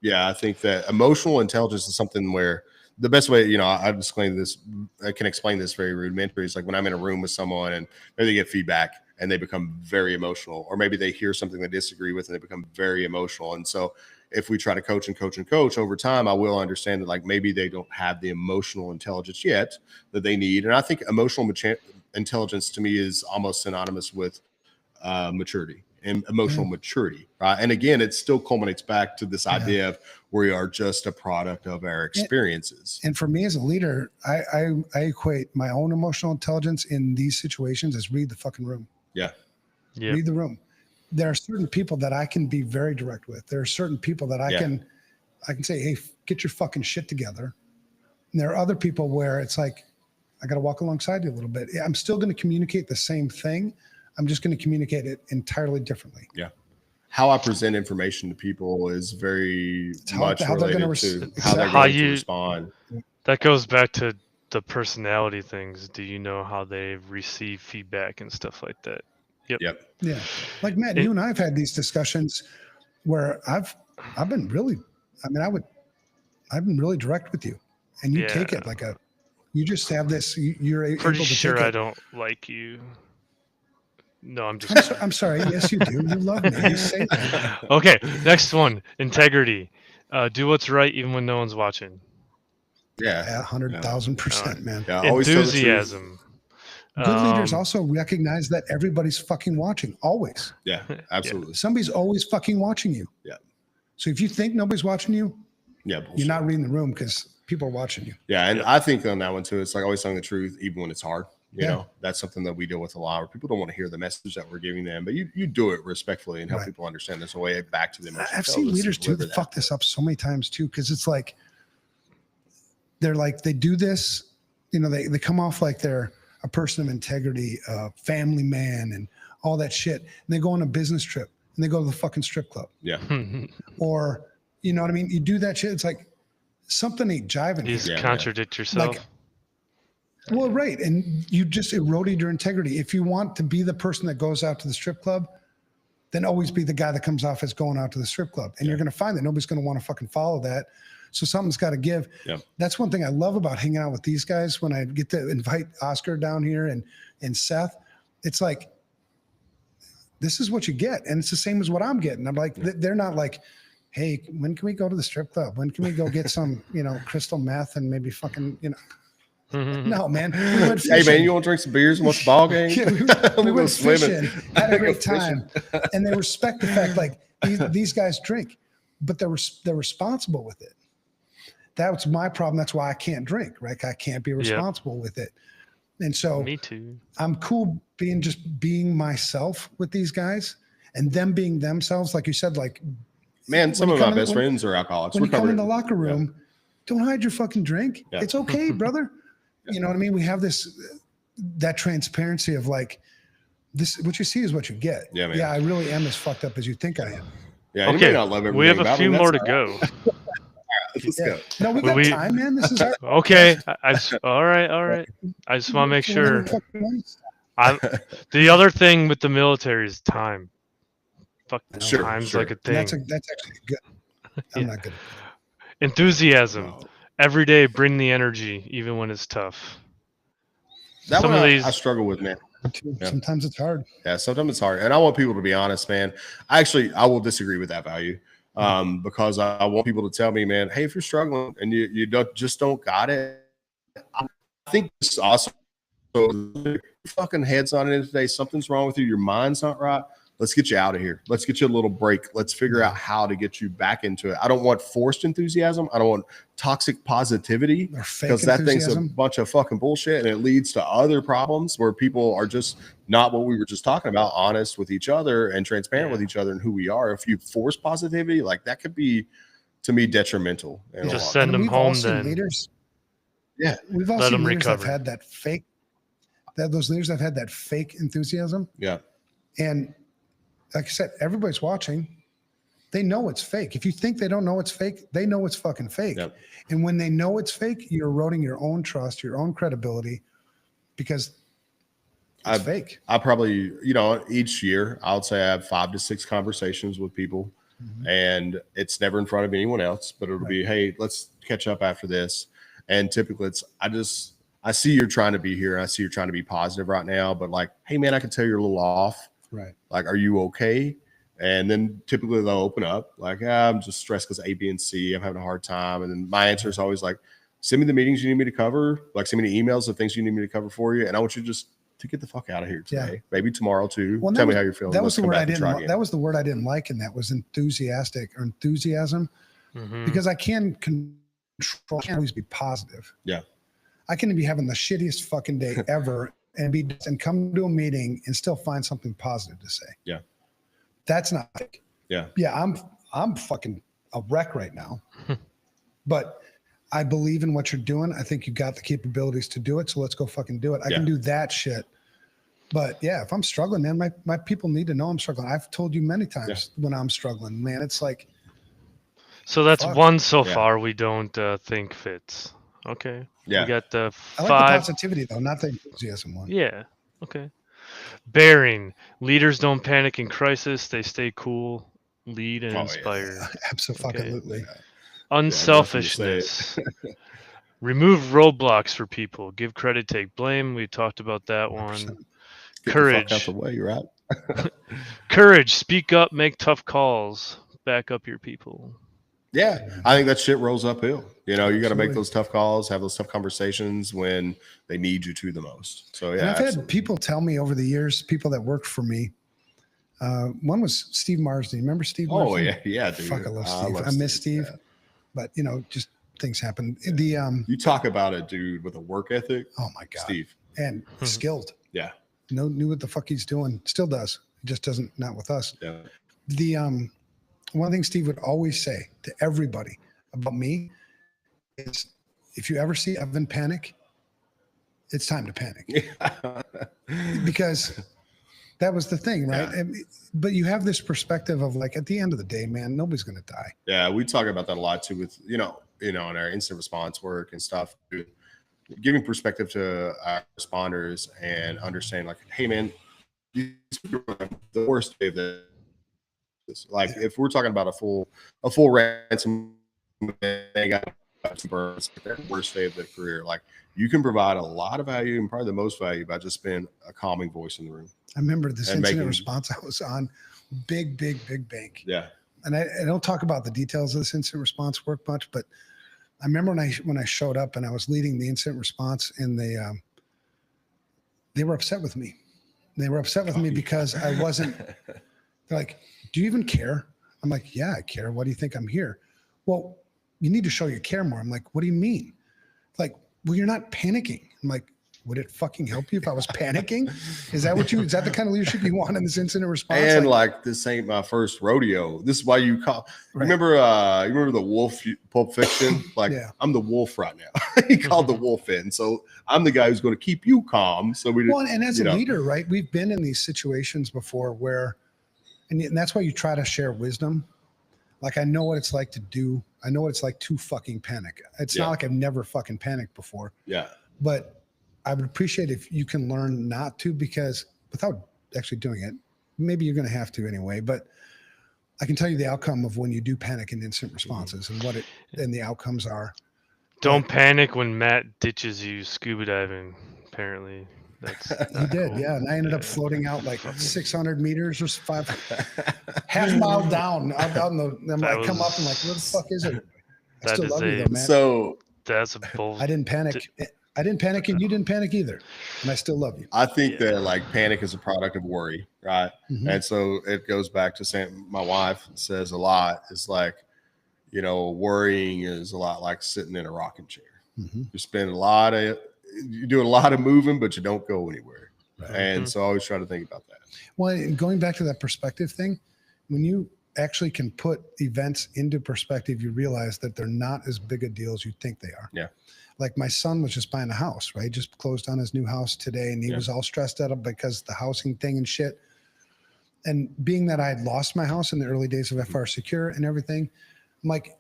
yeah, I think that emotional intelligence is something where the best way, I can explain this very rudimentary. It's like when I'm in a room with someone and maybe they get feedback and they become very emotional, or maybe they hear something they disagree with and they become very emotional. And so if we try to coach and coach and coach over time, I will understand that like maybe they don't have the emotional intelligence yet that they need. And I think emotional intelligence to me is almost synonymous with maturity and emotional maturity, right? And again, it still culminates back to this idea of we are just a product of our experiences. And for me as a leader, I equate my own emotional intelligence in these situations as read the fucking room. Yeah. Read the room. There are certain people that I can be very direct with. There are certain people that I can say, hey, get your fucking shit together. And there are other people where it's like, I got to walk alongside you a little bit. I'm still going to communicate the same thing. I'm just going to communicate it entirely differently. Yeah. How I present information to people is very much related to how they're going to respond. That goes back to the personality things. Do you know how they receive feedback and stuff like that? Yep. Yeah. Like Matt, you and I have had these discussions where I've been really, I've been really direct with you, and you take it like you just have this. You're pretty sure I don't like you. No, I'm sorry. Yes, you do. You love me. You say that. Okay. Next one. Integrity. Do what's right even when no one's watching. Yeah. 100,000%, man. Yeah, enthusiasm. Good leaders also recognize that everybody's fucking watching, always. Yeah, absolutely. Somebody's always fucking watching you. Yeah. So if you think nobody's watching you, bullshit. You're not reading the room because people are watching you. Yeah, and I think on that one too, it's like always telling the truth, even when it's hard. You know, that's something that we deal with a lot where people don't want to hear the message that we're giving them, but you do it respectfully and help people understand there's a way back to them. I've seen leaders too that fuck this up so many times too, because it's like they do this, they come off like they're a person of integrity, family man, and all that shit. And they go on a business trip and they go to the fucking strip club. Yeah. Or, you know what I mean? You do that shit. It's like something ain't jiving. You just contradict yourself. Well, right. And you just eroded your integrity. If you want to be the person that goes out to the strip club, then always be the guy that comes off as going out to the strip club. And you're going to find that nobody's going to want to fucking follow that. So something's got to give. Yeah. That's one thing I love about hanging out with these guys. When I get to invite Oscar down here and Seth, it's like, this is what you get. And it's the same as what I'm getting. I'm like, they're not like, hey, when can we go to the strip club? When can we go get some, crystal meth and maybe fucking, No, man. We went fishing. Hey, man, you want to drink some beers and watch the ball game? we went fishing, had a great time. And they respect the fact, like, these guys drink, but they're responsible with it. That's my problem. That's why I can't drink, right? I can't be responsible with it. And so me too. I'm cool being myself with these guys and them being themselves. Like you said, like, man, some of my best friends are alcoholics. When you come in the locker room, don't hide your fucking drink. Yeah. It's okay, brother. You know what I mean? We have that transparency of like, this, what you see is what you get. Yeah, man. Yeah, I really am as fucked up as you think I am. Yeah, okay. You may not love everything. We have a few more to go. Let's go. No, we got time, man. This is our okay. All right. I just want to make sure. The other thing with the military is time. Fuck, time's like a thing. That's actually good. I'm not good. Enthusiasm. Every day, bring the energy, even when it's tough. That one I struggle with, man. Sometimes it's hard. Yeah, sometimes it's hard. And I want people to be honest, man. I will disagree with that value. Because I want people to tell me, man, hey, if you're struggling and you don't got it, I think this is awesome. So your fucking head's not in it today. Something's wrong with you. Your mind's not right. Let's get you out of here. Let's get you a little break. Let's figure out how to get you back into it. I don't want forced enthusiasm. I don't want toxic positivity, because that thing's a bunch of fucking bullshit, and it leads to other problems where people are just not what we were just talking about, honest with each other and transparent with each other and who we are. If you force positivity, like that could be, to me, detrimental. Just send them home then. Leaders, we've let also them leaders recover. that have had that fake, those leaders that have had that fake enthusiasm. Yeah. And like I said, everybody's watching. They know it's fake. If you think they don't know it's fake, they know it's fucking fake. Yep. And when they know it's fake, you're eroding your own trust, your own credibility, because it's fake. I probably, each year I would say I have 5 to 6 conversations with people, and it's never in front of anyone else, but it'll be, hey, let's catch up after this. And typically it's, I see you're trying to be here. I see you're trying to be positive right now, but like, hey man, I can tell you're a little off. Right. Like, are you okay? And then typically they'll open up like, I'm just stressed because A, B, and C. I'm having a hard time. And then my answer is always like, send me the meetings you need me to cover. Like, send me the emails of things you need me to cover for you. And I want you just to get the fuck out of here today. Yeah. Maybe tomorrow too. Well, tell me how you're feeling. That was the word I didn't. That was the word I didn't like, and that was enthusiastic or enthusiasm, because I can't always be positive. Yeah. I can be having the shittiest fucking day ever and come to a meeting and still find something positive to say. Yeah. That's not fake. Yeah. Yeah. I'm fucking a wreck right now, but I believe in what you're doing. I think you got the capabilities to do it. So let's go fucking do it. I can do that shit. But yeah, if I'm struggling, man, my people need to know I'm struggling. I've told you many times when I'm struggling, man, it's like. So that's one so far we don't think fits. Okay. Yeah. We got the 5. I like the positivity though, not the enthusiasm one. Yeah. Okay. Bearing. Leaders don't panic in crisis. They stay cool, lead, and inspire. Yeah. Absolutely. Okay. Unselfishness. Remove roadblocks for people. Give credit, take blame. We talked about that 100%. One. Get Courage. The fuck out the way you're at. Courage. Speak up. Make tough calls. Back up your people. Yeah, I think that shit rolls uphill. You got to make those tough calls, have those tough conversations when they need you to the most. So yeah, and I've had people tell me over the years, people that worked for me. One was Steve Marsden. Remember Steve? Oh Marsden? yeah, dude. Fuck, I love Steve. I miss Steve, but just things happen. You talk about a dude with a work ethic. Oh my god, Steve, and skilled. Yeah, knew what the fuck he's doing. Still does. He just doesn't. Not with us. Yeah. One thing Steve would always say to everybody about me is, if you ever see Evan panic, it's time to panic. Because that was the thing, right? Yeah. But you have this perspective of like, at the end of the day, man, nobody's going to die. Yeah, we talk about that a lot too with, in our incident response work and stuff, giving perspective to our responders and understanding like, hey man, the worst day of the like if we're talking about a full ransom, they got the worst day of their career. Like you can provide a lot of value and probably the most value by just being a calming voice in the room. I remember this incident response I was on, big bank. Yeah. And I don't talk about the details of this incident response work much, but I remember when I showed up and I was leading the incident response, and they were upset with me. They were upset with me because I wasn't. They're like, do you even care? I'm like, yeah, I care. Why do you think I'm here? Well, you need to show you care more. I'm like, what do you mean? Like, well, you're not panicking. I'm like, would it fucking help you if I was panicking? Is that the kind of leadership you want in this incident response? And like this ain't my first rodeo. This is why you call. Right. You remember the wolf Pulp Fiction? Like I'm the wolf right now. He called the wolf in. So I'm the guy who's going to keep you calm. So and as a leader, right? We've been in these situations before where, and that's why you try to share wisdom. Like I know what it's like to do. I know what it's like to fucking panic. It's not like I've never fucking panicked before. Yeah. But I would appreciate if you can learn not to, because without actually doing it, maybe you're going to have to anyway, but I can tell you the outcome of when you do panic in instant responses and the outcomes are. Don't panic when Matt ditches you scuba diving. Apparently he did. Cool. Yeah. And I ended up floating out like 600 meters or half mile down out in the, come up and like, where the fuck is it? I still love you though, man. So that's a bullshit. I didn't panic. I didn't panic and you didn't panic either. And I still love you. I think that like panic is a product of worry, right? Mm-hmm. And so it goes back to saying my wife says a lot. It's like, worrying is a lot like sitting in a rocking chair. Mm-hmm. You do a lot of moving, but you don't go anywhere. Right. And so I always try to think about that. Well, and going back to that perspective thing, when you actually can put events into perspective, you realize that they're not as big a deal as you think they are. Yeah. Like my son was just buying a house, right? Just closed on his new house today, and he was all stressed out because the housing thing and shit. And being that I had lost my house in the early days of FRSecure and everything, I'm like,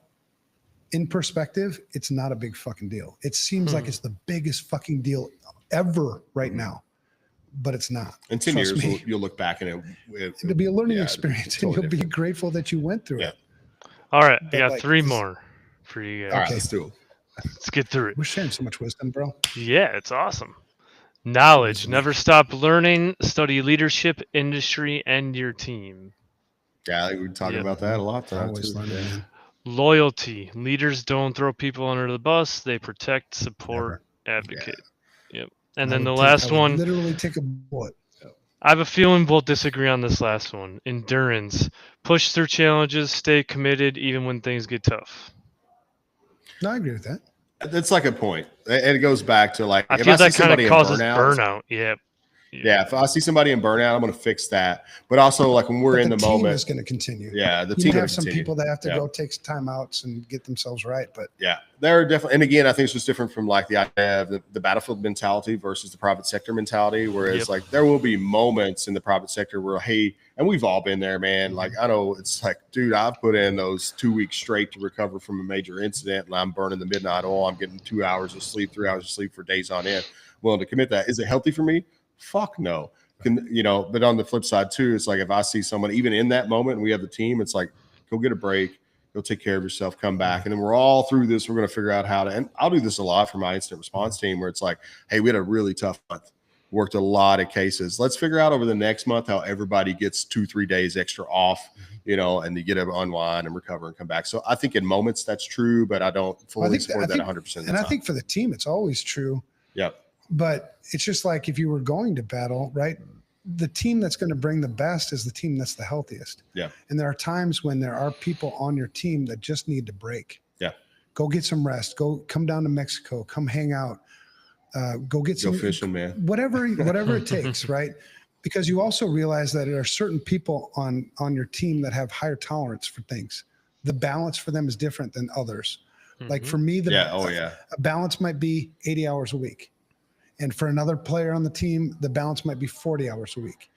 in perspective, it's not a big fucking deal. It seems like it's the biggest fucking deal ever right now, but it's not. In 10 Trust years, me. you'll look back and It'll be a learning yeah, experience, totally and you'll be different. grateful that you went through Yeah. it. All right, I But, got like, 3 this- more for you guys. All right, Okay. let's do it. Let's get through it. We're sharing so much wisdom, bro. Yeah, it's awesome. Knowledge. Wisdom. Never stop learning. Study leadership, industry, and your team. Yeah, I think we were talking Yep. about that a lot tonight Always too. learning, Yeah. man. Loyalty. Leaders don't throw people under the bus. They protect, support, Never. advocate. Yep. And I then would the take- I last would one. literally take a bullet. I have a feeling we'll disagree on this last one. Endurance. Push through challenges. Stay committed even when things get tough. No, I agree with that. That's like a point. And it goes back to like, I if feel I see that kind somebody of in causes burnout, burnout. Yep. yeah, if I see somebody in burnout, I'm going to fix that. But also, like when we're But in the the team moment, is going to continue. yeah, the You team may will have some continue. people that have to Yeah. go take timeouts and get themselves right, but Yeah, they're definitely. And again, I think it's just different from like the idea of the battlefield mentality versus the private sector mentality. Whereas, Yep. like, there will be moments in the private sector where, hey, and we've all been there, man. Like, I know it's like, dude, I've put in those 2 weeks straight to recover from a major incident, and I'm burning the midnight oil. I'm getting 2 hours of sleep, 3 hours of sleep for days on end. Willing to commit that. Is it healthy for me? Fuck no. But on the flip side too, it's like if I see someone even in that moment and we have the team, it's like, go get a break, go take care of yourself, come back. And then we're all through this. We're going to figure out how to, and I'll do this a lot for my incident response team where it's like, hey, we had a really tough month, worked a lot of cases. Let's figure out over the next month how everybody gets 2-3 days extra off, and they get to unwind and recover and come back. So I think in moments that's true, but I don't fully support that 100% of the and I time. think for the team, it's always true. Yep. But it's just like if you were going to battle, right? The team that's going to bring the best is the team that's the healthiest. Yeah. And there are times when there are people on your team that just need to break. Yeah. Go get some rest. Come down to Mexico. Come hang out. Go get some fishing, man. Whatever it takes, right? Because you also realize that there are certain people on your team that have higher tolerance for things. The balance for them is different than others. Like for me, a balance might be 80 hours a week. And for another player on the team, the balance might be 40 hours a week.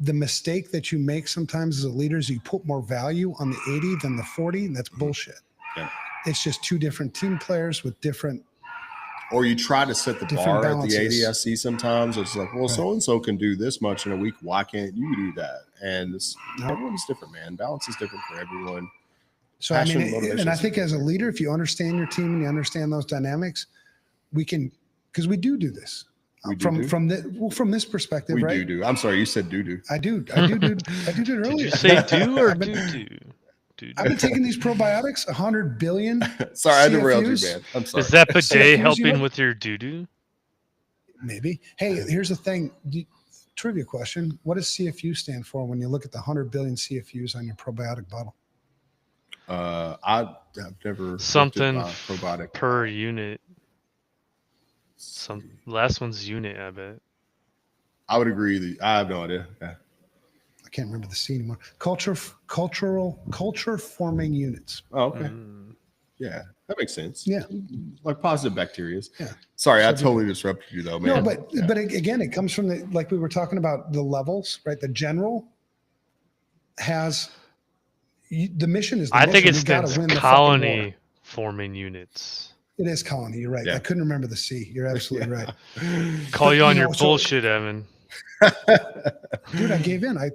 The mistake that you make sometimes as a leader is you put more value on the 80 than the 40. That's bullshit. Yeah. It's just two different team players with different. Or you try to set the Different bar at the 80. balances. I see sometimes it's like, well, so and so can do this much in a week. Why can't you do that? And everyone's different, man. Balance is different for everyone. So Passion, I mean, motivation and I is think as a leader, if you understand your team and you understand those dynamics, we can, because we do this We do. from this perspective, We right? do. I'm sorry, you said do. I did it Did earlier. you say do or do? I've been taking these probiotics, 100 billion. Sorry, I derailed you, CFUs. man. I'm sorry. Is that bidet CFUs, helping with your doo-doo? Maybe. Hey, here's the thing. Trivia question. What does CFU stand for when you look at the 100 billion CFUs on your probiotic bottle? I've never looked at Something my probiotic. per unit. Last one's unit, I bet. I would agree that I have no idea. Yeah. I can't remember the C anymore. Culture forming units. Oh, okay. Yeah, that makes sense. Yeah. Like positive bacteria. Yeah. Sorry, I So totally disrupted you though, man. No, but again, it comes from like we were talking about the levels, right? The general has the mission is. I think it We gotta stands win the fucking war. colony forming units. It is colony. You're right. Yeah. I couldn't remember the C. You're absolutely right. Call But, you on you your know, so- bullshit, Evan. Dude, I gave in. I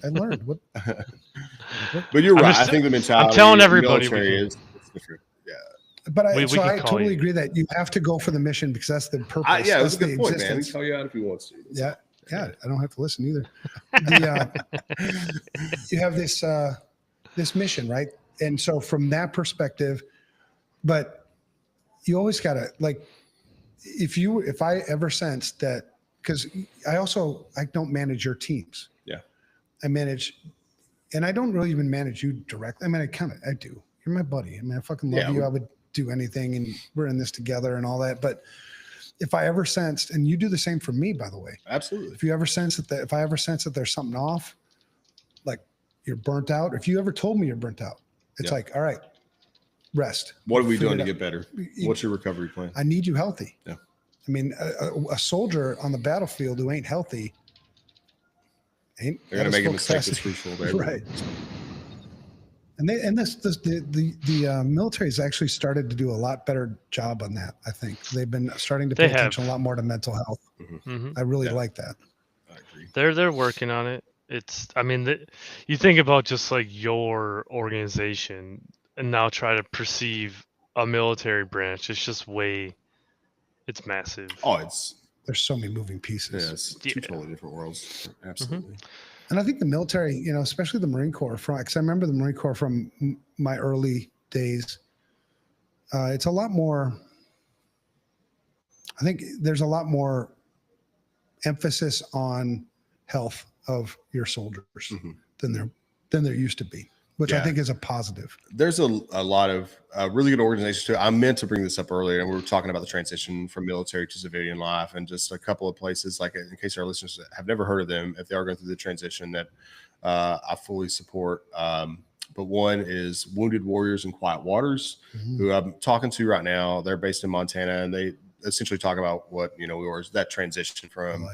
learned. What? But you're I'm right. just- I think the mentality. I'm telling of everybody we military can- is it's different. Yeah. But I We can call totally you. agree that you have to go for the mission because that's the purpose. Yeah, that's that's a good point, man. He existence. can call you out if he wants to. Yeah, I don't have to listen either. You have this mission, right? And so from that perspective, but you always gotta like, if I ever sensed that, because I don't manage your teams. Yeah. I manage, and I don't really even manage you directly. I mean, I do. You're my buddy. I mean, I fucking love Yeah, you. I would do anything, and we're in this together and all that. But if I ever sensed, and you do the same for me, by the way, Absolutely. if you ever sense that, if I ever sense that there's something off, like you're burnt out, if you ever told me you're burnt out, it's Yeah. like, all right, rest. What are we Figure doing it to out. get better? What's your recovery plan? I need you healthy. Yeah. I mean, a soldier on the battlefield who ain't healthy They're going to make a mistake that's crucial to everyone. Right. And the military has actually started to do a lot better job on that. I think they've been starting to pay attention a lot more to mental health. Mm-hmm. I really like that. I agree. They're working on it. I mean, you think about just like your organization and now try to perceive a military branch. It's just it's massive. Oh, there's so many moving pieces. Yeah, it's two totally different worlds. Absolutely. Mm-hmm. And I think the military, especially the Marine Corps, because I remember the Marine Corps from my early days, it's a lot more, I think there's a lot more emphasis on health of your soldiers than there used to be, which I think is a positive. There's a lot of really good organizations too. I meant to bring this up earlier, and we were talking about the transition from military to civilian life, and just a couple of places, like in case our listeners have never heard of them, if they are going through the transition, that I fully support. But one is Wounded Warriors in Quiet Waters, who I'm talking to right now. They're based in Montana, and they essentially talk about what, that transition from,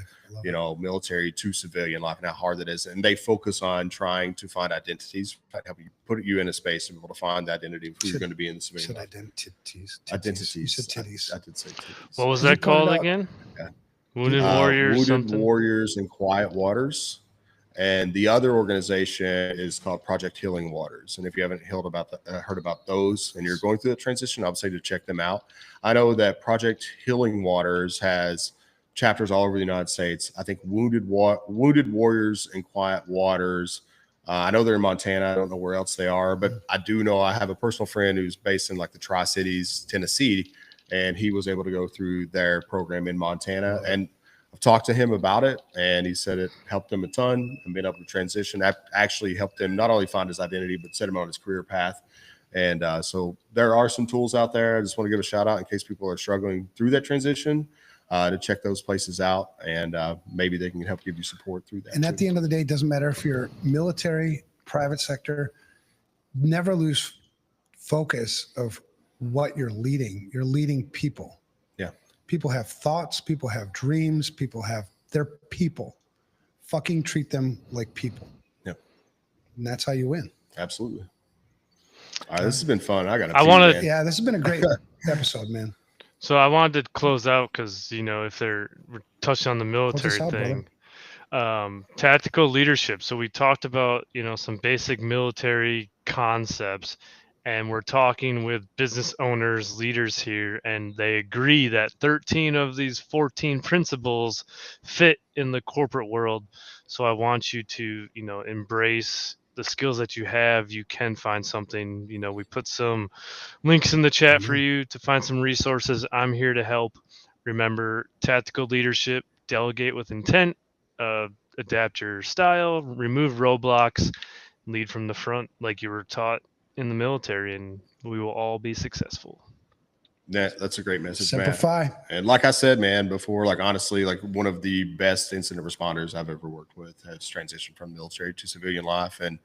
military to civilian life and how hard that is. And they focus on trying to find identities, help you put you in a space and be able to find the identity of who you're going to be in the civilian life. Identities. You said titties. I did say titties. What was that called again? Yeah. Wounded Warriors. Wounded Warriors in Quiet Waters. And the other organization is called Project Healing Waters. And if you haven't heard about those and you're going through the transition, I would say to check them out. I know that Project Healing Waters has chapters all over the United States. I think Wounded Warriors in Quiet Waters. I know they're in Montana. I don't know where else they are, but I do know I have a personal friend who's based in like the Tri-Cities, Tennessee, and he was able to go through their program in Montana. And I've talked to him about it, and he said it helped him a ton and been able to transition. That actually helped him not only find his identity, but set him on his career path. And so there are some tools out there. I just want to give a shout out in case people are struggling through that transition, to check those places out, and maybe they can help give you support through that. And at the end of the day, it doesn't matter if you're military, private sector, never lose focus of what you're leading. You're leading people. Yeah. People have thoughts, people have dreams, they're people. Fucking treat them like people. Yep. And that's how you win. Absolutely. All right, this has been fun. Yeah, this has been a great episode, man. So I wanted to close out because, if we're touching on the military thing, tactical leadership. So we talked about, some basic military concepts, and we're talking with business owners, leaders here, and they agree that 13 of these 14 principles fit in the corporate world. So I want you to, embrace the skills that you have. You can find something. We put some links in the chat for you to find some resources. I'm here to help. Remember, tactical leadership, delegate with intent, adapt your style, remove roadblocks, lead from the front like you were taught in the military, and we will all be successful. That's a great message, Simplify. Matt. And like I said, man, before, honestly, one of the best incident responders I've ever worked with has transitioned from military to civilian life, and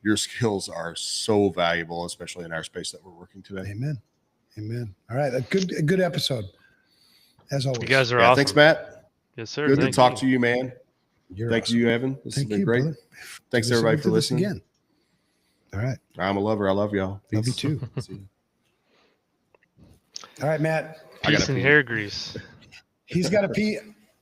your skills are so valuable, especially in our space that we're working today. Amen. All right, a good episode, as always. You guys are awesome. Thanks, Matt. Yes, sir. Good to talk to you, man. Thank awesome. You, Evan. This has been great. Brother. Thanks, everybody, for listening. Again. All right. I'm a lover. I love y'all. Peace. Love you too. See you. All right, Matt. Peace and hair grease. He's got to pee.